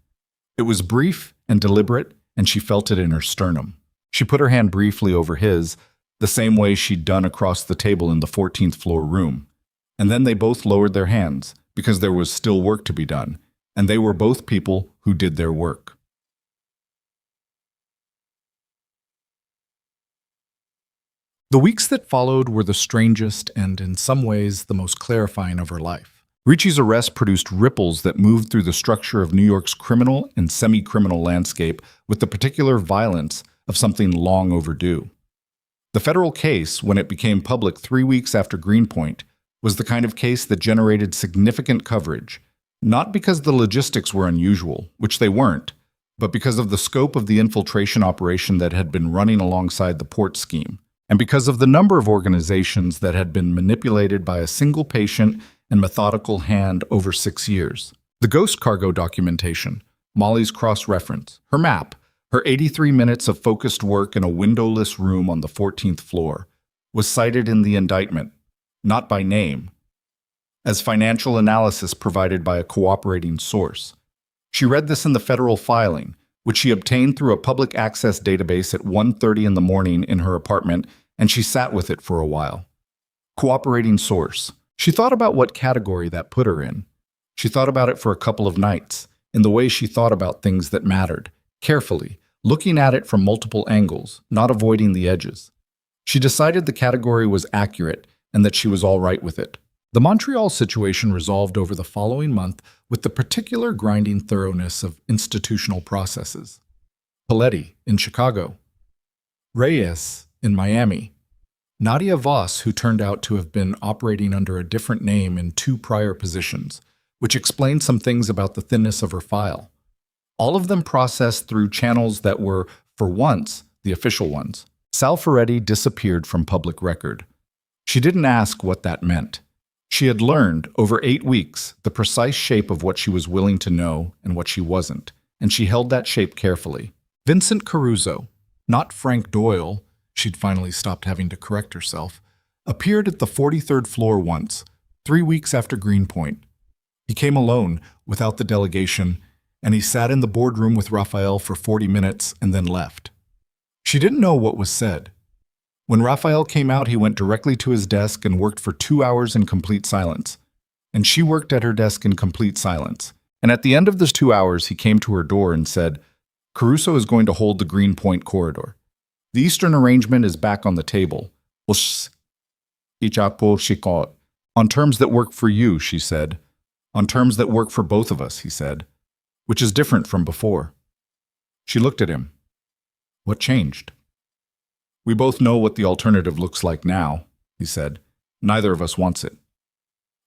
It was brief and deliberate, and she felt it in her sternum. She put her hand briefly over his, the same way she'd done across the table in the 14th floor room. And then they both lowered their hands, because there was still work to be done, and they were both people who did their work. The weeks that followed were the strangest and, in some ways, the most clarifying of her life. Ricci's arrest produced ripples that moved through the structure of New York's criminal and semi-criminal landscape with the particular violence of something long overdue. The federal case, when it became public 3 weeks after Greenpoint, was the kind of case that generated significant coverage, not because the logistics were unusual, which they weren't, but because of the scope of the infiltration operation that had been running alongside the port scheme, and because of the number of organizations that had been manipulated by a single patient and methodical hand over 6 years. The ghost cargo documentation, Molly's cross-reference, her map, her 83 minutes of focused work in a windowless room on the 14th floor, was cited in the indictment, not by name, as financial analysis provided by a cooperating source. She read this in the federal filing, which she obtained through a public access database at 1:30 in the morning in her apartment, and she sat with it for a while. Cooperating source. She thought about what category that put her in. She thought about it for a couple of nights, in the way she thought about things that mattered, carefully, looking at it from multiple angles, not avoiding the edges. She decided the category was accurate and that she was all right with it. The Montreal situation resolved over the following month with the particular grinding thoroughness of institutional processes. Paletti in Chicago, Reyes in Miami, Nadia Voss, who turned out to have been operating under a different name in 2 prior positions, which explained some things about the thinness of her file. All of them processed through channels that were, for once, the official ones. Sal Ferretti disappeared from public record. She didn't ask what that meant. She had learned, over 8 weeks, the precise shape of what she was willing to know and what she wasn't, and she held that shape carefully. Vincent Caruso, not Frank Doyle, she'd finally stopped having to correct herself, appeared at the 43rd floor once, 3 weeks after Greenpoint. He came alone, without the delegation, and he sat in the boardroom with Raphael for 40 minutes and then left. She didn't know what was said. When Raphael came out, he went directly to his desk and worked for 2 hours in complete silence. And she worked at her desk in complete silence. And at the end of those 2 hours, he came to her door and said, "Caruso is going to hold the Greenpoint corridor. The Eastern arrangement is back on the table. On terms that work for you," she said. "On terms that work for both of us," he said, "which is different from before." She looked at him. What changed? "We both know what the alternative looks like now," he said. "Neither of us wants it."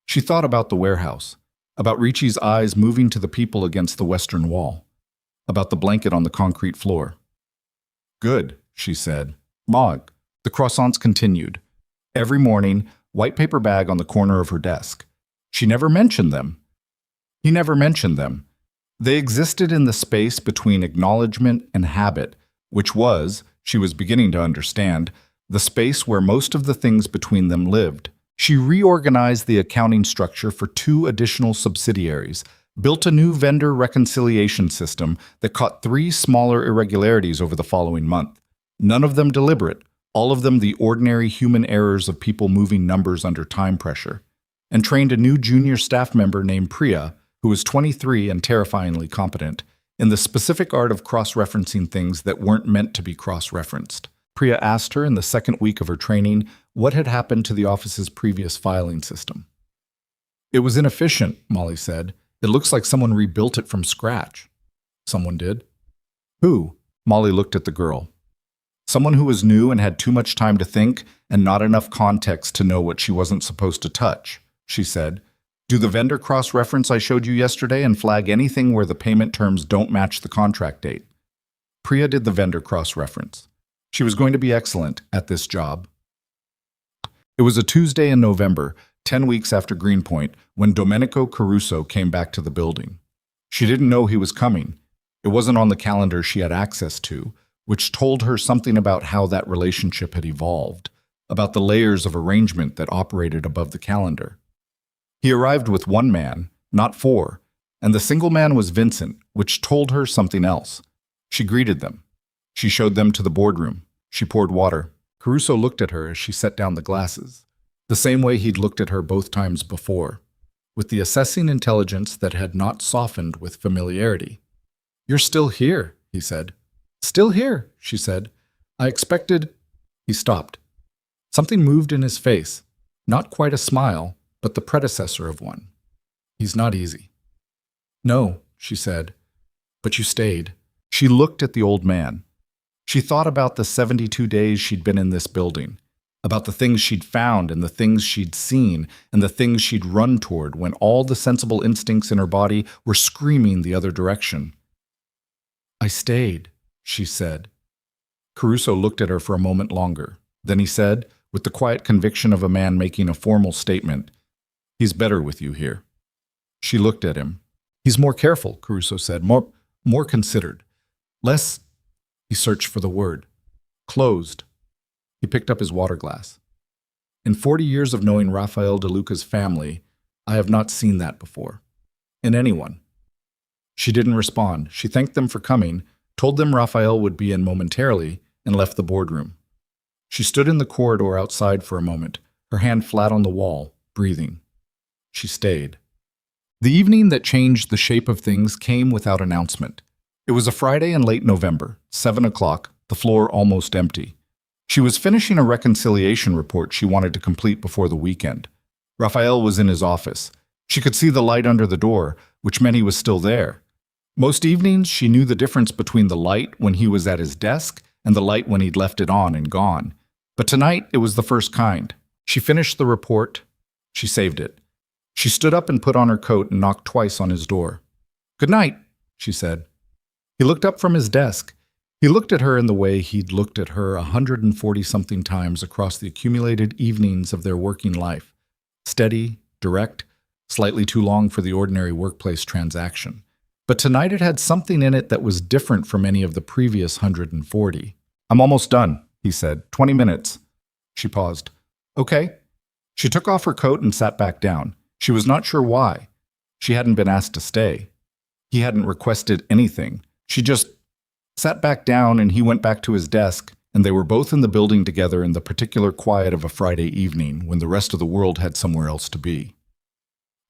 She thought about the warehouse, about Ricci's eyes moving to the people against the western wall, about the blanket on the concrete floor. "Good," she said. "Mog." The croissants continued. Every morning, white paper bag on the corner of her desk. She never mentioned them. He never mentioned them. They existed in the space between acknowledgement and habit, which was, she was beginning to understand, the space where most of the things between them lived. She reorganized the accounting structure for 2 additional subsidiaries, built a new vendor reconciliation system that caught 3 smaller irregularities over the following month. None of them deliberate, all of them the ordinary human errors of people moving numbers under time pressure, and trained a new junior staff member named Priya, who was 23 and terrifyingly competent, in the specific art of cross-referencing things that weren't meant to be cross-referenced. Priya asked her in the second week of her training what had happened to the office's previous filing system. "It was inefficient," Molly said. "It looks like someone rebuilt it from scratch." "Someone did?" "Who?" Molly looked at the girl. "Someone who was new and had too much time to think and not enough context to know what she wasn't supposed to touch," she said. "Do the vendor cross-reference I showed you yesterday and flag anything where the payment terms don't match the contract date." Priya did the vendor cross-reference. She was going to be excellent at this job. It was a Tuesday in November, 10 weeks after Greenpoint, when Domenico Caruso came back to the building. She didn't know he was coming. It wasn't on the calendar she had access to, which told her something about how that relationship had evolved, about the layers of arrangement that operated above the calendar. He arrived with 1 man, not 4, and the single man was Vincent, which told her something else. She greeted them. She showed them to the boardroom. She poured water. Caruso looked at her as she set down the glasses, the same way he'd looked at her both times before, with the assessing intelligence that had not softened with familiarity. "You're still here," he said. "Still here," she said. "I expected—" He stopped. Something moved in his face, not quite a smile, but the predecessor of one. "He's not easy." "No," she said. "But you stayed." She looked at the old man. She thought about the 72 days she'd been in this building, about the things she'd found and the things she'd seen and the things she'd run toward when all the sensible instincts in her body were screaming the other direction. "I stayed," she said. Caruso looked at her for a moment longer. Then he said, with the quiet conviction of a man making a formal statement, "He's better with you here." She looked at him. "He's more careful," Caruso said, more considered. "Less—" He searched for the word. "Closed." He picked up his water glass. "In 40 years of knowing Raphael De Luca's family, I have not seen that before. In anyone." She didn't respond. She thanked them for coming, told them Raphael would be in momentarily, and left the boardroom. She stood in the corridor outside for a moment, her hand flat on the wall, breathing. She stayed. The evening that changed the shape of things came without announcement. It was a Friday in late November, 7 o'clock, the floor almost empty. She was finishing a reconciliation report she wanted to complete before the weekend. Raphael was in his office. She could see the light under the door, which meant he was still there. Most evenings, she knew the difference between the light when he was at his desk and the light when he'd left it on and gone. But tonight, it was the first kind. She finished the report. She saved it. She stood up and put on her coat and knocked twice on his door. "Good night," she said. He looked up from his desk. He looked at her in the way he'd looked at her 140-something times across the accumulated evenings of their working life. Steady, direct, slightly too long for the ordinary workplace transaction. But tonight it had something in it that was different from any of the previous 140. "I'm almost done," he said. 20 minutes. She paused. "Okay." She took off her coat and sat back down. She was not sure why. She hadn't been asked to stay. He hadn't requested anything. She just sat back down, and he went back to his desk, and they were both in the building together in the particular quiet of a Friday evening when the rest of the world had somewhere else to be.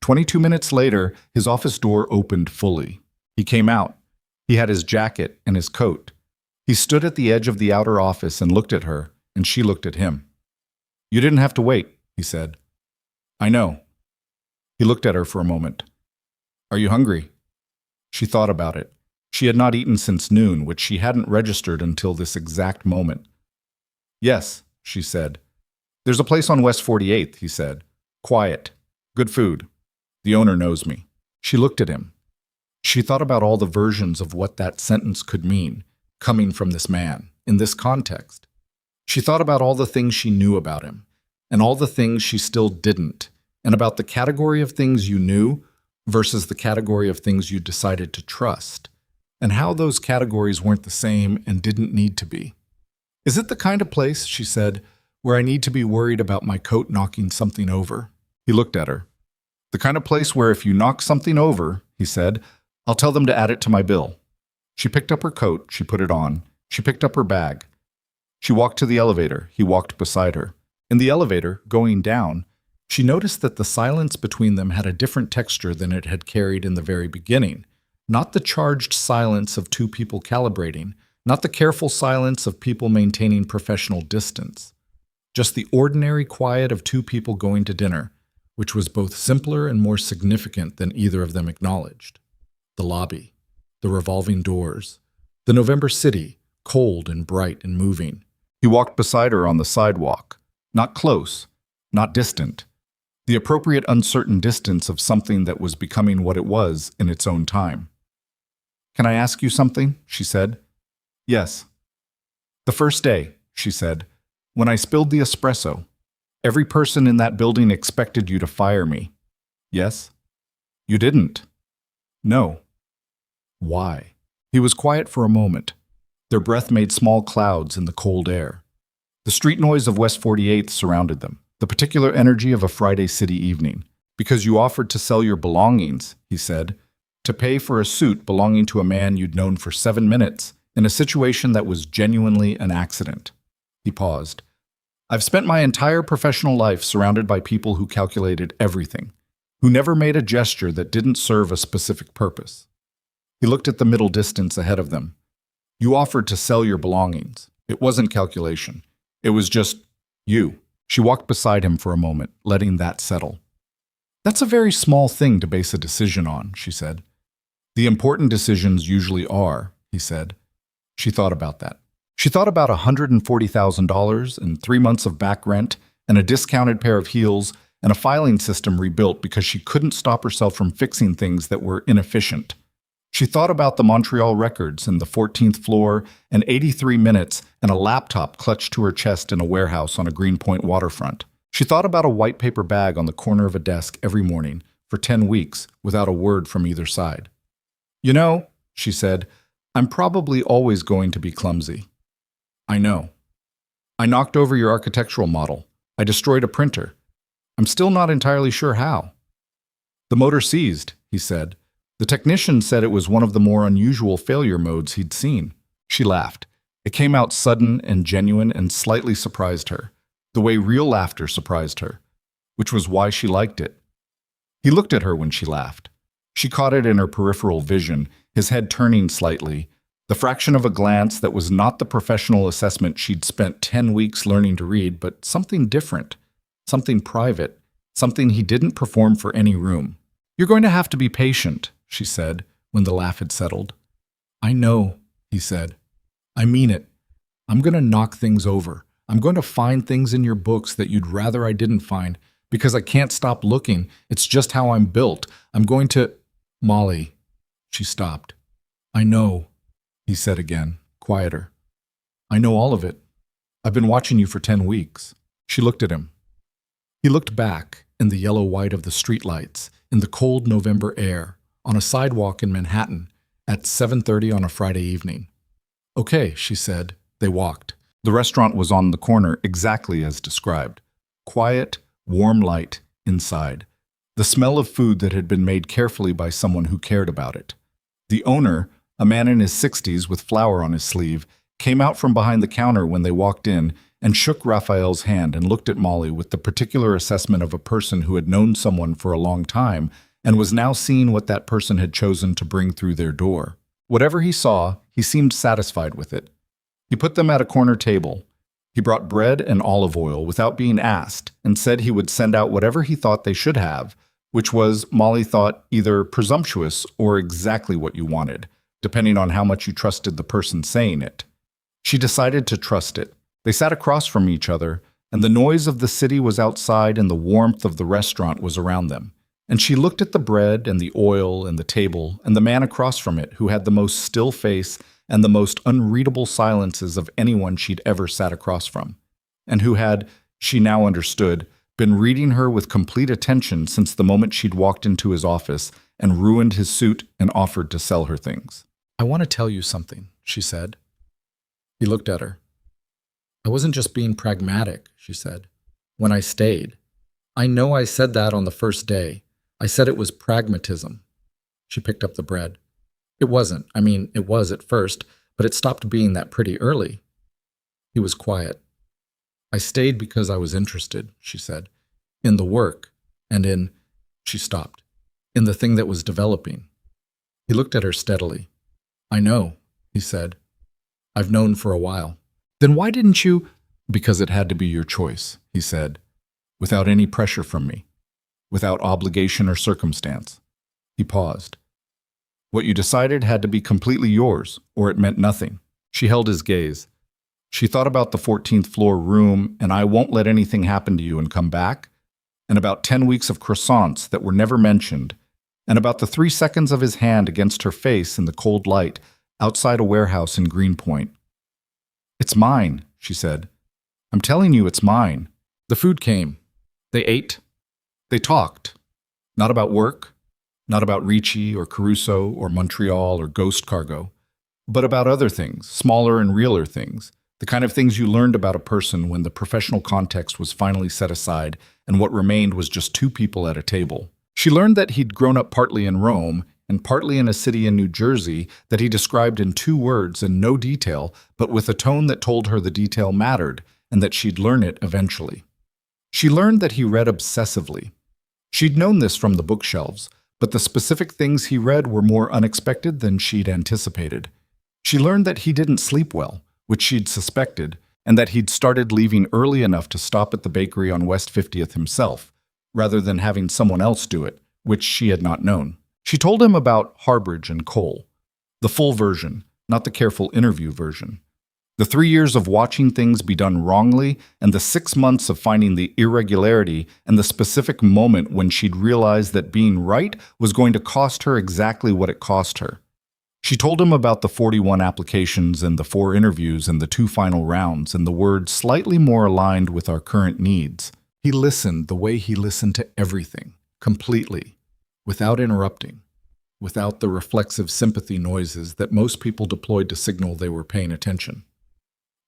22 minutes later, his office door opened fully. He came out. He had his jacket and his coat. He stood at the edge of the outer office and looked at her, and she looked at him. "You didn't have to wait," he said. "I know." He looked at her for a moment. "Are you hungry?" She thought about it. She had not eaten since noon, which she hadn't registered until this exact moment. "Yes," she said. "There's a place on West 48th, he said. "Quiet. Good food. The owner knows me." She looked at him. She thought about all the versions of what that sentence could mean, coming from this man, in this context. She thought about all the things she knew about him, and all the things she still didn't, and about the category of things you knew versus the category of things you decided to trust, and how those categories weren't the same and didn't need to be. "Is it the kind of place," she said, "where I need to be worried about my coat knocking something over?" He looked at her. "The kind of place where if you knock something over," he said, "I'll tell them to add it to my bill." She picked up her coat, she put it on. She picked up her bag. She walked to the elevator. He walked beside her. In the elevator, going down, she noticed that the silence between them had a different texture than it had carried in the very beginning. Not the charged silence of two people calibrating, not the careful silence of people maintaining professional distance. Just the ordinary quiet of two people going to dinner, which was both simpler and more significant than either of them acknowledged. The lobby, the revolving doors, the November city, cold and bright and moving. He walked beside her on the sidewalk, not close, not distant, the appropriate uncertain distance of something that was becoming what it was in its own time. "Can I ask you something?" she said. "Yes." "The first day," she said, "when I spilled the espresso, every person in that building expected you to fire me. Yes? You didn't." "No." "Why?" He was quiet for a moment. Their breath made small clouds in the cold air. The street noise of West 48th surrounded them, the particular energy of a Friday city evening. "Because you offered to sell your belongings," he said, "to pay for a suit belonging to a man you'd known for 7 minutes in a situation that was genuinely an accident." He paused. "I've spent my entire professional life surrounded by people who calculated everything, who never made a gesture that didn't serve a specific purpose." He looked at the middle distance ahead of them. "You offered to sell your belongings. It wasn't calculation. It was just you." She walked beside him for a moment, letting that settle. "That's a very small thing to base a decision on," she said. "The important decisions usually are," he said. She thought about that. She thought about $140,000 and 3 months of back rent and a discounted pair of heels and a filing system rebuilt because she couldn't stop herself from fixing things that were inefficient. She thought about the Montreal records and the 14th floor and 83 minutes and a laptop clutched to her chest in a warehouse on a Greenpoint waterfront. She thought about a white paper bag on the corner of a desk every morning for 10 weeks without a word from either side. "You know," she said, "I'm probably always going to be clumsy." "I know. I knocked over your architectural model. I destroyed a printer. I'm still not entirely sure how." "The motor seized," he said. "The technician said it was one of the more unusual failure modes he'd seen." She laughed. It came out sudden and genuine and slightly surprised her, the way real laughter surprised her, which was why she liked it. He looked at her when she laughed. She caught it in her peripheral vision, his head turning slightly, the fraction of a glance that was not the professional assessment she'd spent 10 weeks learning to read, but something different, something private, something he didn't perform for any room. "You're going to have to be patient," she said, when the laugh had settled. "I know," he said. "I mean it. I'm going to knock things over. I'm going to find things in your books that you'd rather I didn't find, because I can't stop looking. It's just how I'm built. I'm going to—" "Molly," she stopped. "I know," he said again, quieter. "I know all of it. I've been watching you for 10 weeks. She looked at him. He looked back, in the yellow white of the streetlights, in the cold November air, on a sidewalk in Manhattan at 7:30 on a Friday evening. "Okay," she said. They walked. The restaurant was on the corner exactly as described. Quiet, warm light inside. The smell of food that had been made carefully by someone who cared about it. The owner, a man in his 60s with flour on his sleeve, came out from behind the counter when they walked in and shook Raphael's hand and looked at Molly with the particular assessment of a person who had known someone for a long time and was now seeing what that person had chosen to bring through their door. Whatever he saw, he seemed satisfied with it. He put them at a corner table. He brought bread and olive oil without being asked and said he would send out whatever he thought they should have, which was, Molly thought, either presumptuous or exactly what you wanted, depending on how much you trusted the person saying it. She decided to trust it. They sat across from each other, and the noise of the city was outside and the warmth of the restaurant was around them. And she looked at the bread and the oil and the table and the man across from it who had the most still face and the most unreadable silences of anyone she'd ever sat across from, and who had, she now understood, been reading her with complete attention since the moment she'd walked into his office and ruined his suit and offered to sell her things. "I want to tell you something," she said. He looked at her. "I wasn't just being pragmatic," she said, "when I stayed. I know I said that on the first day. I said it was pragmatism." She picked up the bread. "It wasn't. I mean, it was at first, but it stopped being that pretty early." He was quiet. "I stayed because I was interested," she said, "in the work and in," she stopped, "in the thing that was developing." He looked at her steadily. "I know," he said. "I've known for a while." "Then why didn't you?" "Because it had to be your choice," he said, "without any pressure from me, without obligation or circumstance." He paused. "What you decided had to be completely yours, or it meant nothing." She held his gaze. She thought about the 14th floor room and "I won't let anything happen to you and come back," and about 10 weeks of croissants that were never mentioned, and about the 3 seconds of his hand against her face in the cold light outside a warehouse in Greenpoint. "It's mine," she said. "I'm telling you, it's mine." The food came. They ate. They talked. Not about work, not about Ricci or Caruso or Montreal or Ghost Cargo, but about other things, smaller and realer things, the kind of things you learned about a person when the professional context was finally set aside and what remained was just two people at a table. She learned that he'd grown up partly in Rome and partly in a city in New Jersey that he described in 2 words and no detail, but with a tone that told her the detail mattered and that she'd learn it eventually. She learned that he read obsessively. She'd known this from the bookshelves, but the specific things he read were more unexpected than she'd anticipated. She learned that he didn't sleep well, which she'd suspected, and that he'd started leaving early enough to stop at the bakery on West 50th himself, rather than having someone else do it, which she had not known. She told him about Harbridge and Cole, the full version, not the careful interview version. The 3 years of watching things be done wrongly, and the 6 months of finding the irregularity, and the specific moment when she'd realized that being right was going to cost her exactly what it cost her. She told him about the 41 applications and the 4 interviews and the 2 final rounds and the words slightly more aligned with our current needs. He listened the way he listened to everything, completely, without interrupting, without the reflexive sympathy noises that most people deployed to signal they were paying attention.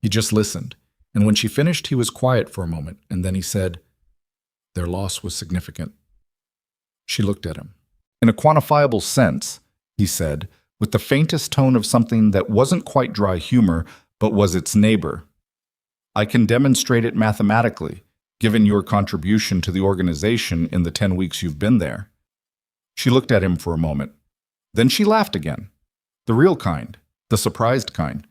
He just listened, and when she finished, he was quiet for a moment, and then he said, "Their loss was significant." She looked at him. "In a quantifiable sense," he said, with the faintest tone of something that wasn't quite dry humor, but was its neighbor. "I can demonstrate it mathematically, given your contribution to the organization in the 10 weeks you've been there." She looked at him for a moment. Then she laughed again. The real kind, the surprised kind.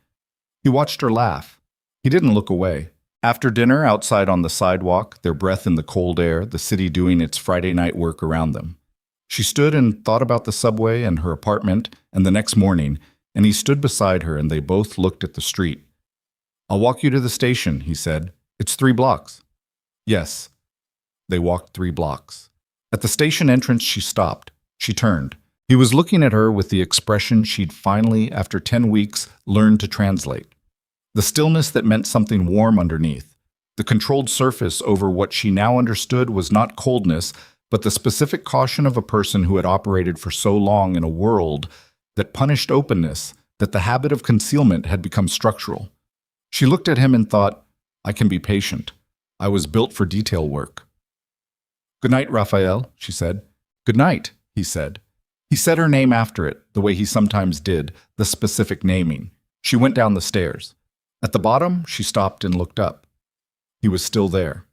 He watched her laugh. He didn't look away. After dinner, outside on the sidewalk, their breath in the cold air, the city doing its Friday night work around them. She stood and thought about the subway and her apartment and the next morning, and he stood beside her and they both looked at the street. "I'll walk you to the station," he said. "It's 3 blocks." "Yes." They walked 3 blocks. At the station entrance, she stopped. She turned. He was looking at her with the expression she'd finally, after 10 weeks, learned to translate. The stillness that meant something warm underneath. The The controlled surface over what she now understood was not coldness, but the specific caution of a person who had operated for so long in a world that punished openness, that the habit of concealment had become structural. She looked at him and thought, I can be patient. I was built for detail work. Good night, Raphael, she said. Good night, he said. He said her name after it, the way he sometimes did, the specific naming. She went down the stairs. At the bottom, she stopped and looked up. He was still there,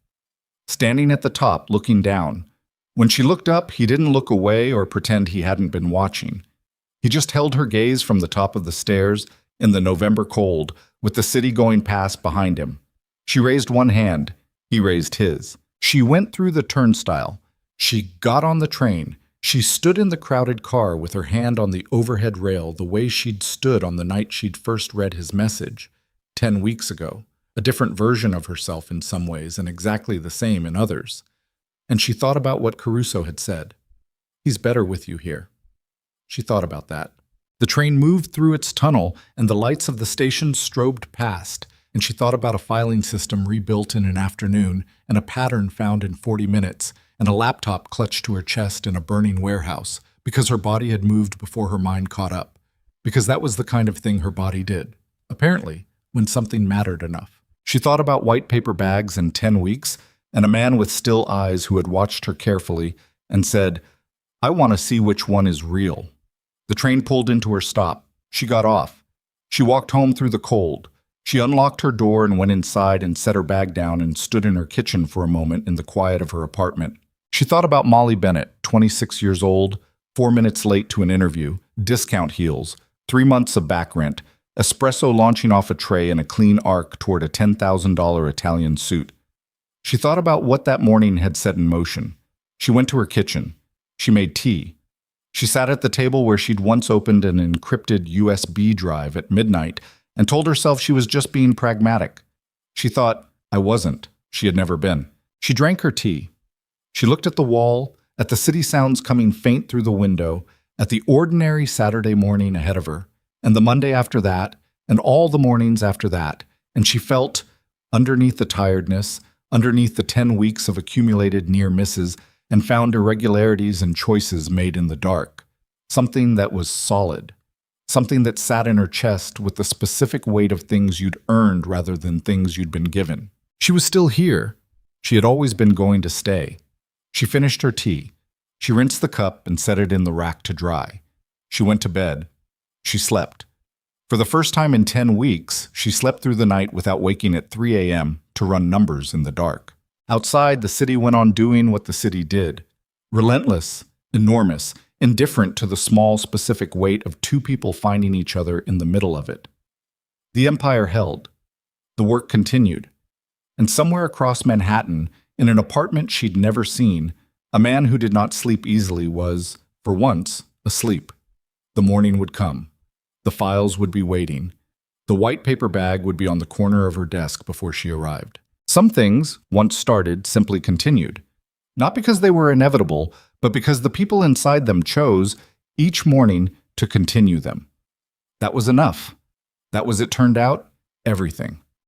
standing at the top, looking down. When she looked up, he didn't look away or pretend he hadn't been watching. He just held her gaze from the top of the stairs in the November cold, with the city going past behind him. She raised one hand. He raised his. She went through the turnstile. She got on the train. She stood in the crowded car with her hand on the overhead rail the way she'd stood on the night she'd first read his message, 10 weeks ago, a different version of herself in some ways and exactly the same in others. And she thought about what Caruso had said. He's better with you here. She thought about that. The train moved through its tunnel and the lights of the station strobed past, and she thought about a filing system rebuilt in an afternoon and a pattern found in 40 minutes and a laptop clutched to her chest in a burning warehouse because her body had moved before her mind caught up, because that was the kind of thing her body did, apparently, when something mattered enough. She thought about white paper bags and 10 weeks and a man with still eyes who had watched her carefully and said, I want to see which one is real. The train pulled into her stop. She got off. She walked home through the cold. She unlocked her door and went inside and set her bag down and stood in her kitchen for a moment in the quiet of her apartment. She thought about Molly Bennett, 26 years old, 4 minutes late to an interview, discount heels, 3 months of back rent, espresso launching off a tray in a clean arc toward a $10,000 Italian suit. She thought about what that morning had set in motion. She went to her kitchen. She made tea. She sat at the table where she'd once opened an encrypted USB drive at midnight and told herself she was just being pragmatic. She thought, I wasn't. She had never been. She drank her tea. She looked at the wall, at the city sounds coming faint through the window, at the ordinary Saturday morning ahead of her, and the Monday after that, and all the mornings after that, and she felt, underneath the tiredness, underneath the 10 weeks of accumulated near misses, and found irregularities and choices made in the dark, something that was solid, something that sat in her chest with the specific weight of things you'd earned rather than things you'd been given. She was still here. She had always been going to stay. She finished her tea. She rinsed the cup and set it in the rack to dry. She went to bed. She slept. For the first time in 10 weeks, she slept through the night without waking at 3 a.m. to run numbers in the dark. Outside, the city went on doing what the city did. Relentless, enormous, indifferent to the small, specific weight of two people finding each other in the middle of it. The empire held. The work continued. And somewhere across Manhattan, in an apartment she'd never seen, a man who did not sleep easily was, for once, asleep. The morning would come. The files would be waiting. The white paper bag would be on the corner of her desk before she arrived. Some things, once started, simply continued. Not because they were inevitable, but because the people inside them chose, each morning, to continue them. That was enough. That was, it turned out, everything.